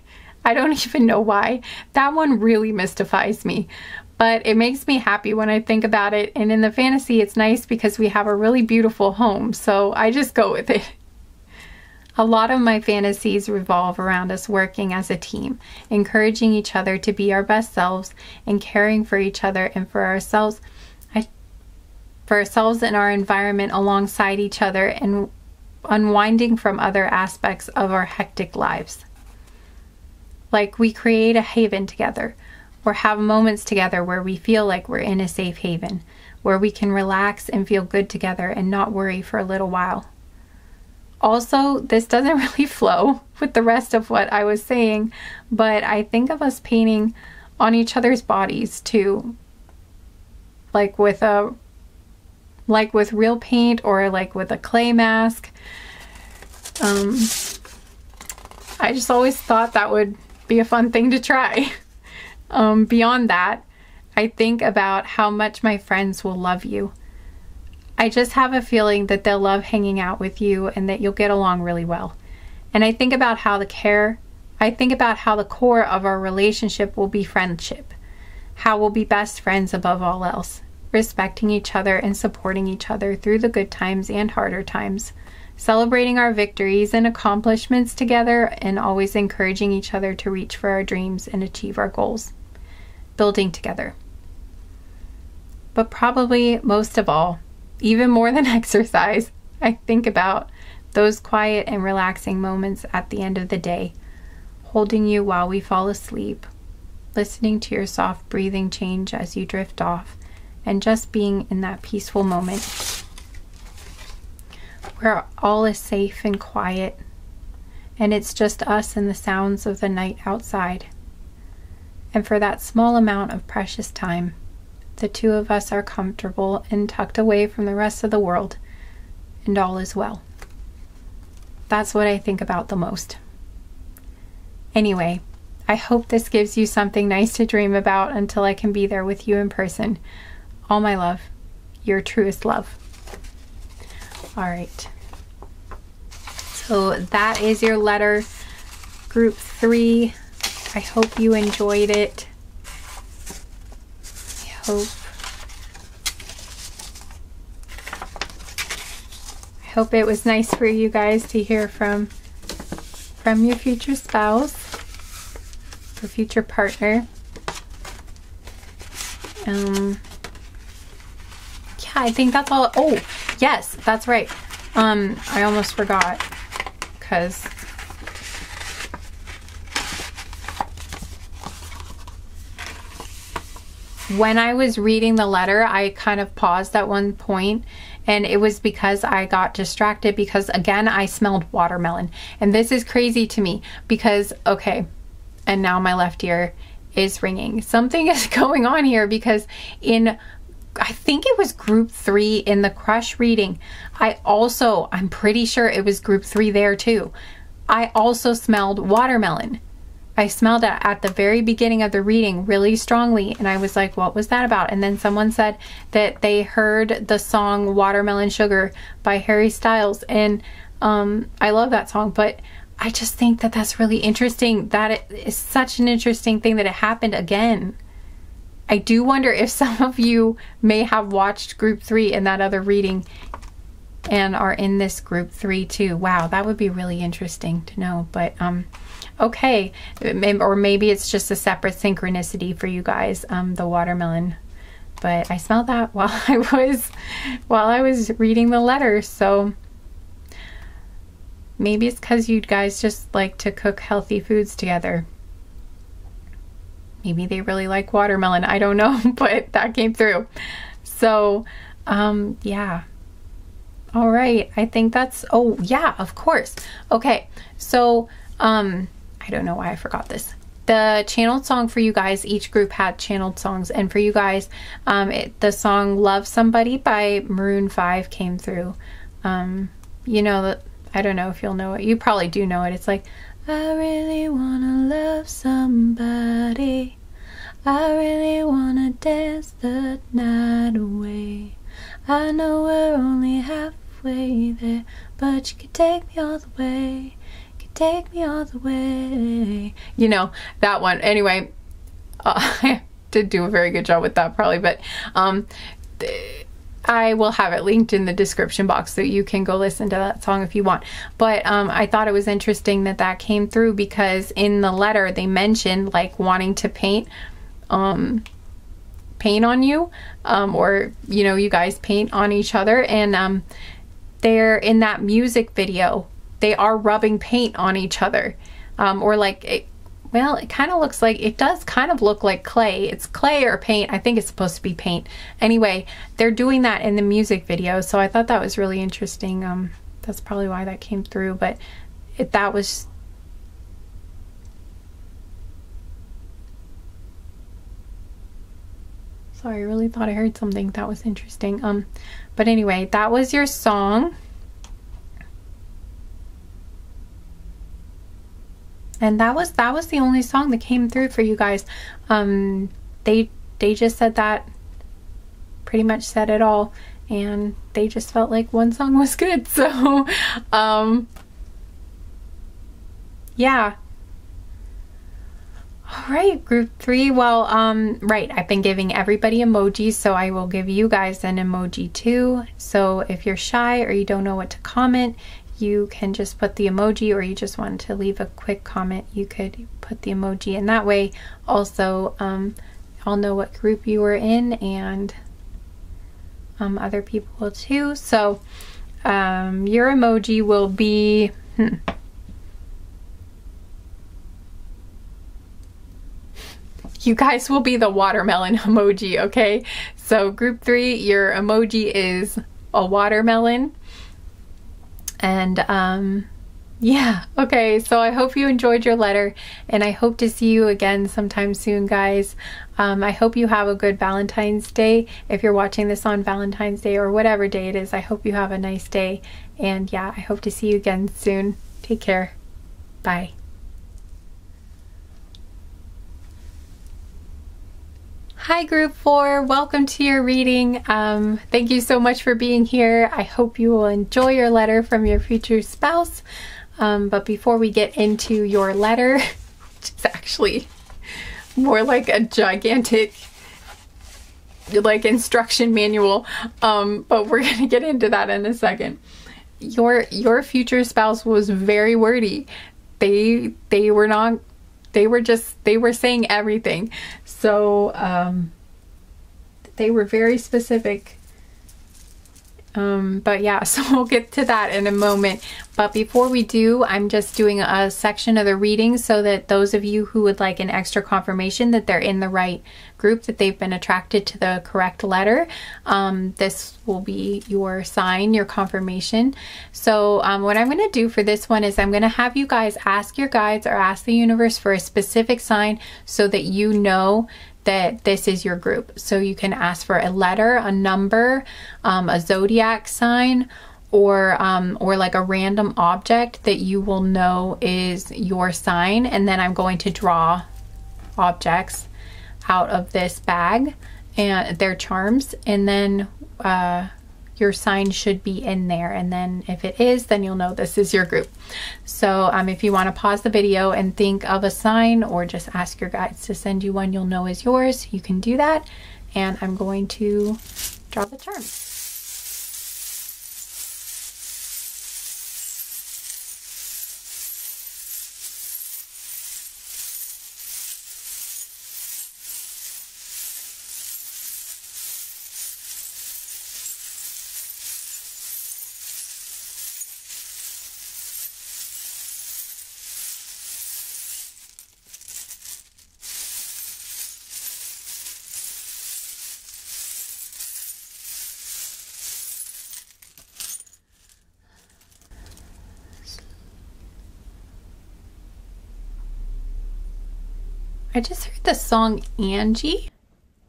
I don't even know why. That one really mystifies me, but it makes me happy when I think about it. And in the fantasy, it's nice because we have a really beautiful home, so I just go with it. A lot of my fantasies revolve around us working as a team, encouraging each other to be our best selves and caring for each other and for ourselves and our environment alongside each other, and unwinding from other aspects of our hectic lives. Like we create a haven together, or have moments together where we feel like we're in a safe haven, where we can relax and feel good together and not worry for a little while. Also, this doesn't really flow with the rest of what I was saying, but I think of us painting on each other's bodies too. Like with real paint or like with a clay mask. I just always thought that would be a fun thing to try. Beyond that, I think about how much my friends will love you. I just have a feeling that they'll love hanging out with you and that you'll get along really well. And I think about how the core of our relationship will be friendship. How we'll be best friends above all else, respecting each other and supporting each other through the good times and harder times, celebrating our victories and accomplishments together, and always encouraging each other to reach for our dreams and achieve our goals, building together. But probably most of all, even more than exercise, I think about those quiet and relaxing moments at the end of the day, holding you while we fall asleep, listening to your soft breathing change as you drift off, and just being in that peaceful moment where all is safe and quiet, and it's just us and the sounds of the night outside. And for that small amount of precious time, the two of us are comfortable and tucked away from the rest of the world, and all is well. That's what I think about the most. Anyway, I hope this gives you something nice to dream about until I can be there with you in person. All my love, your truest love. All right. So that is your letter, group 3. I hope you enjoyed it. I hope it was nice for you guys to hear from your future spouse or future partner. Yeah, I think that's all. Oh, yes, that's right. I almost forgot, because when I was reading the letter, I kind of paused at one point, and it was because I got distracted because, again, I smelled watermelon. And this is crazy to me because, okay, and now my left ear is ringing. Something is going on here because I think it was group 3 in the crush reading. I'm pretty sure it was group 3 there too. I also smelled watermelon. I smelled it at the very beginning of the reading really strongly, and I was like, what was that about? And then someone said that they heard the song Watermelon Sugar by Harry Styles, and I love that song, but I just think that that's really interesting. That it is such an interesting thing that it happened again. I do wonder if some of you may have watched group 3 in that other reading and are in this group 3 too. Wow, that would be really interesting to know. But okay, or maybe it's just a separate synchronicity for you guys, the watermelon. But I smelled that while I was reading the letter, so maybe it's because you guys just like to cook healthy foods together. Maybe they really like watermelon. I don't know, but that came through. So, yeah. All right. I think that's, oh yeah, of course. Okay. So, I don't know why I forgot this. The channeled song for you guys, each group had channeled songs. And for you guys, the song Love Somebody by Maroon 5 came through. You know, I don't know if you'll know it. You probably do know it. It's like, I really wanna love somebody. I really wanna dance the night away. I know we're only halfway there, but you could take me all the way. Take me all the way. You know, that one. Anyway, I did do a very good job with that probably, but I will have it linked in the description box so you can go listen to that song if you want. But I thought it was interesting that that came through because in the letter they mentioned like wanting to paint on you, or you know, you guys paint on each other, and they're in that music video. They are rubbing paint on each other, or like, it kind of looks like, it does kind of look like clay. It's clay or paint. I think it's supposed to be paint. Anyway, they're doing that in the music video, so I thought that was really interesting. That's probably why that came through, but that was... Sorry, I really thought I heard something that was interesting. But anyway, that was your song. And that was the only song that came through for you guys. They just said that, pretty much said it all, and they just felt like one song was good. So yeah. All right, group 3. Well, right, I've been giving everybody emojis, so I will give you guys an emoji too. So if you're shy or you don't know what to comment, you can just put the emoji, or you just want to leave a quick comment, you could put the emoji, and that way also I'll know what group you were in, and other people will too. So your emoji will be you guys will be the watermelon emoji, okay? So group 3, your emoji is a watermelon. And yeah, okay, so I hope you enjoyed your letter, and I hope to see you again sometime soon, guys. I hope you have a good Valentine's Day. If you're watching this on Valentine's Day or whatever day it is, I hope you have a nice day. And yeah, I hope to see you again soon. Take care. Bye. Hi group 4, welcome to your reading. Thank you so much for being here. I hope you will enjoy your letter from your future spouse. But before we get into your letter, which is actually more like a gigantic like instruction manual, but we're gonna get into that in a second. Your future spouse was very wordy. They were saying everything. So they were very specific. But yeah, so we'll get to that in a moment. But before we do, I'm just doing a section of the reading so that those of you who would like an extra confirmation that they're in the right group, that they've been attracted to the correct letter, this will be your sign, your confirmation. So what I'm going to do for this one is I'm going to have you guys ask your guides or ask the universe for a specific sign so that you know that this is your group. So you can ask for a letter, a number, a zodiac sign, or like a random object that you will know is your sign. And then I'm going to draw objects out of this bag and their charms, and then your sign should be in there. And then if it is, then you'll know this is your group. So if you want to pause the video and think of a sign, or just ask your guides to send you one you'll know is yours, you can do that. And I'm going to draw the charm. I just heard the song Angie.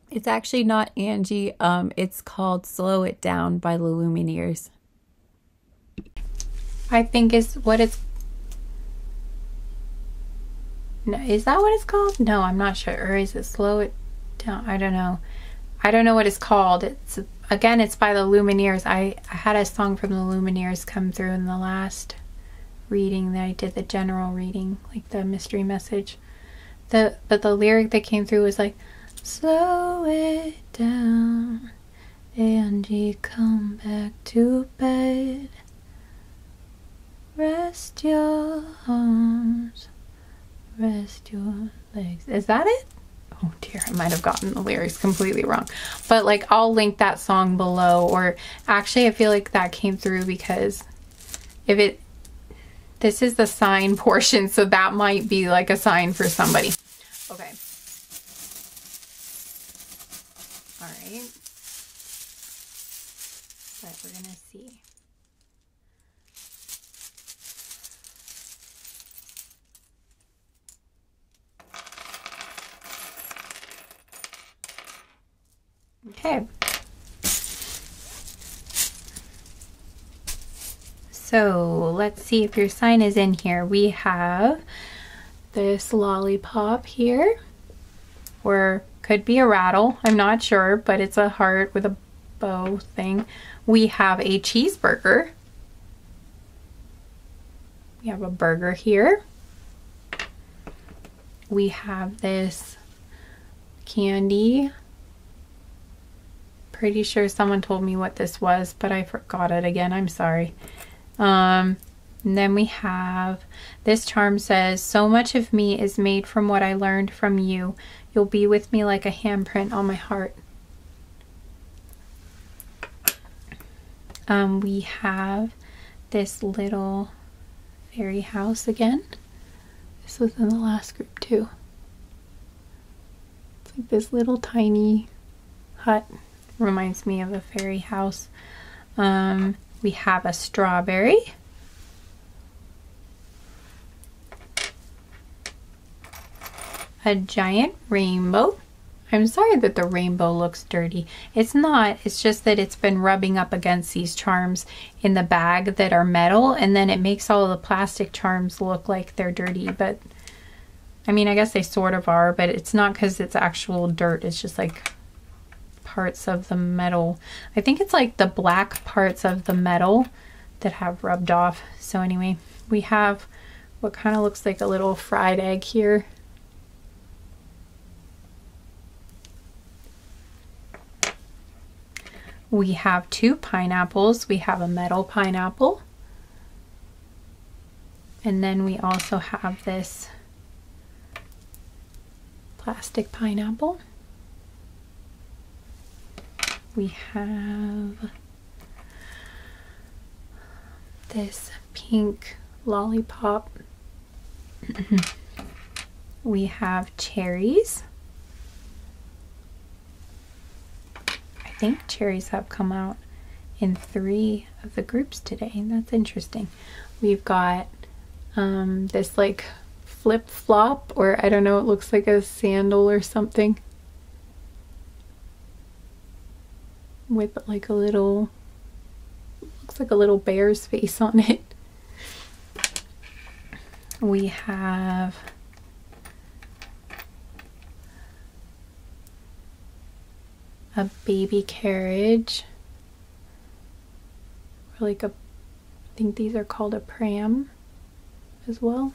It's actually not Angie. It's called Slow It Down by the Lumineers. I think is what it's... No, is that what it's called? No, I'm not sure. Or is it Slow It Down? I don't know. I don't know what it's called. It's, again, it's by the Lumineers. I had a song from the Lumineers come through in the last reading that I did, the general reading, like the mystery message. But the lyric that came through was like, slow it down, Angie, come back to bed. Rest your arms, rest your legs. Is that it? Oh dear, I might have gotten the lyrics completely wrong. But like, I'll link that song below. Or actually, I feel like that came through because if it... This is the sign portion, so that might be like a sign for somebody. Okay. All right. But we're gonna see. Okay. So let's see if your sign is in here. We have this lollipop here, or could be a rattle, I'm not sure, but it's a heart with a bow thing. We have a cheeseburger. We have a burger here. We have this candy. Pretty sure someone told me what this was, but I forgot it again. I'm sorry. And then we have this charm says, so much of me is made from what I learned from you. You'll be with me like a handprint on my heart. We have this little fairy house again. This was in the last group too. It's like this little tiny hut. Reminds me of a fairy house. We have a strawberry. A giant rainbow. I'm sorry that the rainbow looks dirty. It's not, it's just that it's been rubbing up against these charms in the bag that are metal, and then it makes all the plastic charms look like they're dirty, but I mean, I guess they sort of are, but it's not because it's actual dirt. It's just like parts of the metal. I think it's like the black parts of the metal that have rubbed off. So anyway, we have what kind of looks like a little fried egg here. We have 2 pineapples. We have a metal pineapple. And then we also have this plastic pineapple. We have this pink lollipop. We have cherries. I think cherries have come out in 3 of the groups today, and that's interesting. We've got this like flip-flop, or I don't know, it looks like a sandal or something with like a little, looks like a little bear's face on it. We have a baby carriage, or like a, I think these are called a pram as well.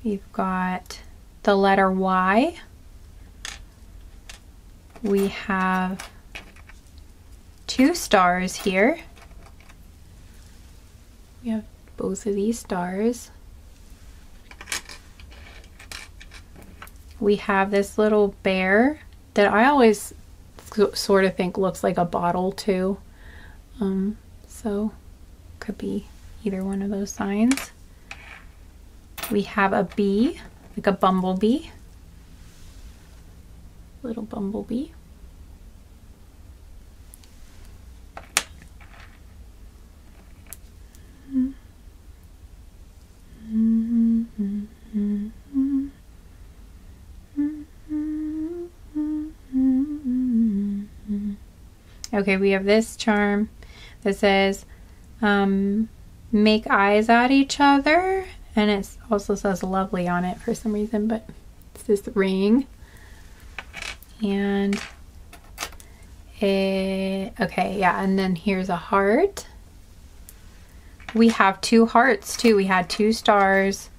We've got the letter Y. We have 2 stars here. We have both of these stars. We have this little bear that I always sort of think looks like a bottle too. So could be either one of those signs. We have a bee, like a bumblebee. Little bumblebee. Okay, we have this charm that says, make eyes at each other, and it also says lovely on it for some reason, but it's this ring. And okay, yeah, and then here's a heart. We have 2 hearts too. We had 2 stars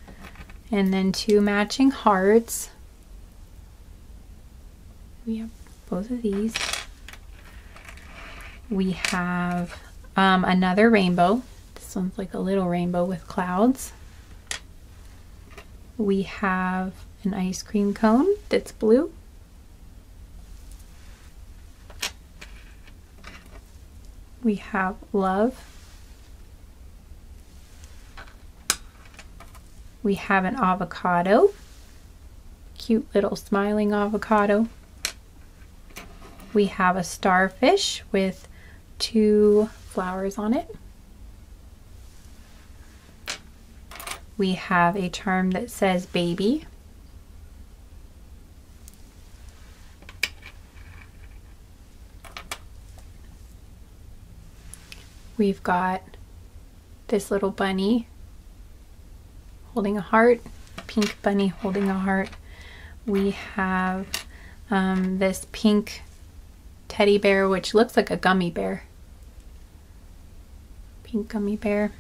and then 2 matching hearts. We have both of these. We have another rainbow. This one's like a little rainbow with clouds. We have an ice cream cone that's blue. We have love. We have an avocado. Cute little smiling avocado. We have a starfish with 2 flowers on it. We have a charm that says baby. We've got this little bunny holding a heart, pink bunny holding a heart. We have this pink teddy bear, which looks like a gummy bear. Pink gummy bear.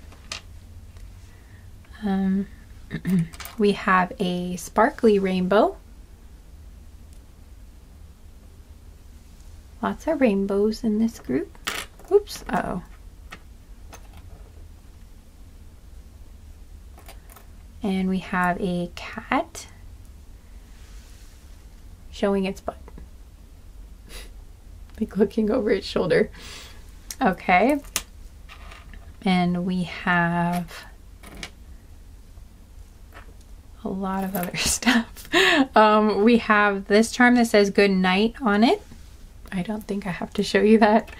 We have a sparkly rainbow. Lots of rainbows in this group. Oops, uh-oh. And we have a cat showing its butt. Like looking over its shoulder. Okay. And we have a lot of other stuff. We have this charm that says good night on it. I don't think I have to show you that.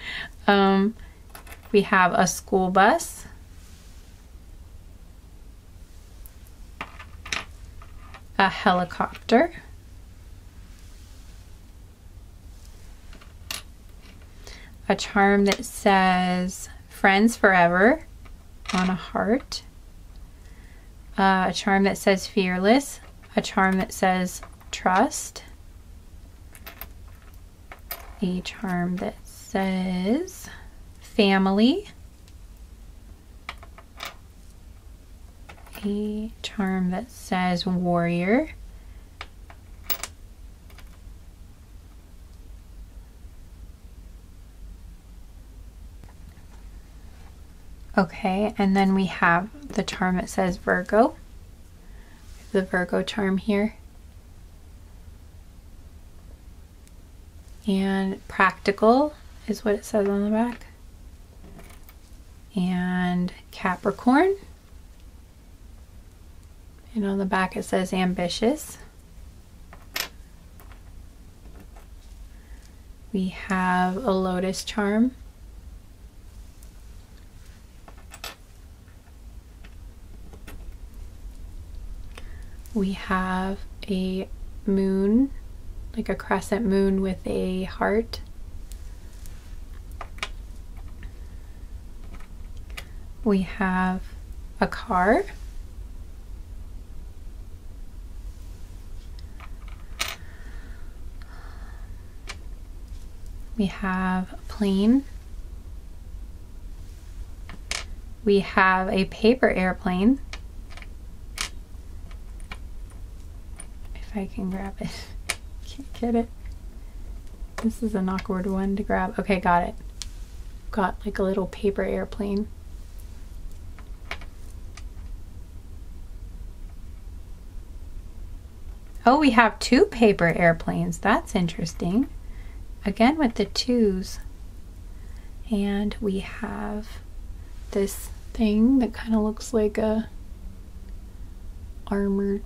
We have a school bus. A helicopter. A charm that says friends forever on a heart. A charm that says fearless. A charm that says trust. A charm that says family. A charm that says warrior. Okay, and then we have the charm that says Virgo. The Virgo charm here. And practical is what it says on the back. And Capricorn. And on the back it says ambitious. We have a lotus charm. We have a moon, like a crescent moon with a heart. We have a car. We have a plane. We have a paper airplane. If I can grab it. Can't get it. This is an awkward one to grab. Okay, got it. Got like a little paper airplane. Oh, we have two paper airplanes. That's interesting. Again with the twos. And we have this thing that kind of looks like a armored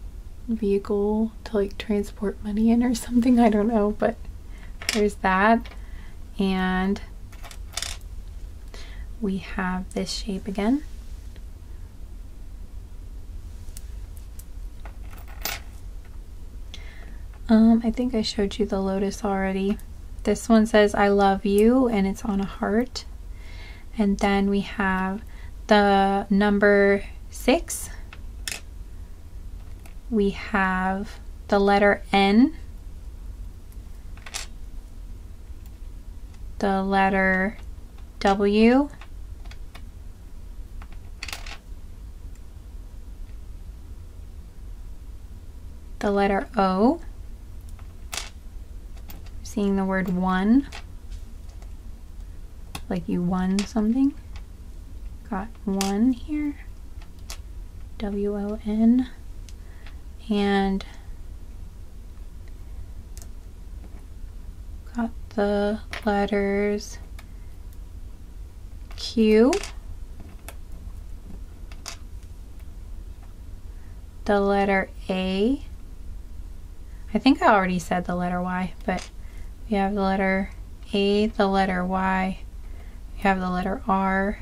vehicle to like transport money in or something. I don't know, but there's that. And we have this shape again. I think I showed you the lotus already. This one says I love you and it's on a heart. And then we have the number 6. We have the letter N. The letter W. The letter O. Seeing the word one, like you won something. Got one here, W-O-N, and got the letters Q, the letter A. I think I already said the letter Y, but we have the letter A, the letter Y, we have the letter R,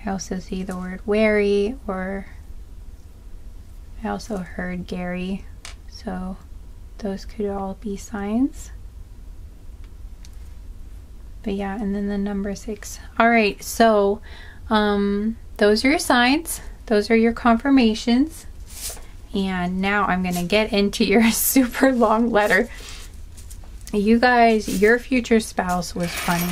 I also see the word wary or I also heard Gary, so those could all be signs. But yeah, and then the number 6. All right, so those are your signs. Those are your confirmations. And now I'm gonna get into your super long letter. You guys, your future spouse was funny.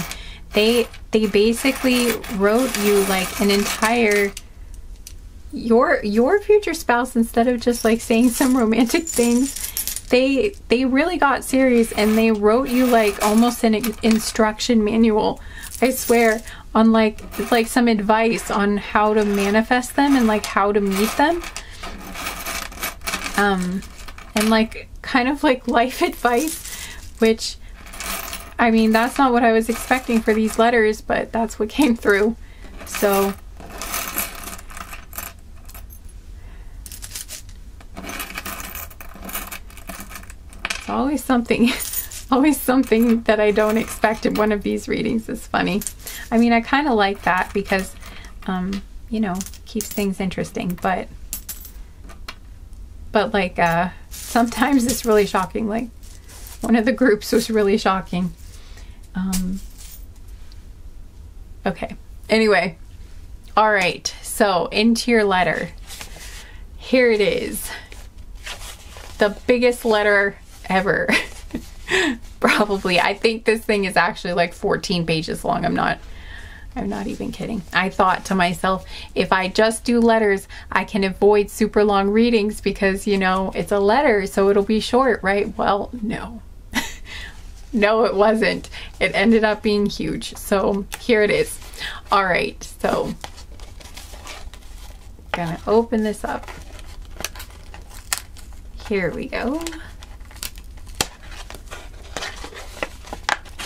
They basically wrote you like an entire, your future spouse, instead of just like saying some romantic things, they really got serious and they wrote you like almost an instruction manual, I swear, on like some advice on how to manifest them and like how to meet them. And like kind of like life advice, which, I mean, that's not what I was expecting for these letters, but that's what came through. So it's always something, always something that I don't expect in one of these readings. Is funny. I mean, I kind of like that because, you know, keeps things interesting, but like, sometimes it's really shocking. Like, one of the groups was really shocking. Okay. Anyway. All right. So into your letter. Here it is. The biggest letter ever. Probably. I think this thing is actually like 14 pages long. I'm not even kidding. I thought to myself, if I just do letters, I can avoid super long readings because, you know, it's a letter, so it'll be short, right? Well, no. No, it wasn't. It ended up being huge. So here it is. All right. So I'm gonna open this up. Here we go.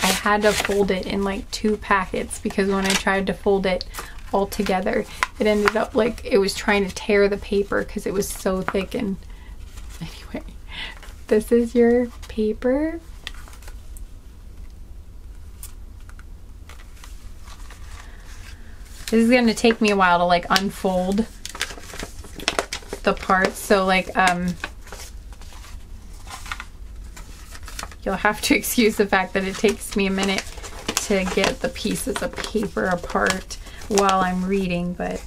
I had to fold it in like 2 packets because when I tried to fold it all together, it ended up like it was trying to tear the paper because it was so thick. And anyway, this is your paper. This is going to take me a while to like unfold the parts. So like, you'll have to excuse the fact that it takes me a minute to get the pieces of paper apart while I'm reading, but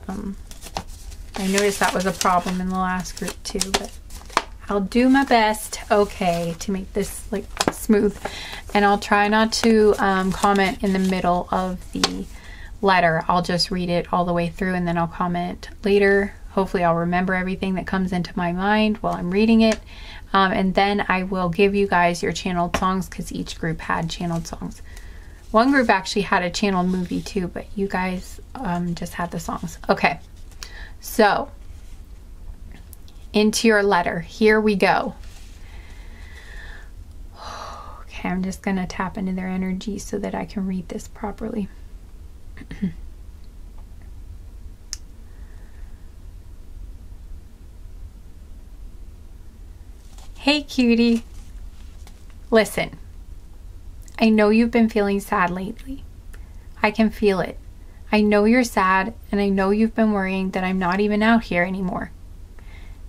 I noticed that was a problem in the last group too, but I'll do my best, okay, to make this like smooth. And I'll try not to comment in the middle of the letter. I'll just read it all the way through and then I'll comment later. Hopefully I'll remember everything that comes into my mind while I'm reading it. And then I will give you guys your channeled songs because each group had channeled songs. One group actually had a channeled movie too, but you guys just had the songs. Okay, so into your letter. Here we go. Okay, I'm just going to tap into their energy so that I can read this properly. Hey cutie, listen, I know you've been feeling sad lately. I can feel it. I know you're sad and I know you've been worrying that I'm not even out here anymore,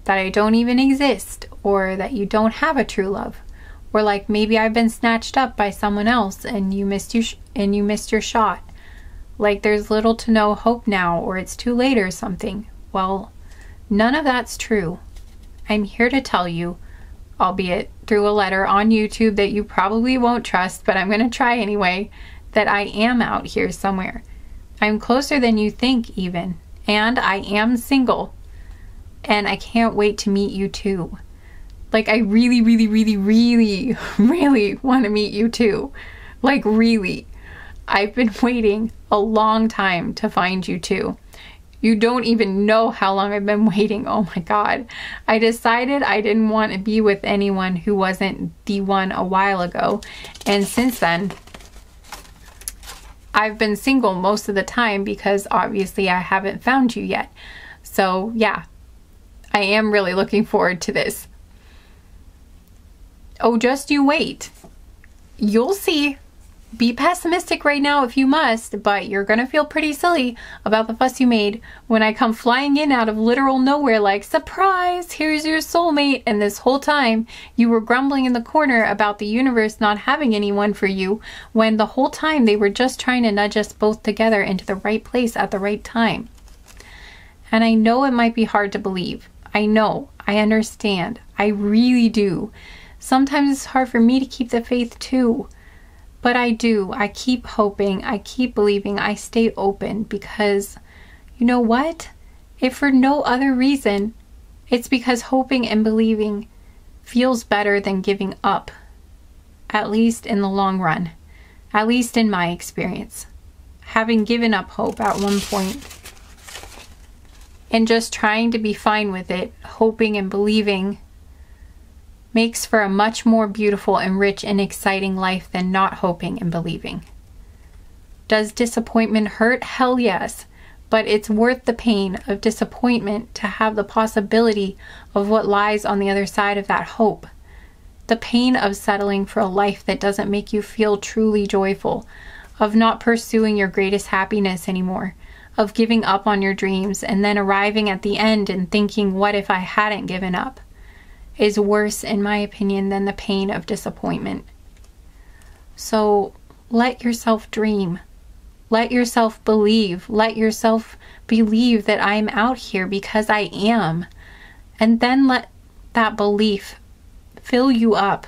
that I don't even exist, or that you don't have a true love, or like maybe I've been snatched up by someone else and you missed your shot. Like there's little to no hope now, or it's too late or something. Well, none of that's true. I'm here to tell you, albeit through a letter on YouTube that you probably won't trust, but I'm going to try anyway, that I am out here somewhere. I'm closer than you think even, and I am single, and I can't wait to meet you too. Like I really, really, really, really, really want to meet you too. Like really. I've been waiting a long time to find you too. You don't even know how long I've been waiting. Oh my God. I decided I didn't want to be with anyone who wasn't the one a while ago. And since then, I've been single most of the time because obviously I haven't found you yet. So yeah, I am really looking forward to this. Oh, just you wait. You'll see. be pessimistic right now if you must, but you're gonna feel pretty silly about the fuss you made when I come flying in out of literal nowhere like, surprise, here's your soulmate, and this whole time you were grumbling in the corner about the universe not having anyone for you, when the whole time they were just trying to nudge us both together into the right place at the right time. And I know it might be hard to believe. I know. I understand. I really do. Sometimes it's hard for me to keep the faith too. But I do. I keep hoping. I keep believing. I stay open because, you know what? If for no other reason, it's because hoping and believing feels better than giving up. At least in the long run. At least in my experience. Having given up hope at one point. And just trying to be fine with it, hoping and believing, makes for a much more beautiful and rich and exciting life than not hoping and believing. Does disappointment hurt? Hell yes. But it's worth the pain of disappointment to have the possibility of what lies on the other side of that hope. The pain of settling for a life that doesn't make you feel truly joyful, of not pursuing your greatest happiness anymore, of giving up on your dreams and then arriving at the end and thinking, what if I hadn't given up, is worse, in my opinion, than the pain of disappointment. So let yourself dream. Let yourself believe. Let yourself believe that I'm out here because I am. And then let that belief fill you up.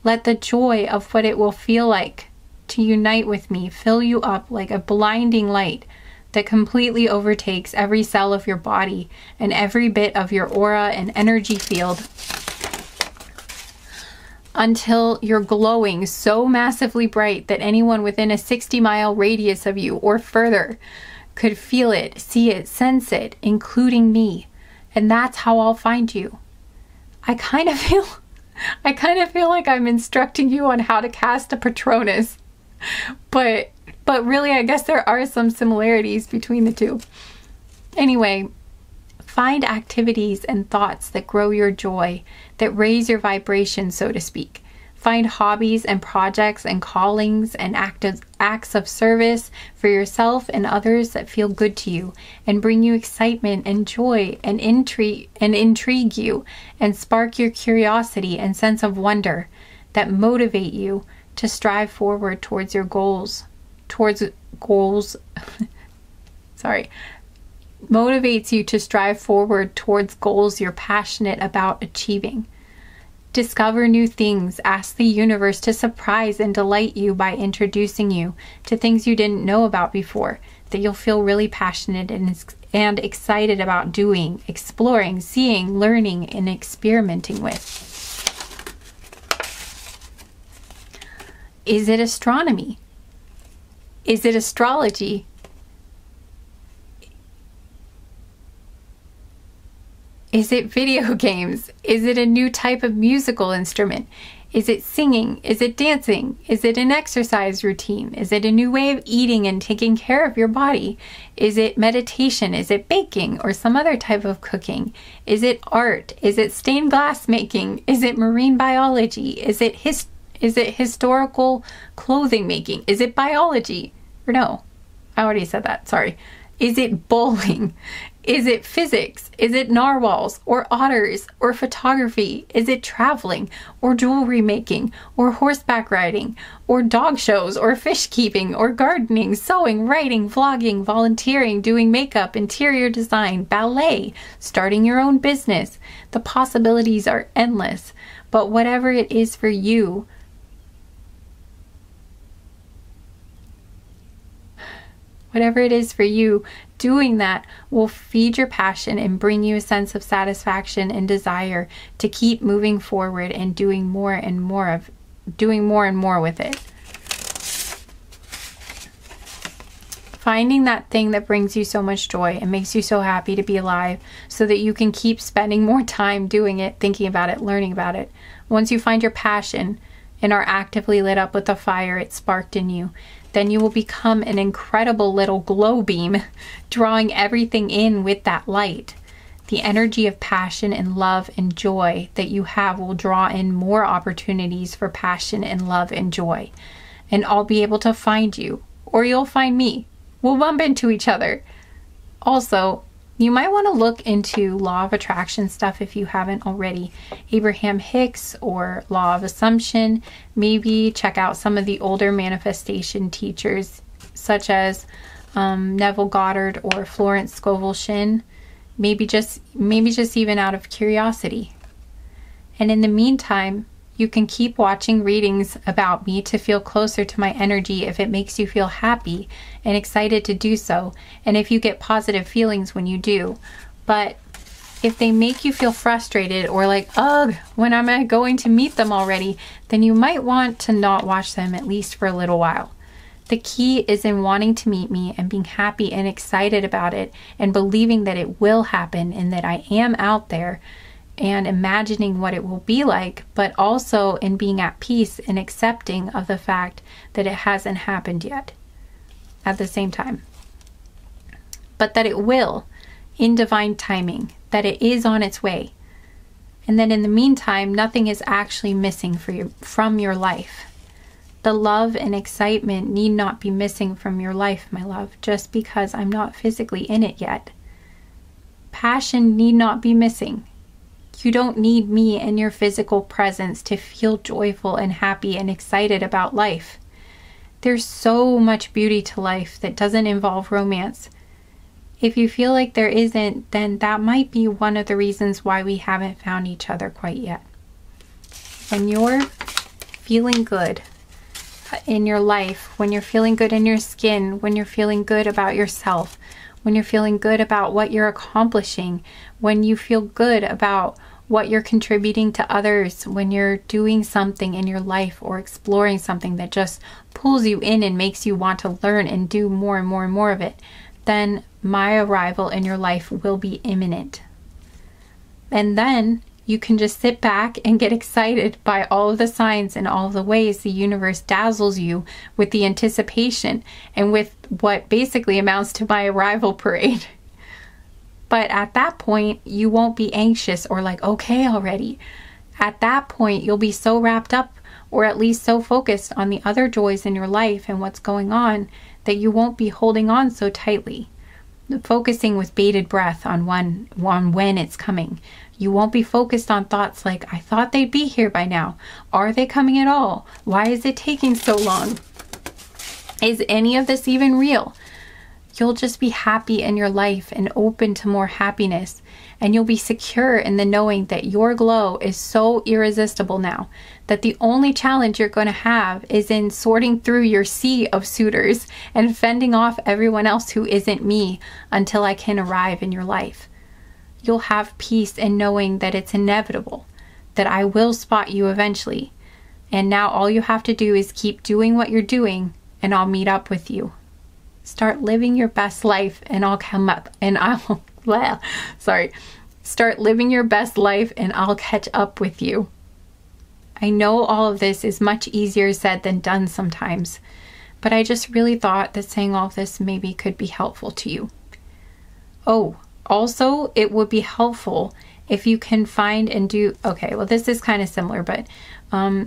Let the joy of what it will feel like to unite with me fill you up like a blinding light that completely overtakes every cell of your body and every bit of your aura and energy field, until you're glowing so massively bright that anyone within a 60-mile radius of you or further could feel it, see it, sense it, including me. And that's how I'll find you. I kind of feel like I'm instructing you on how to cast a Patronus. But really, I guess there are some similarities between the two. Anyway, find activities and thoughts that grow your joy, that raise your vibration, so to speak. Find hobbies and projects and callings and acts of service for yourself and others that feel good to you and bring you excitement and joy and intrigue you and spark your curiosity and sense of wonder, that motivate you to strive forward towards your goals. Motivates you to strive forward towards goals you're passionate about achieving. Discover new things. Ask the universe to surprise and delight you by introducing you to things you didn't know about before, that you'll feel really passionate and excited about doing, exploring, seeing, learning, and experimenting with. Is it astronomy? Is it astrology? Is it video games? Is it a new type of musical instrument? Is it singing? Is it dancing? Is it an exercise routine? Is it a new way of eating and taking care of your body? Is it meditation? Is it baking or some other type of cooking? Is it art? Is it stained glass making? Is it marine biology? Is it historical clothing making? Is it biology? Or no, I already said that, sorry. Is it bowling? Is it physics? Is it narwhals or otters or photography? Is it traveling or jewelry making or horseback riding or dog shows or fish keeping or gardening, sewing, writing, vlogging, volunteering, doing makeup, interior design, ballet, starting your own business? The possibilities are endless, but whatever it is for you, doing that will feed your passion and bring you a sense of satisfaction and desire to keep moving forward and doing more and more with it. Finding that thing that brings you so much joy and makes you so happy to be alive so that you can keep spending more time doing it, thinking about it, learning about it. Once you find your passion and are actively lit up with the fire it sparked in you, then you will become an incredible little glow beam, drawing everything in with that light. The energy of passion and love and joy that you have will draw in more opportunities for passion and love and joy. and I'll be able to find you, or you'll find me. We'll bump into each other. Also, you might want to look into law of attraction stuff if you haven't already. Abraham Hicks or law of assumption. Maybe check out some of the older manifestation teachers such as Neville Goddard or Florence Scovel Shinn. Maybe just even out of curiosity. And in the meantime, you can keep watching readings about me to feel closer to my energy if it makes you feel happy and excited to do so, and if you get positive feelings when you do. But if they make you feel frustrated or like, ugh, when am I going to meet them already, then you might want to not watch them, at least for a little while. The key is in wanting to meet me and being happy and excited about it and believing that it will happen and that I am out there, and imagining what it will be like, but also in being at peace and accepting of the fact that it hasn't happened yet at the same time. But that it will, in divine timing, that it is on its way. And that in the meantime, nothing is actually missing from your life. The love and excitement need not be missing from your life, my love, just because I'm not physically in it yet. Passion need not be missing. You don't need me and your physical presence to feel joyful and happy and excited about life. There's so much beauty to life that doesn't involve romance. If you feel like there isn't, then that might be one of the reasons why we haven't found each other quite yet. When you're feeling good in your life, when you're feeling good in your skin, when you're feeling good about yourself, when you're feeling good about what you're accomplishing, when you feel good about what you're contributing to others, when you're doing something in your life or exploring something that just pulls you in and makes you want to learn and do more and more and more of it, then my arrival in your life will be imminent. And then you can just sit back and get excited by all of the signs and all of the ways the universe dazzles you with the anticipation and with what basically amounts to my arrival parade. But at that point, you won't be anxious or like, okay, already. At that point, you'll be so wrapped up, or at least so focused on the other joys in your life and what's going on, that you won't be holding on so tightly, focusing with bated breath on when it's coming. You won't be focused on thoughts like, I thought they'd be here by now. Are they coming at all? Why is it taking so long? Is any of this even real? You'll just be happy in your life and open to more happiness. And you'll be secure in the knowing that your glow is so irresistible now that the only challenge you're going to have is in sorting through your sea of suitors and fending off everyone else who isn't me until I can arrive in your life. You'll have peace in knowing that it's inevitable, that I will spot you eventually. And now all you have to do is keep doing what you're doing and I'll meet up with you. Start living your best life and I'll come up and Start living your best life and I'll catch up with you. I know all of this is much easier said than done sometimes, but I just really thought that saying all of this maybe could be helpful to you. Oh, also, it would be helpful if you can find and do, okay, well, this is kind of similar, but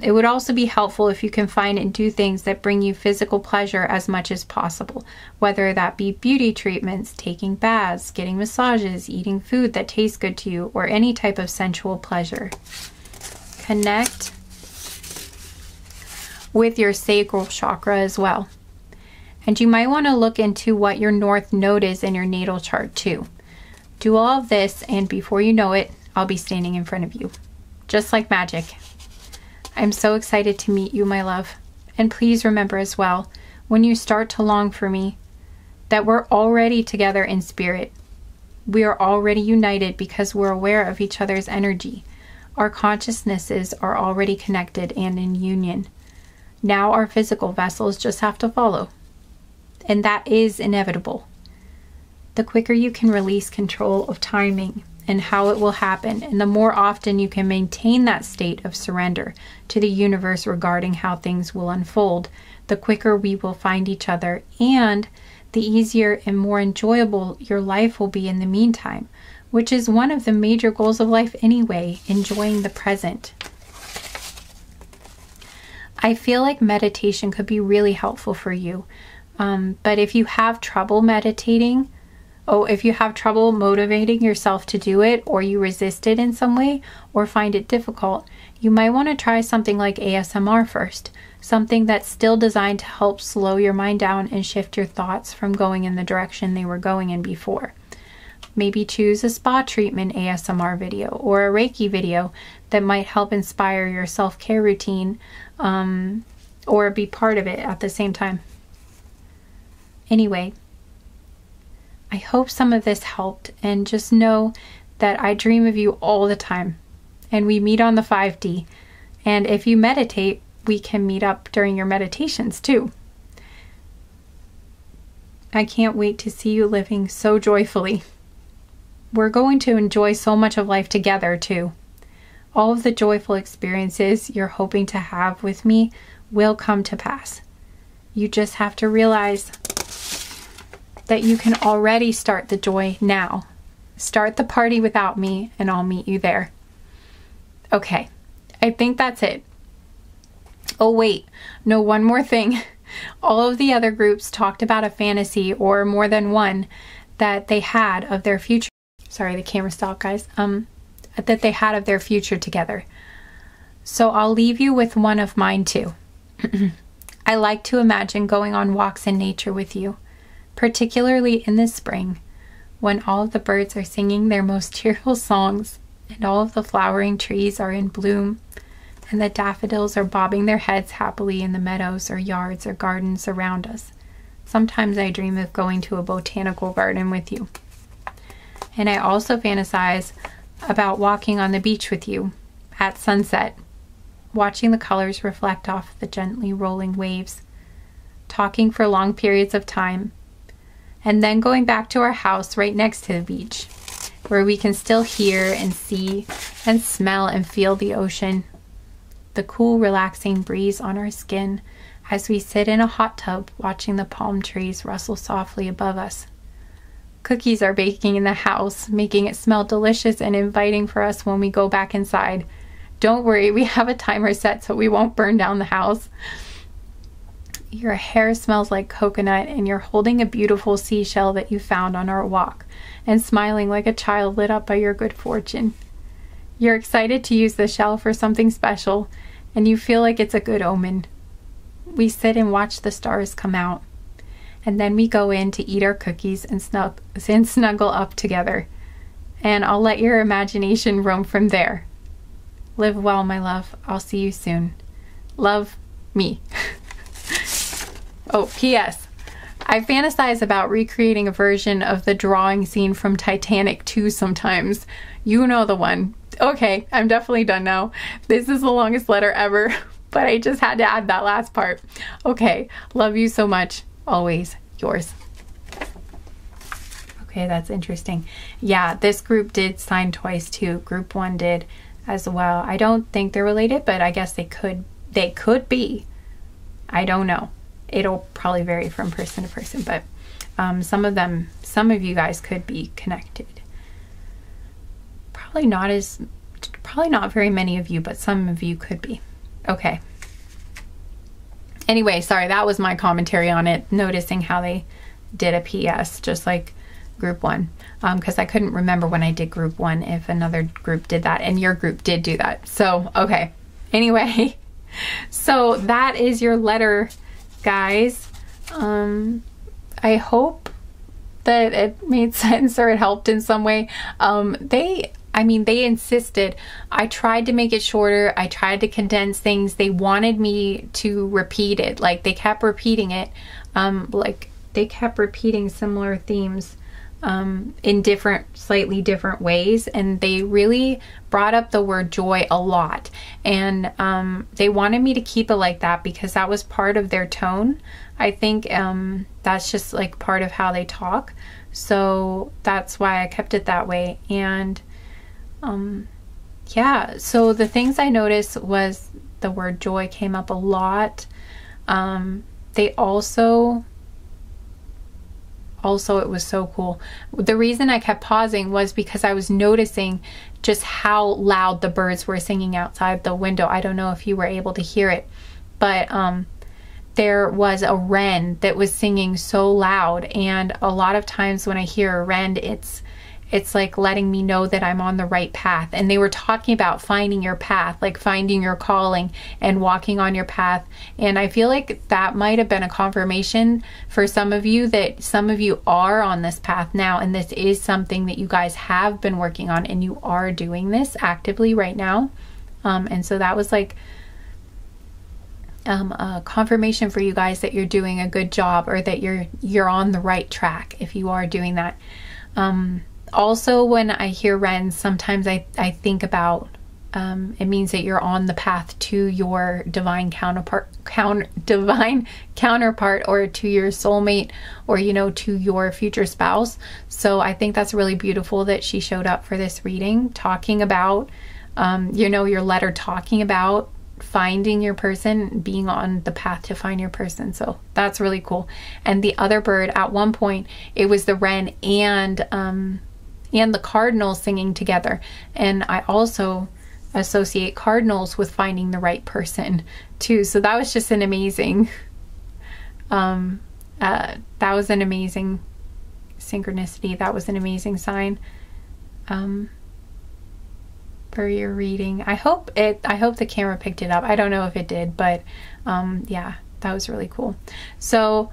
it would also be helpful if you can find and do things that bring you physical pleasure as much as possible, whether that be beauty treatments, taking baths, getting massages, eating food that tastes good to you, or any type of sensual pleasure. Connect with your sacral chakra as well. And you might want to look into what your north node is in your natal chart too. Do all of this, and before you know it, I'll be standing in front of you, just like magic. I'm so excited to meet you, my love. And please remember as well, when you start to long for me, that we're already together in spirit. We are already united because we're aware of each other's energy. Our consciousnesses are already connected and in union. Now our physical vessels just have to follow. And that is inevitable. The quicker you can release control of timing and how it will happen, and the more often you can maintain that state of surrender to the universe regarding how things will unfold, the quicker we will find each other, and the easier and more enjoyable your life will be in the meantime, which is one of the major goals of life anyway, enjoying the present. I feel like meditation could be really helpful for you. But if you have trouble meditating, if you have trouble motivating yourself to do it, or you resist it in some way, or find it difficult, you might want to try something like ASMR first. Something that's still designed to help slow your mind down and shift your thoughts from going in the direction they were going in before. Maybe choose a spa treatment ASMR video or a Reiki video that might help inspire your self-care routine, or be part of it at the same time. Anyway, I hope some of this helped, and just know that I dream of you all the time, and we meet on the 5D. And if you meditate, we can meet up during your meditations too. I can't wait to see you living so joyfully. We're going to enjoy so much of life together too. All of the joyful experiences you're hoping to have with me will come to pass. You just have to realize that you can already start the joy now. Start the party without me, and I'll meet you there. Okay, I think that's it. Oh wait, no, one more thing. All of the other groups talked about a fantasy, or more than one, that they had of their future. Sorry, the camera stopped, guys. That they had of their future together. So I'll leave you with one of mine too. I like to imagine going on walks in nature with you, particularly in the spring, when all of the birds are singing their most cheerful songs, and all of the flowering trees are in bloom, and the daffodils are bobbing their heads happily in the meadows or yards or gardens around us. Sometimes I dream of going to a botanical garden with you. And I also fantasize about walking on the beach with you at sunset, watching the colors reflect off the gently rolling waves, talking for long periods of time, and then going back to our house right next to the beach, where we can still hear and see and smell and feel the ocean, the cool, relaxing breeze on our skin as we sit in a hot tub watching the palm trees rustle softly above us. Cookies are baking in the house, making it smell delicious and inviting for us when we go back inside. Don't worry, we have a timer set so we won't burn down the house. Your hair smells like coconut, and you're holding a beautiful seashell that you found on our walk and smiling like a child lit up by your good fortune. You're excited to use the shell for something special, and you feel like it's a good omen. We sit and watch the stars come out, and then we go in to eat our cookies and snuggle up together. And I'll let your imagination roam from there. Live well, my love. I'll see you soon. Love, me. Oh, P.S. I fantasize about recreating a version of the drawing scene from Titanic 2 sometimes. You know the one. Okay, I'm definitely done now. This is the longest letter ever, but I just had to add that last part. Okay, love you so much. Always yours. Okay, that's interesting. Yeah, this group did sign twice too. Group 1 did as well. I don't think they're related, but I guess they could be. I don't know. It'll probably vary from person to person, but some of you guys could be connected. Probably not very many of you, but some of you could be. Okay. Anyway, sorry, that was my commentary on it, noticing how they did a PS, just like group 1, because I couldn't remember when I did group 1 if another group did that, and your group did do that. So, okay. Anyway, so that is your letter, guys. I hope that it made sense or it helped in some way. They insisted. I tried to make it shorter. I tried to condense things. They wanted me to repeat it. Like, they kept repeating it. They kept repeating similar themes in slightly different ways. And they really brought up the word joy a lot. And they wanted me to keep it like that because that was part of their tone. I think that's just like part of how they talk. So that's why I kept it that way. And yeah, so the things I noticed was the word joy came up a lot. They also it was so cool. The reason I kept pausing was because I was noticing just how loud the birds were singing outside the window. I don't know if you were able to hear it, but there was a wren that was singing so loud, and a lot of times when I hear a wren, it's like letting me know that I'm on the right path. And they were talking about finding your path, like finding your calling and walking on your path. And I feel like that might have been a confirmation for some of you that some of you are on this path now, and this is something that you guys have been working on, and you are doing this actively right now. And so that was like a confirmation for you guys that you're doing a good job, or that you're on the right track if you are doing that. Also, when I hear wrens, sometimes I think about it means that you're on the path to your divine counterpart, or to your soulmate, or to your future spouse. So I think that's really beautiful that she showed up for this reading, talking about your letter, talking about finding your person, being on the path to find your person. So that's really cool. And the other bird, at one point it was the wren and the cardinal singing together, and I also associate cardinals with finding the right person too. So that was just an amazing that was an amazing synchronicity. That was an amazing sign for your reading. I hope the camera picked it up. I don't know if it did, but yeah, that was really cool. So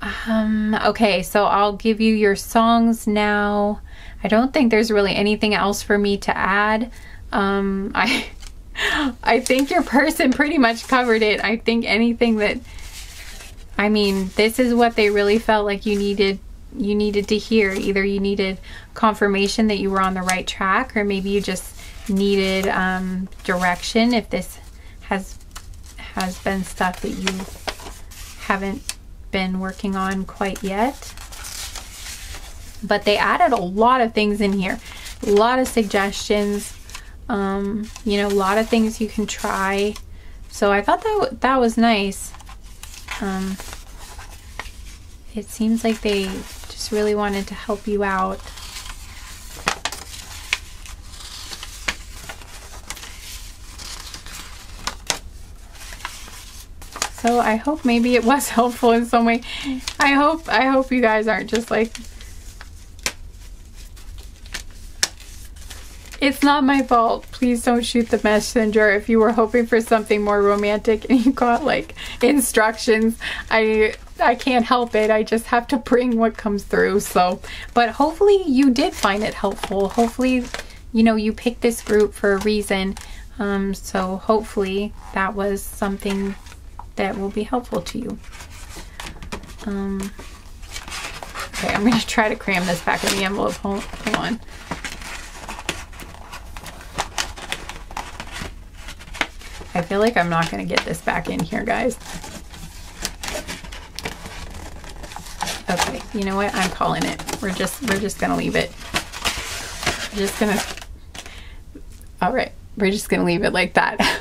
okay, so I'll give you your songs now. I don't think there's really anything else for me to add. I think your person pretty much covered it. I think anything that, I mean, this is what they really felt like you needed to hear. Either you needed confirmation that you were on the right track, or maybe you just needed direction if this has been stuff that you haven't been working on quite yet. But they added a lot of things in here, a lot of suggestions, a lot of things you can try. So I thought that was nice. It seems like they just really wanted to help you out. So I hope maybe it was helpful in some way. I hope you guys aren't just like, it's not my fault. Please don't shoot the messenger. If you were hoping for something more romantic and you got like instructions, I can't help it. I just have to bring what comes through. So, but hopefully you did find it helpful. Hopefully, you picked this group for a reason. So hopefully that was something that will be helpful to you. Okay, I'm going to try to cram this back in the envelope. Hold on. I feel like I'm not going to get this back in here, guys. Okay, you know what? I'm calling it. We're just going to leave it. All right, we're just going to leave it like that.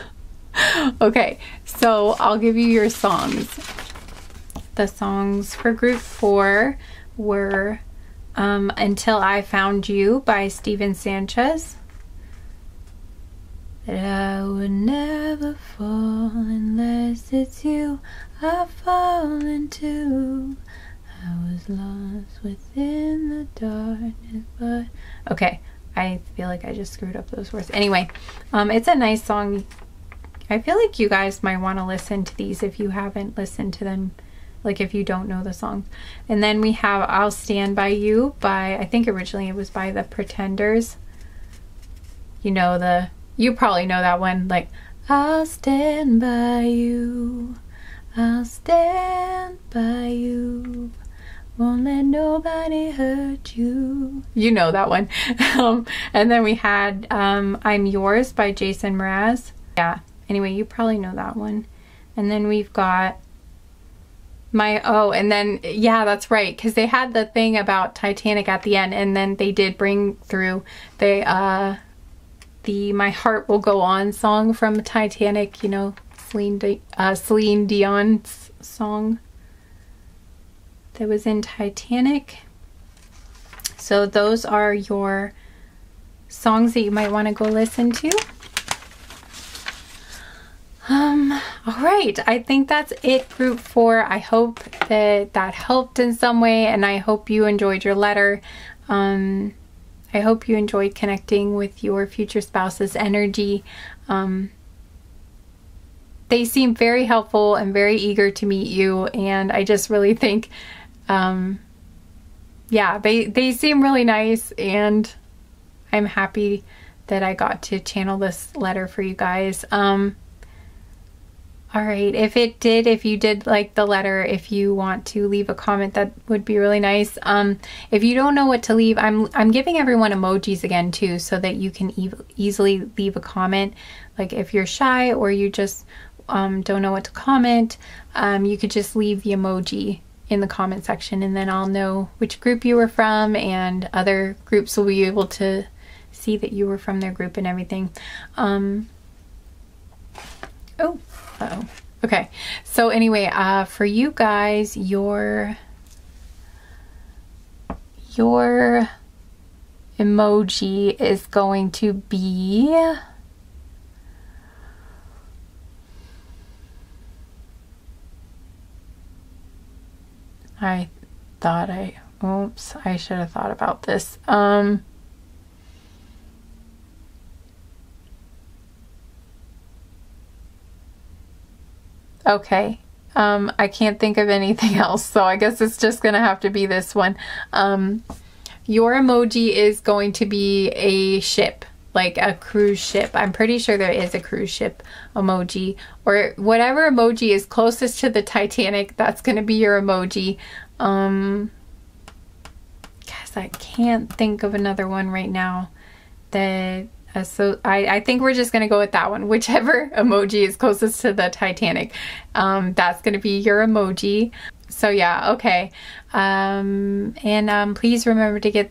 Okay, so I'll give you your songs. The songs for group 4 were Until I Found You by Steven Sanchez. That I would never fall unless it's you I fall into. I was lost within the darkness, but... Okay, I feel like I just screwed up those words. Anyway, it's a nice song. I feel like you guys might want to listen to these if you haven't listened to them, like if you don't know the songs. And then we have I'll Stand By You by, I think originally it was by the Pretenders. You probably know that one, like, I'll stand by you, I'll stand by you, won't let nobody hurt you. You know that one. And then we had I'm Yours by Jason Mraz. Yeah, anyway, you probably know that one. And then we've got and then, yeah, that's right, because they had the thing about Titanic at the end, and then they did bring through the My Heart Will Go On song from Titanic, Celine Dion's song that was in Titanic. So those are your songs that you might want to go listen to. All right, I think that's it, group 4. I hope that that helped in some way, and I hope you enjoyed your letter. I hope you enjoyed connecting with your future spouse's energy. They seem very helpful and very eager to meet you, and I just really think, yeah, they seem really nice, and I'm happy that I got to channel this letter for you guys. All right, if you did like the letter, if you want to leave a comment, that would be really nice. If you don't know what to leave, I'm giving everyone emojis again too, so that you can easily leave a comment. Like if you're shy or you just don't know what to comment, you could just leave the emoji in the comment section, and then I'll know which group you were from, and other groups will be able to see that you were from their group and everything. Okay, so anyway, for you guys, your emoji is going to be oops, I should have thought about this. Okay, I can't think of anything else, so I guess it's just gonna have to be this one. Your emoji is going to be a ship, like a cruise ship. I'm pretty sure there is a cruise ship emoji, or whatever emoji is closest to the Titanic, that's gonna be your emoji. Guys, I can't think of another one right now that so I think we're just gonna go with that one. Whichever emoji is closest to the Titanic, that's gonna be your emoji. So yeah, okay. Please remember to give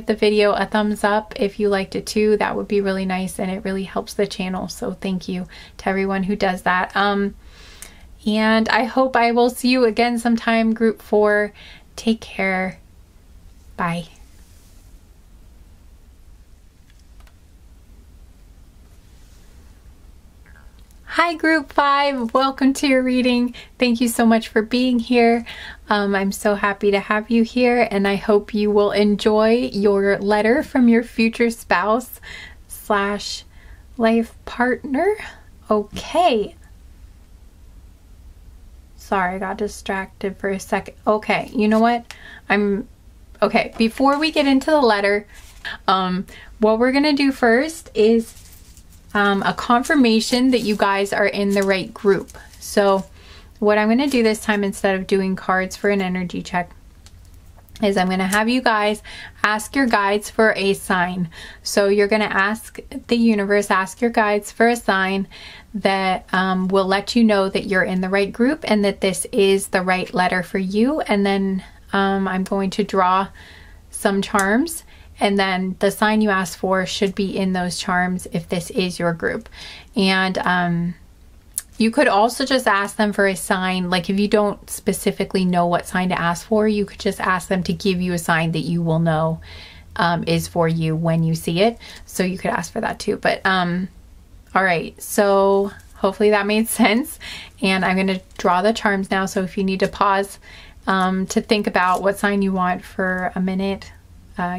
the video a thumbs up if you liked it too. That would be really nice, and it really helps the channel. So thank you to everyone who does that. And I hope I will see you again sometime, group 4. Take care. Bye. Hi group 5, welcome to your reading. Thank you so much for being here. I'm so happy to have you here, and I hope you will enjoy your letter from your future spouse / life partner. Okay. Sorry, I got distracted for a second. Okay, you know what? Okay, before we get into the letter, what we're gonna do first is a confirmation that you guys are in the right group. So what I'm going to do this time, instead of doing cards for an energy check, is I'm going to have you guys ask your guides for a sign. So you're going to ask the universe, ask your guides for a sign that will let you know that you're in the right group and that this is the right letter for you. And then I'm going to draw some charms, and then the sign you asked for should be in those charms if this is your group. And you could also just ask them for a sign. Like if you don't specifically know what sign to ask for, you could just ask them to give you a sign that you will know is for you when you see it. So you could ask for that too. But all right, so hopefully that made sense. And I'm going to draw the charms now. So if you need to pause to think about what sign you want for a minute,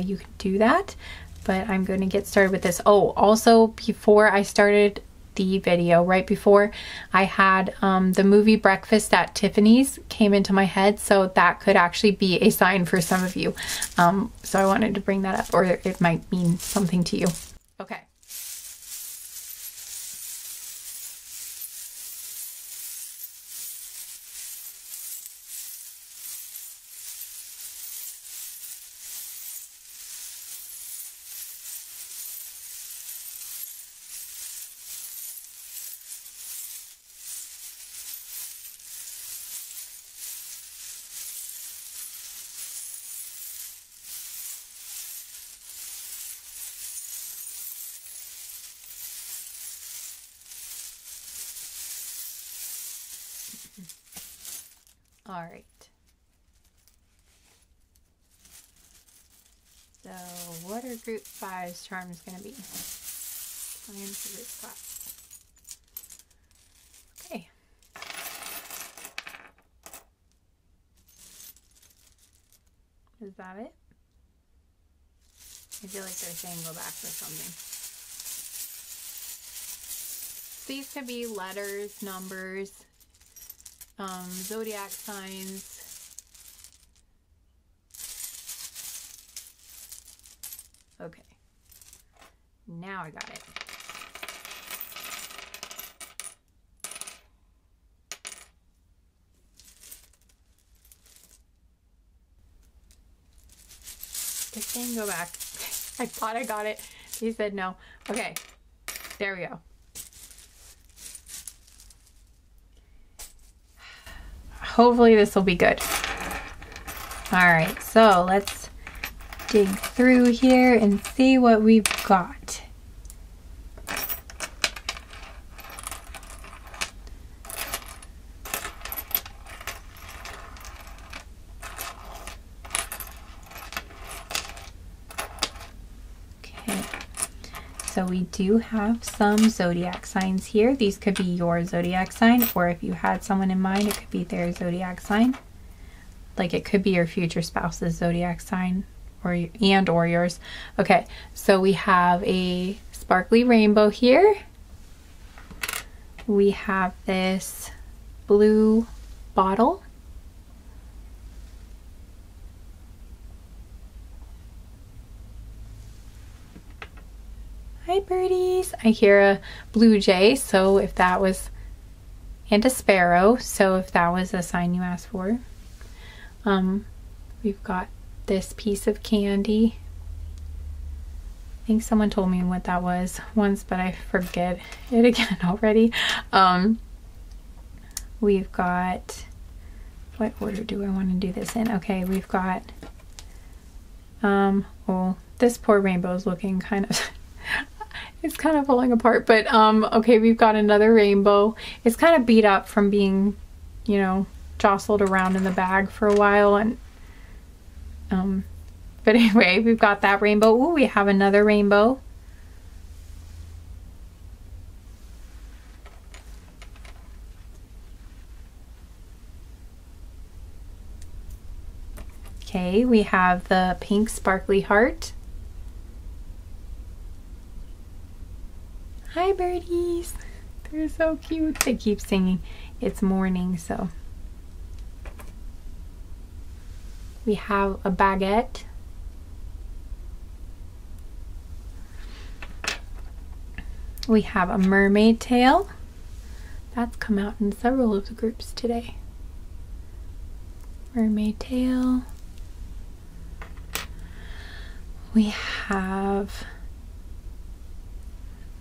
you can do that, but I'm going to get started with this. Oh, also, before I started the video, right before, I had the movie Breakfast at Tiffany's came into my head, so that could actually be a sign for some of you. So I wanted to bring that up, or it might mean something to you. Okay. All right. So what are group 5's charms going to be? Plans for group 5. that it? I feel like they're saying go back for something. These could be letters, numbers, zodiac signs. Okay. Now I got it. They're saying go back. I thought I got it. He said no. Okay. There we go. Hopefully this will be good. All right, so let's dig through here and see what we've got. Okay, so we do have some zodiac signs here. These could be your zodiac sign, or if you had someone in mind, it could be their zodiac sign. Like it could be your future spouse's zodiac sign or yours. Okay, so we have a sparkly rainbow here. We have this blue bottle. Hi birdies. I hear a blue jay, so if that was, and a sparrow, so if that was a sign you asked for. We've got this piece of candy. I think someone told me what that was once, but I forget it again already. We've got, what order do I want to do this in? Okay, we've got, well, this poor rainbow is looking kind of, it's kind of falling apart, but, okay, we've got another rainbow. It's kind of beat up from being, you know, jostled around in the bag for a while, and but anyway, we've got that rainbow. Ooh, we have another rainbow. Okay, we have the pink sparkly heart. Hi birdies, they're so cute. They keep singing. It's morning, so we have a baguette. We have a mermaid tail. That's come out in several of the groups today. Mermaid tail. We have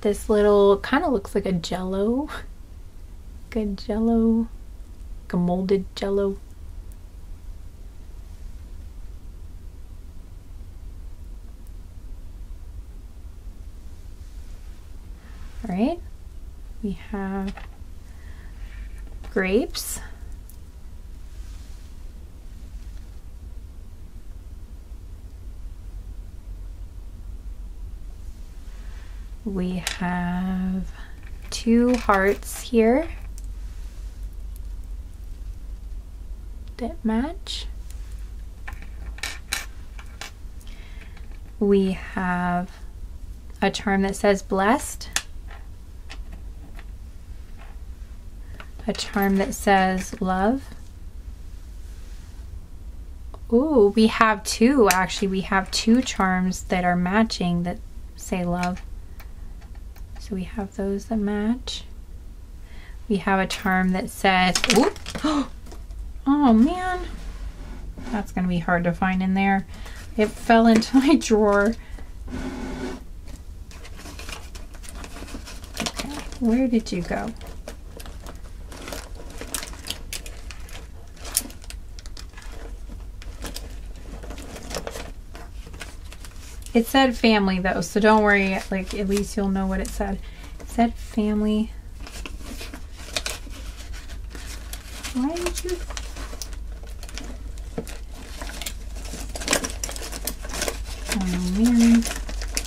this little, kind of looks like a jello. Good jello. Like a molded jello. All right, we have grapes. We have 2 hearts here that match. We have a charm that says blessed. A charm that says love. Ooh, we have 2 actually. We have 2 charms that are matching that say love. So we have those that match. We have a charm that says, ooh, oh man, that's gonna be hard to find in there. It fell into my drawer. Okay, where did you go? It said family though, so don't worry, like at least you'll know what it said. It said family. Why did you? Oh man,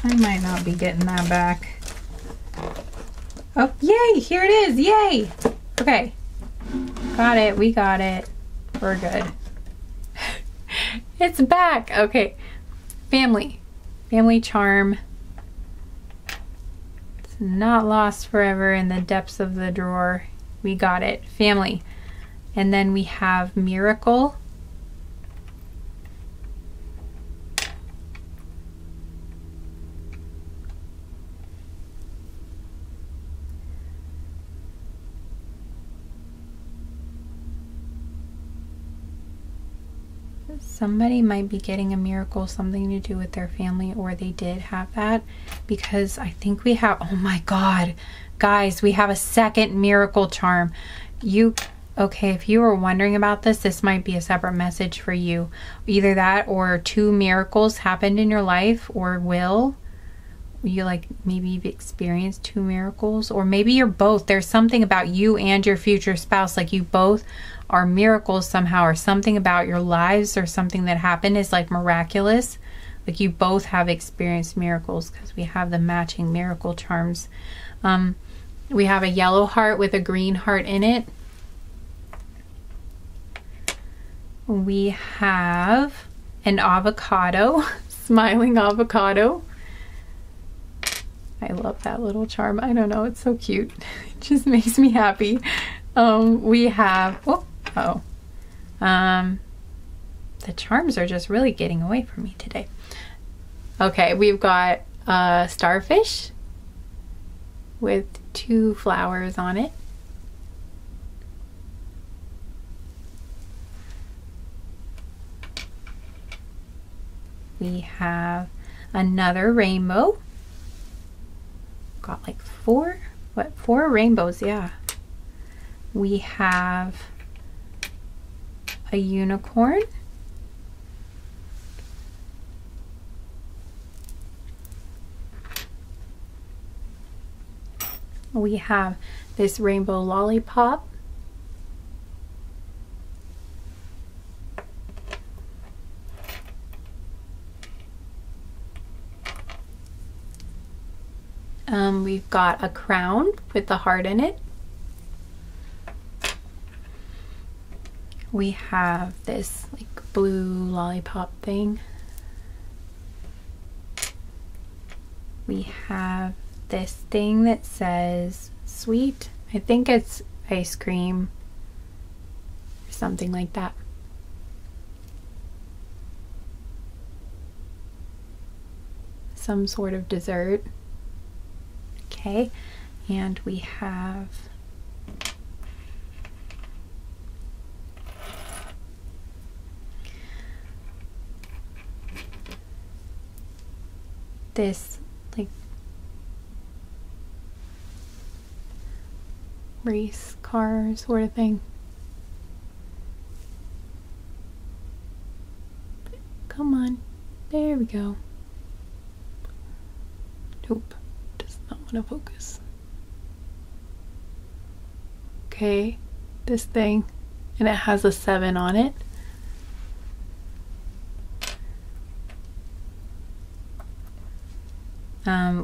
I might not be getting that back. Oh, yay, here it is, yay! Okay, got it, we got it, we're good. It's back. Okay. Family. Family charm. It's not lost forever in the depths of the drawer. We got it. Family. And then we have miracle. Somebody might be getting a miracle, something to do with their family, or they did have that, because I think we have, oh my God, guys, we have a second miracle charm. Okay, if you were wondering about this, this might be a separate message for you. Either that or 2 miracles happened in your life, or will. You like, maybe you've experienced 2 miracles, or maybe you're both. There's something about you and your future spouse, like you both are miracles somehow, or something about your lives or something that happened is like miraculous. Like you both have experienced miracles, because we have the matching miracle charms. We have a yellow heart with a green heart in it. We have an avocado, smiling avocado. I love that little charm. I don't know, it's so cute. It just makes me happy. We have, the charms are just really getting away from me today. Okay, we've got a starfish with 2 flowers on it. We have another rainbow. Got like 4 rainbows, yeah. We have a unicorn. We have this rainbow lollipop. We've got a crown with the heart in it. We have this like blue lollipop thing. We have this thing that says sweet. I think it's ice cream or something like that. Some sort of dessert. Okay, and we have this like race car sort of thing. Come on, there we go. Nope, does not want to focus. Okay, this thing, and it has a 7 on it.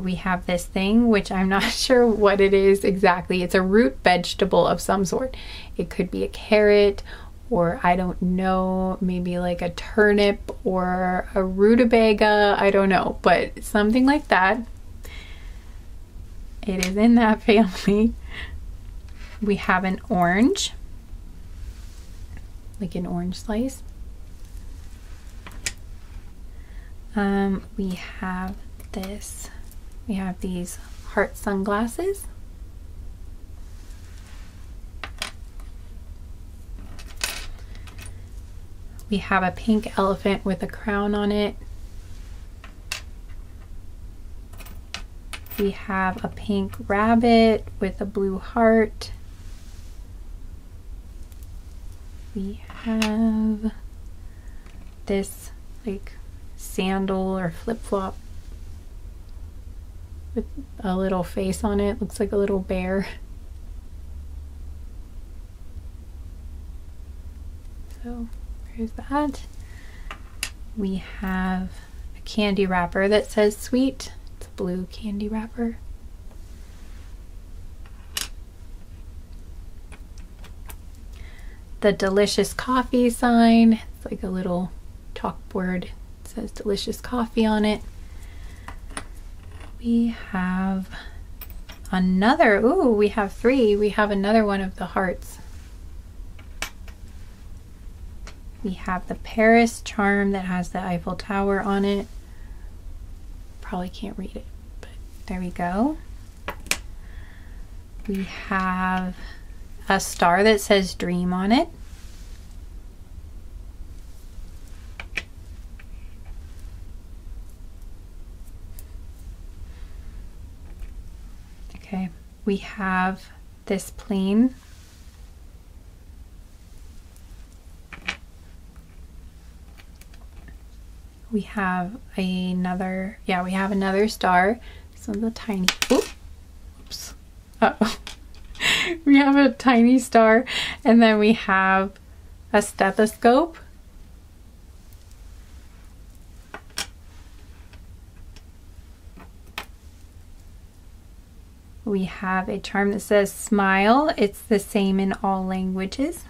We have this thing, which I'm not sure what it is exactly. It's a root vegetable of some sort. It could be a carrot, or I don't know, maybe like a turnip or a rutabaga, I don't know, but something like that. It is in that family. We have an orange, like an orange slice. We have this. We have these heart sunglasses. We have a pink elephant with a crown on it. We have a pink rabbit with a blue heart. We have this like sandal or flip-flop with a little face on it. Looks like a little bear. So there's that. We have a candy wrapper that says sweet. It's a blue candy wrapper. The delicious coffee sign. It's like a little chalkboard. It says delicious coffee on it. We have another, ooh, we have 3. We have another one of the hearts. We have the Paris charm that has the Eiffel Tower on it. Probably can't read it, but there we go. We have a star that says dream on it. Okay, we have this plane. We have another, yeah, we have another star. This one's a tiny, oops. Uh-oh. We have a tiny star, and then we have a stethoscope. We have a charm that says smile. It's the same in all languages.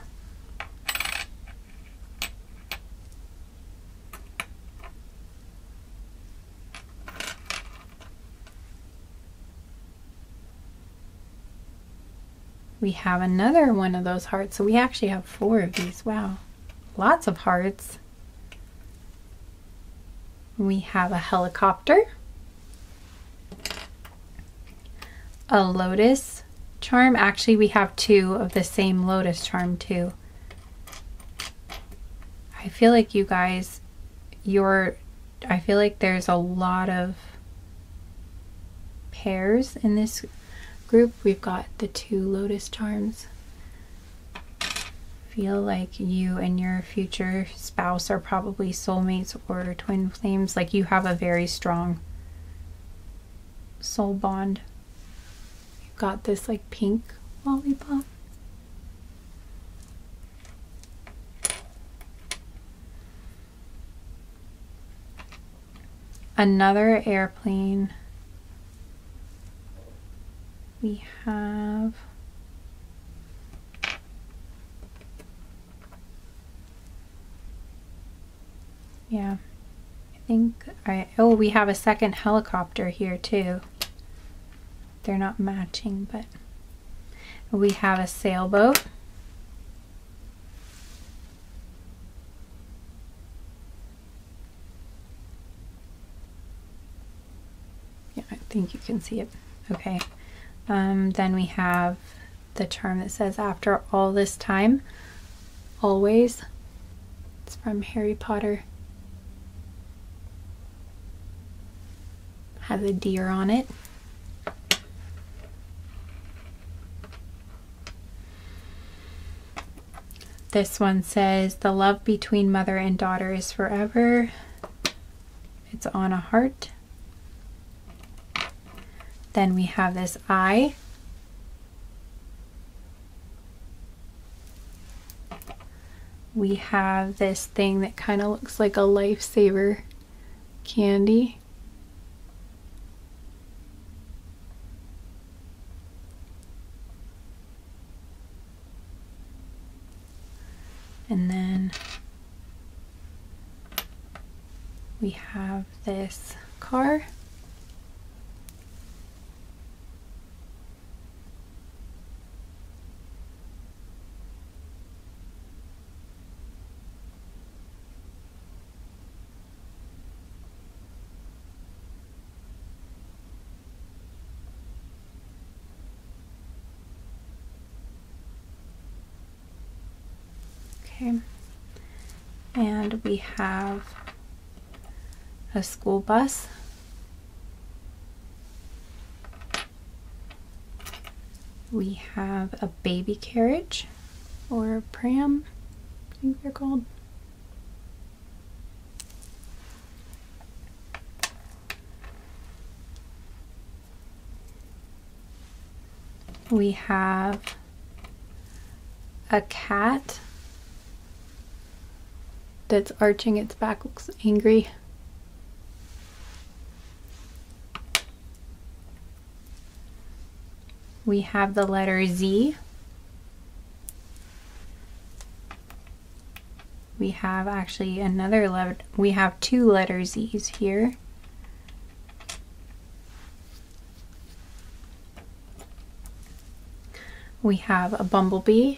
We have another one of those hearts. So we actually have 4 of these. Wow. Lots of hearts. We have a helicopter. A lotus charm. Actually, we have 2 of the same lotus charm too. I feel like you guys, I feel like there's a lot of pairs in this group. We've got the 2 lotus charms. Feel like you and your future spouse are probably soulmates or twin flames. Like you have a very strong soul bond. You've got this like pink lollipop. Another airplane. We have yeah, I think oh, we have a second helicopter here too. They're not matching, but we have a sailboat. Yeah, I think you can see it. Okay. Then we have the charm that says after all this time, always. It's from Harry Potter. Has a deer on it. This one says the love between mother and daughter is forever. It's on a heart. Then we have this eye. We have this thing that kind of looks like a lifesaver candy. And then we have this car. Okay. And we have a school bus. We have a baby carriage or a pram, I think they're called. We have a cat that's arching its back, looks angry. We have the letter Z. we have actually another letter. We have 2 letter Z's here. We have a bumblebee.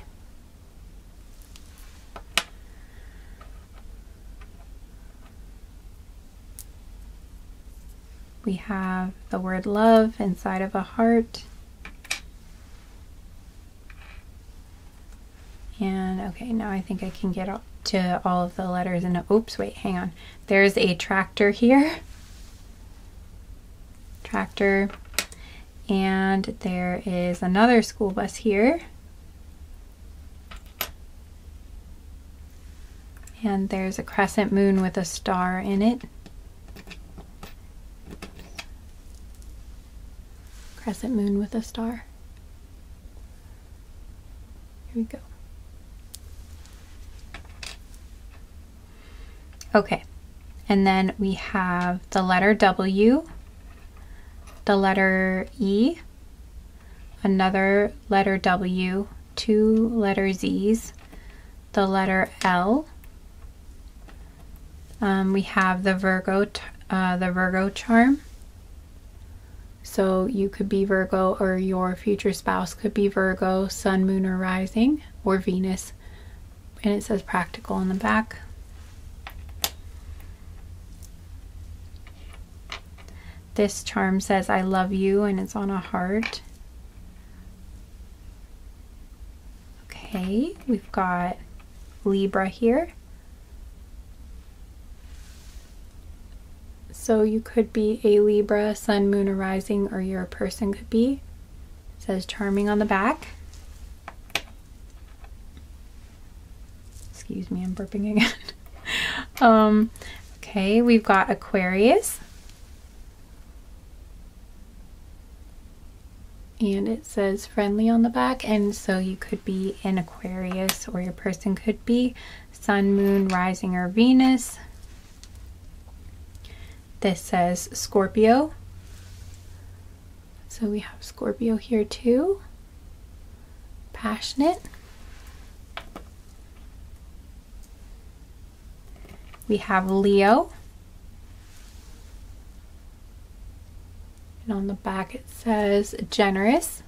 We have the word love inside of a heart. And okay, now I think I can get up to all of the letters in a, oops, wait, hang on. There's a tractor here. Tractor. And there is another school bus here. And there's a crescent moon with a star in it. Crescent moon with a star. Here we go. Okay, and then we have the letter W, the letter E, another letter W, 2 letter Z's, the letter L. We have the Virgo charm. So you could be Virgo, or your future spouse could be Virgo, sun, moon, or rising, or Venus. And it says practical on the back. This charm says I love you, and it's on a heart. Okay, we've got Libra here. So you could be a Libra, sun, moon, or rising, or your person could be. It says charming on the back. Excuse me, I'm burping again. Okay, we've got Aquarius. And it says friendly on the back, and so you could be an Aquarius, or your person could be sun, moon, rising, or Venus. This says Scorpio. So we have Scorpio here too. Passionate. We have Leo. And on the back it says generous.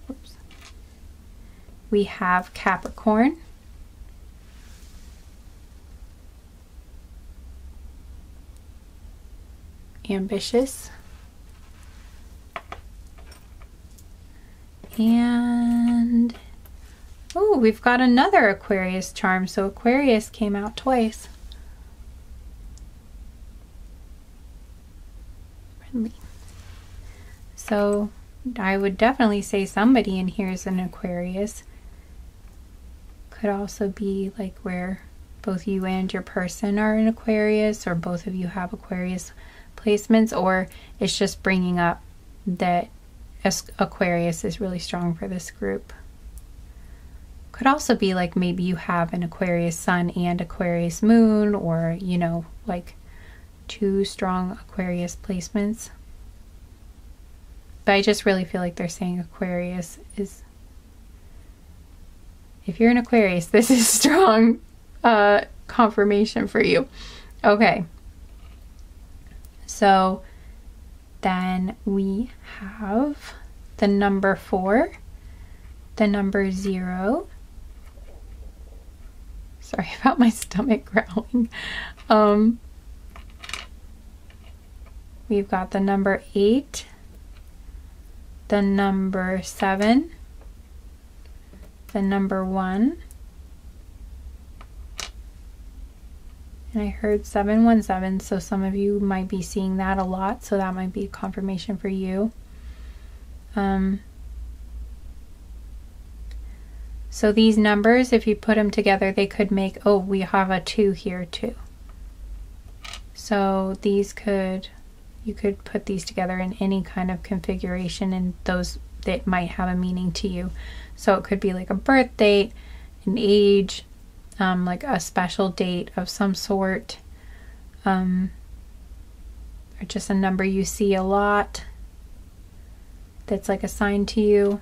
Oops. We have Capricorn. Ambitious. And oh, we've got another Aquarius charm. So Aquarius came out twice. Friendly. So I would definitely say somebody in here is an Aquarius. Could also be like where both you and your person are an Aquarius, or both of you have Aquarius placements, or it's just bringing up that Aquarius is really strong for this group. Could also be like maybe you have an Aquarius sun and Aquarius moon, or you know, like 2 strong Aquarius placements. But I just really feel like they're saying Aquarius is, if you're an Aquarius, this is strong confirmation for you. Okay. So then we have the number 4, the number 0. Sorry about my stomach growling. We've got the number 8, the number 7, the number 1. And I heard 717, so some of you might be seeing that a lot, so that might be a confirmation for you. So these numbers, if you put them together, they could make, oh, we have a 2 here too. So these could, you could put these together in any kind of configuration, and those that might have a meaning to you. So it could be like a birth date, an age, like a special date of some sort, or just a number you see a lot that's like assigned to you.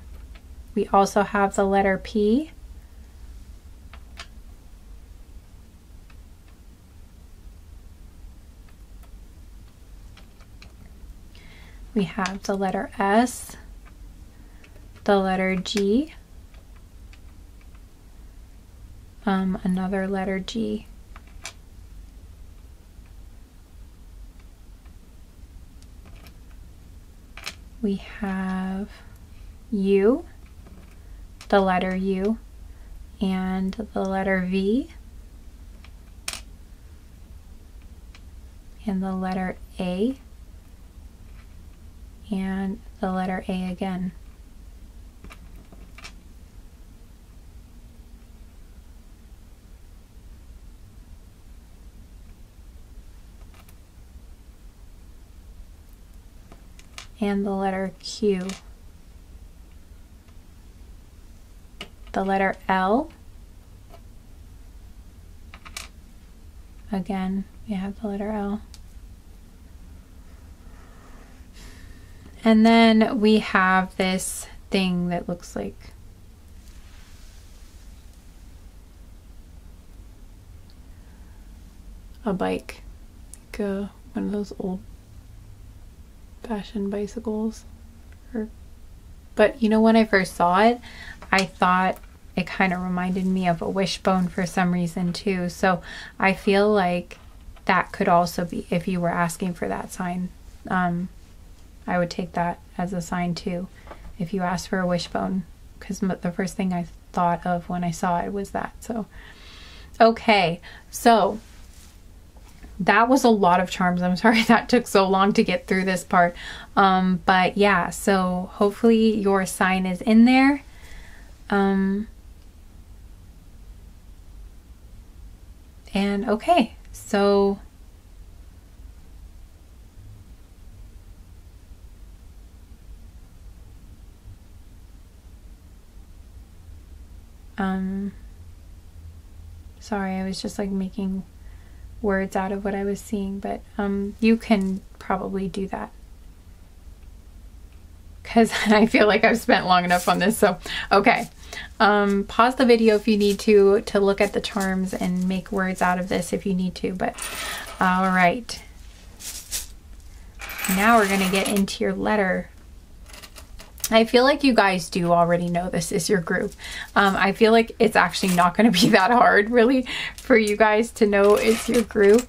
We also have the letter P. we have the letter S, the letter G, another letter G, we have U, the letter U, and the letter V, and the letter A, and the letter A again. And the letter Q. The letter L. Again, we have the letter L. And then we have this thing that looks like a bike, like one of those old fashioned bicycles. But you know, when I first saw it, I thought it kind of reminded me of a wishbone for some reason too. So I feel like that could also be, if you were asking for that sign, I would take that as a sign too, if you asked for a wishbone, because the first thing I thought of when I saw it was that. So, okay, so that was a lot of charms. I'm sorry that took so long to get through this part. But yeah, so hopefully your sign is in there. And okay, so sorry, I was just like making words out of what I was seeing, but you can probably do that, because I feel like I've spent long enough on this. So okay, pause the video if you need to look at the charms and make words out of this if you need to. But all right, now we're gonna get into your letter. I feel like you guys do already know this is your group. I feel like it's actually not going to be that hard really for you guys to know it's your group,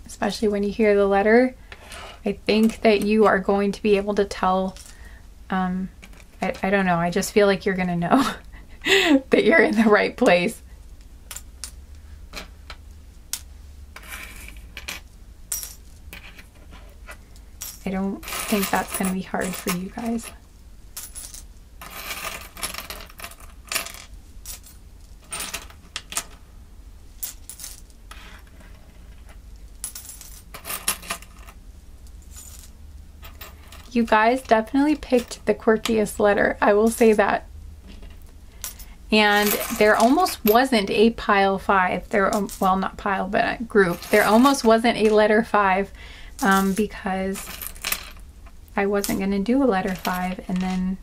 especially when you hear the letter. I think that you are going to be able to tell. I don't know, I just feel like you're going to know that you're in the right place. I don't think that's going to be hard for you guys. You guys definitely picked the quirkiest letter, I will say that. And there almost wasn't a pile 5. There, well, not pile, but a group. There almost wasn't a letter 5 because I wasn't going to do a letter 5, and then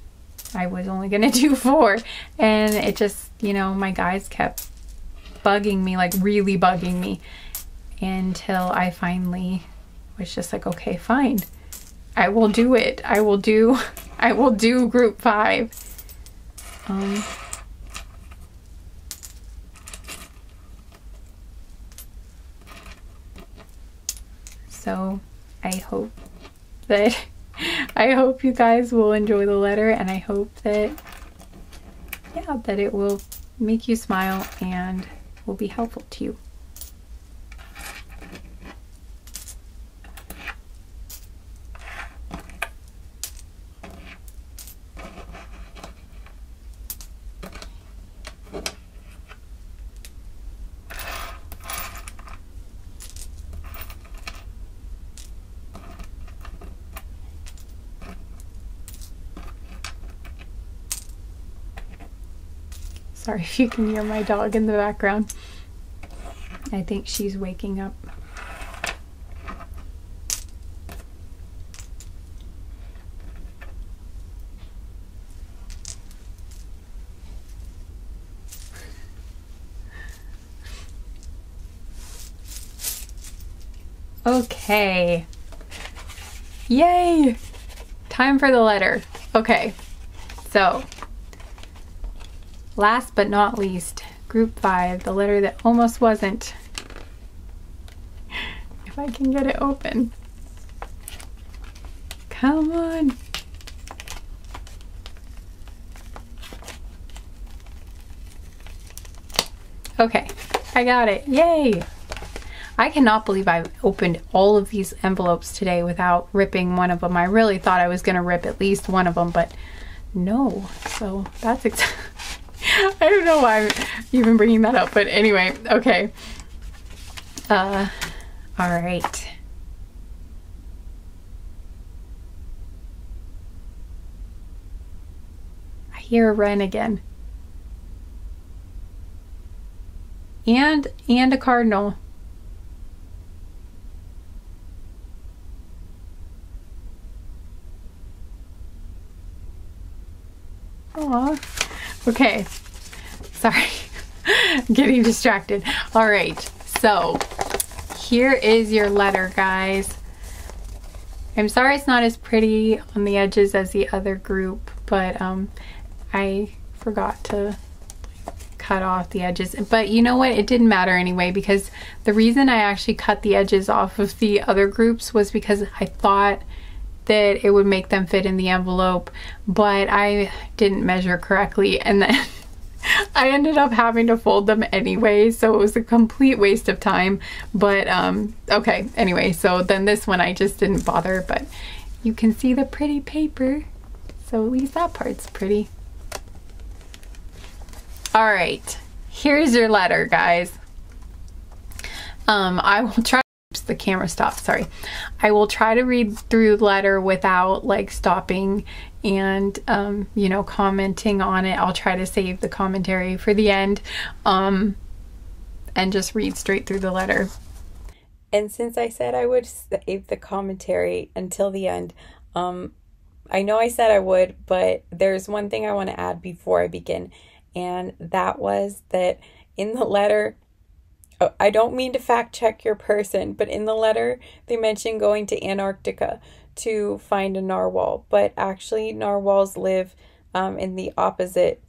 I was only going to do 4. And it just, you know, my guys kept bugging me, like really bugging me, until I finally was just like, okay, fine. I will do it. I will do group 5. So I hope you guys will enjoy the letter, and I hope that, yeah, that it will make you smile and will be helpful to you. Sorry if you can hear my dog in the background. I think she's waking up. Okay. Yay! Time for the letter. Okay, so last but not least, group 5, the letter that almost wasn't. If I can get it open. Come on. Okay, I got it. Yay! I cannot believe I've opened all of these envelopes today without ripping one of them. I really thought I was going to rip at least one of them, but no. So that's I don't know why I'm even bringing that up, but anyway, okay. All right. I hear a wren again. And a cardinal. Aw. Okay. Sorry. I'm getting distracted. All right. So here is your letter, guys. I'm sorry it's not as pretty on the edges as the other group, but I forgot to cut off the edges. But you know what? It didn't matter anyway, because the reason I actually cut the edges off of the other groups was because I thought that it would make them fit in the envelope, but I didn't measure correctly, and then I ended up having to fold them anyway, so it was a complete waste of time. But okay, anyway, so then this one I just didn't bother, but you can see the pretty paper, so at least that part's pretty. All right, here's your letter, guys. I will try. Oops, the camera stopped, sorry. I will try to read through the letter without like stopping and you know, commenting on it. I'll try to save the commentary for the end and just read straight through the letter. And since I said I would save the commentary until the end, I know I said I would, but there's one thing I want to add before I begin, and that was that in the letter, I don't mean to fact check your person, but in the letter they mention going to Antarctica to find a narwhal, but actually narwhals live in the opposite,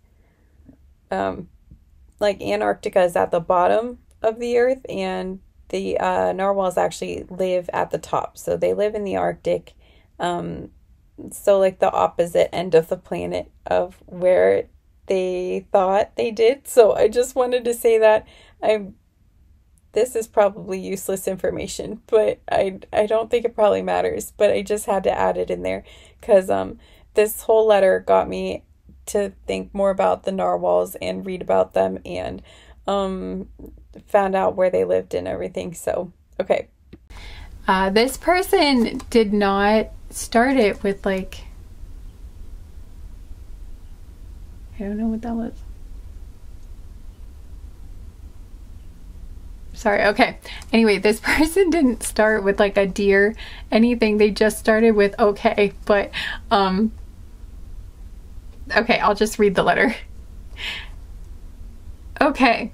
like Antarctica is at the bottom of the earth, and the narwhals actually live at the top, so they live in the Arctic, so like the opposite end of the planet of where they thought they did. So I just wanted to say that this is probably useless information, but I don't think it probably matters, but I just had to add it in there because this whole letter got me to think more about the narwhals and read about them, and found out where they lived and everything. So okay, this person did not start it with like, I don't know what that was. Sorry, okay. Anyway, this person didn't start with like a deer, anything. They just started with okay, but okay, I'll just read the letter. Okay.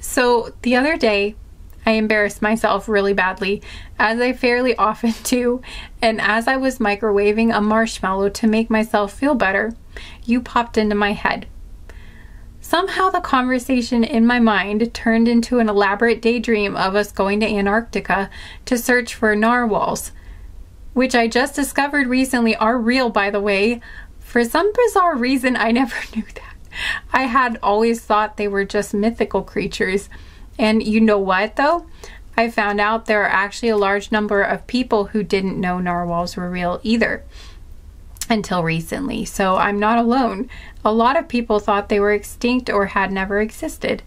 So the other day, I embarrassed myself really badly, as I fairly often do, and as I was microwaving a marshmallow to make myself feel better, you popped into my head. Somehow the conversation in my mind turned into an elaborate daydream of us going to Antarctica to search for narwhals, which I just discovered recently are real, by the way. For some bizarre reason, I never knew that. I had always thought they were just mythical creatures. And you know what, though? I found out there are actually a large number of people who didn't know narwhals were real either until recently. So I'm not alone. A lot of people thought they were extinct or had never existed.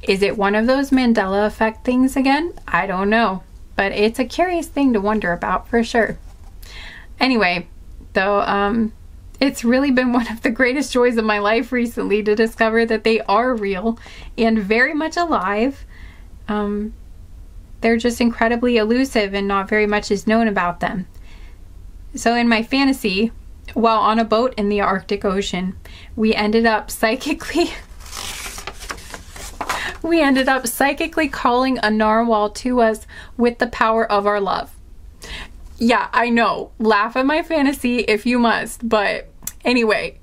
Is it one of those Mandela effect things again? I don't know. But it's a curious thing to wonder about for sure. Anyway, though, it's really been one of the greatest joys of my life recently to discover that they are real and very much alive. They're just incredibly elusive and not very much is known about them. So in my fantasy, while on a boat in the Arctic Ocean, we ended up psychically calling a narwhal to us with the power of our love. Yeah, I know. Laugh at my fantasy if you must. But anyway,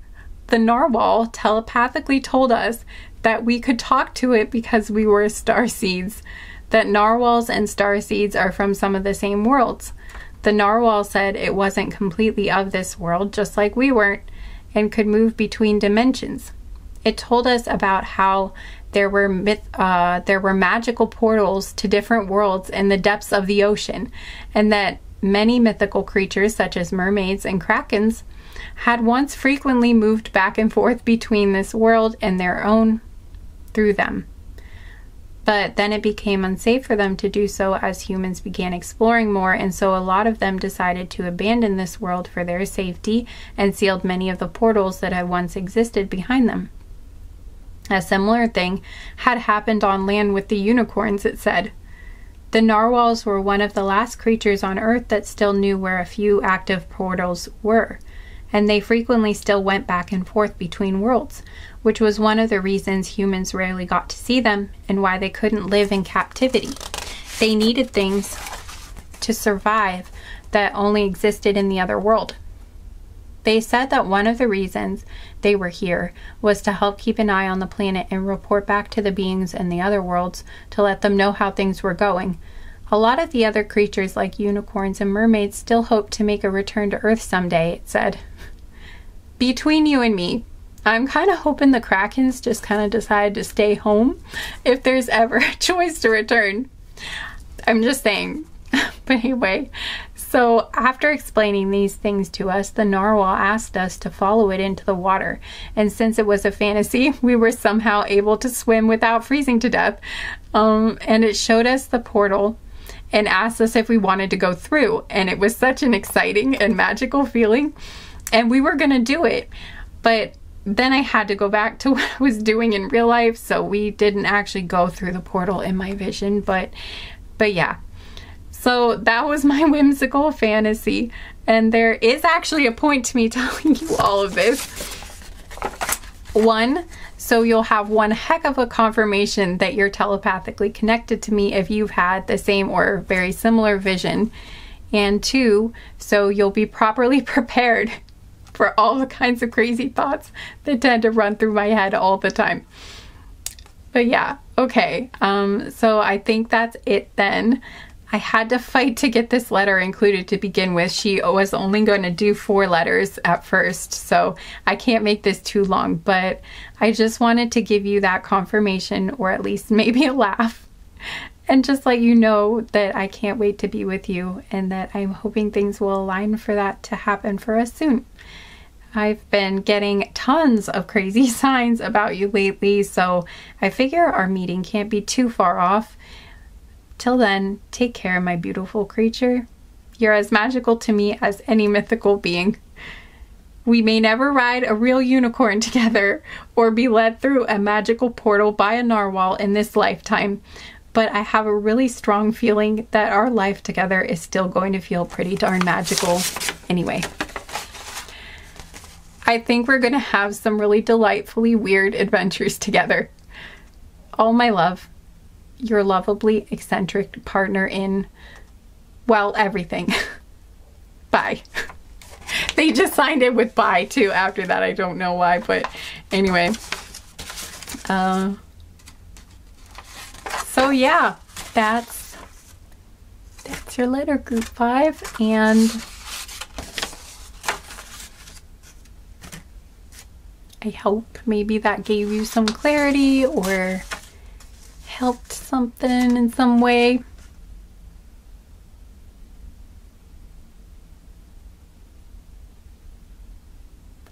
the narwhal telepathically told us that we could talk to it because we were star seeds. That narwhals and star seeds are from some of the same worlds. The narwhal said it wasn't completely of this world, just like we weren't, and could move between dimensions. It told us about how there were magical portals to different worlds in the depths of the ocean, and that many mythical creatures, such as mermaids and krakens, had once frequently moved back and forth between this world and their own through them. But then it became unsafe for them to do so as humans began exploring more, and so a lot of them decided to abandon this world for their safety and sealed many of the portals that had once existed behind them. A similar thing had happened on land with the unicorns, it said. The narwhals were one of the last creatures on Earth that still knew where a few active portals were, and they frequently still went back and forth between worlds, which was one of the reasons humans rarely got to see them and why they couldn't live in captivity. They needed things to survive that only existed in the other world. They said that one of the reasons they were here was to help keep an eye on the planet and report back to the beings in the other worlds to let them know how things were going. A lot of the other creatures like unicorns and mermaids still hope to make a return to Earth someday, it said. Between you and me, I'm kind of hoping the krakens just kind of decide to stay home if there's ever a choice to return. I'm just saying. But anyway, so after explaining these things to us, the narwhal asked us to follow it into the water. And since it was a fantasy, we were somehow able to swim without freezing to death. And it showed us the portal and asked us if we wanted to go through. And it was such an exciting and magical feeling. And we were going to do it. But then I had to go back to what I was doing in real life. So we didn't actually go through the portal in my vision. But yeah. So that was my whimsical fantasy. And there is actually a point to me telling you all of this. One, so you'll have one heck of a confirmation that you're telepathically connected to me if you've had the same or very similar vision. And two, so you'll be properly prepared for all the kinds of crazy thoughts that tend to run through my head all the time. But yeah, okay. So I think that's it then. I had to fight to get this letter included to begin with. She was only going to do 4 letters at first, so I can't make this too long, but I just wanted to give you that confirmation, or at least maybe a laugh, and just let you know that I can't wait to be with you and that I'm hoping things will align for that to happen for us soon. I've been getting tons of crazy signs about you lately, so I figure our meeting can't be too far off. Till then, take care, my beautiful creature. You're as magical to me as any mythical being. We may never ride a real unicorn together or be led through a magical portal by a narwhal in this lifetime, but I have a really strong feeling that our life together is still going to feel pretty darn magical anyway. I think we're going to have some really delightfully weird adventures together. All my love. Your lovably eccentric partner in, well, everything. Bye. They just signed it with bye too after that. I don't know why, but anyway. So yeah, that's your letter, group 5, and I hope maybe that gave you some clarity or helped something in some way.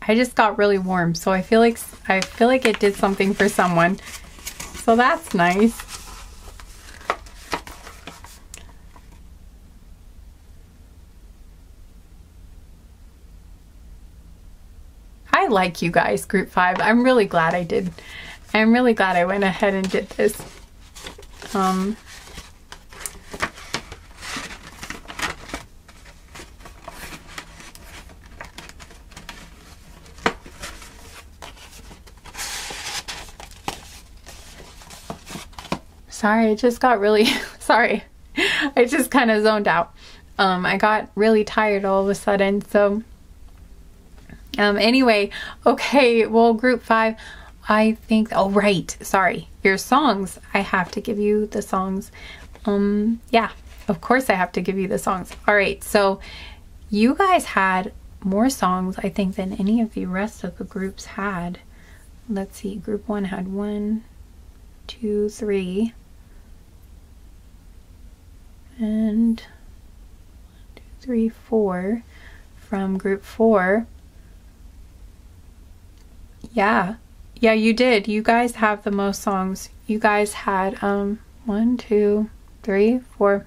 I just got really warm, so I feel like it did something for someone. So that's nice. I like you guys, group 5. I'm really glad I did. I'm really glad I went ahead and did this. Sorry, I just got really, sorry. I just kind of zoned out. I got really tired all of a sudden. So anyway, okay, well, group 5, I think, oh, right, sorry, your songs. I have to give you the songs. Yeah, of course I have to give you the songs. All right, so you guys had more songs, I think, than any of the rest of the groups had. Let's see, group 1 had 1, 2, 3, and 1, 2, 3, 4 from group 4. Yeah, you did. You guys have the most songs. You guys had 1, 2, 3, 4.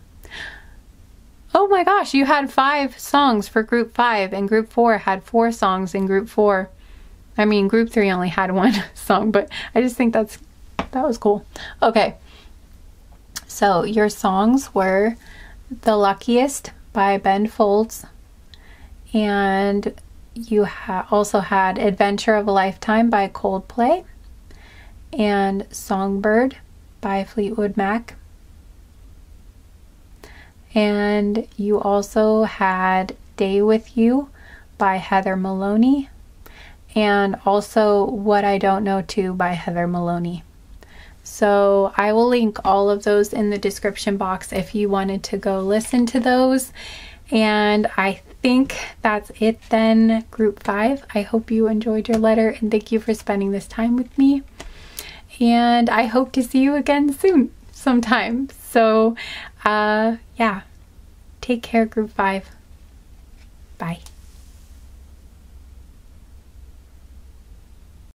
Oh my gosh, you had 5 songs for group 5, and group 4 had 4 songs in group 4. I mean, group 3 only had 1 song, but I just think that was cool. Okay, so your songs were The Luckiest by Ben Folds, and you also had Adventure of a Lifetime by Coldplay, and Songbird by Fleetwood Mac. And you also had Day With You by Heather Maloney, and also What I Don't Know Too by Heather Maloney. So I will link all of those in the description box if you wanted to go listen to those. And I think that's it then, group 5. I hope you enjoyed your letter, and thank you for spending this time with me. And I hope to see you again soon, sometime. So yeah, take care, group 5. Bye.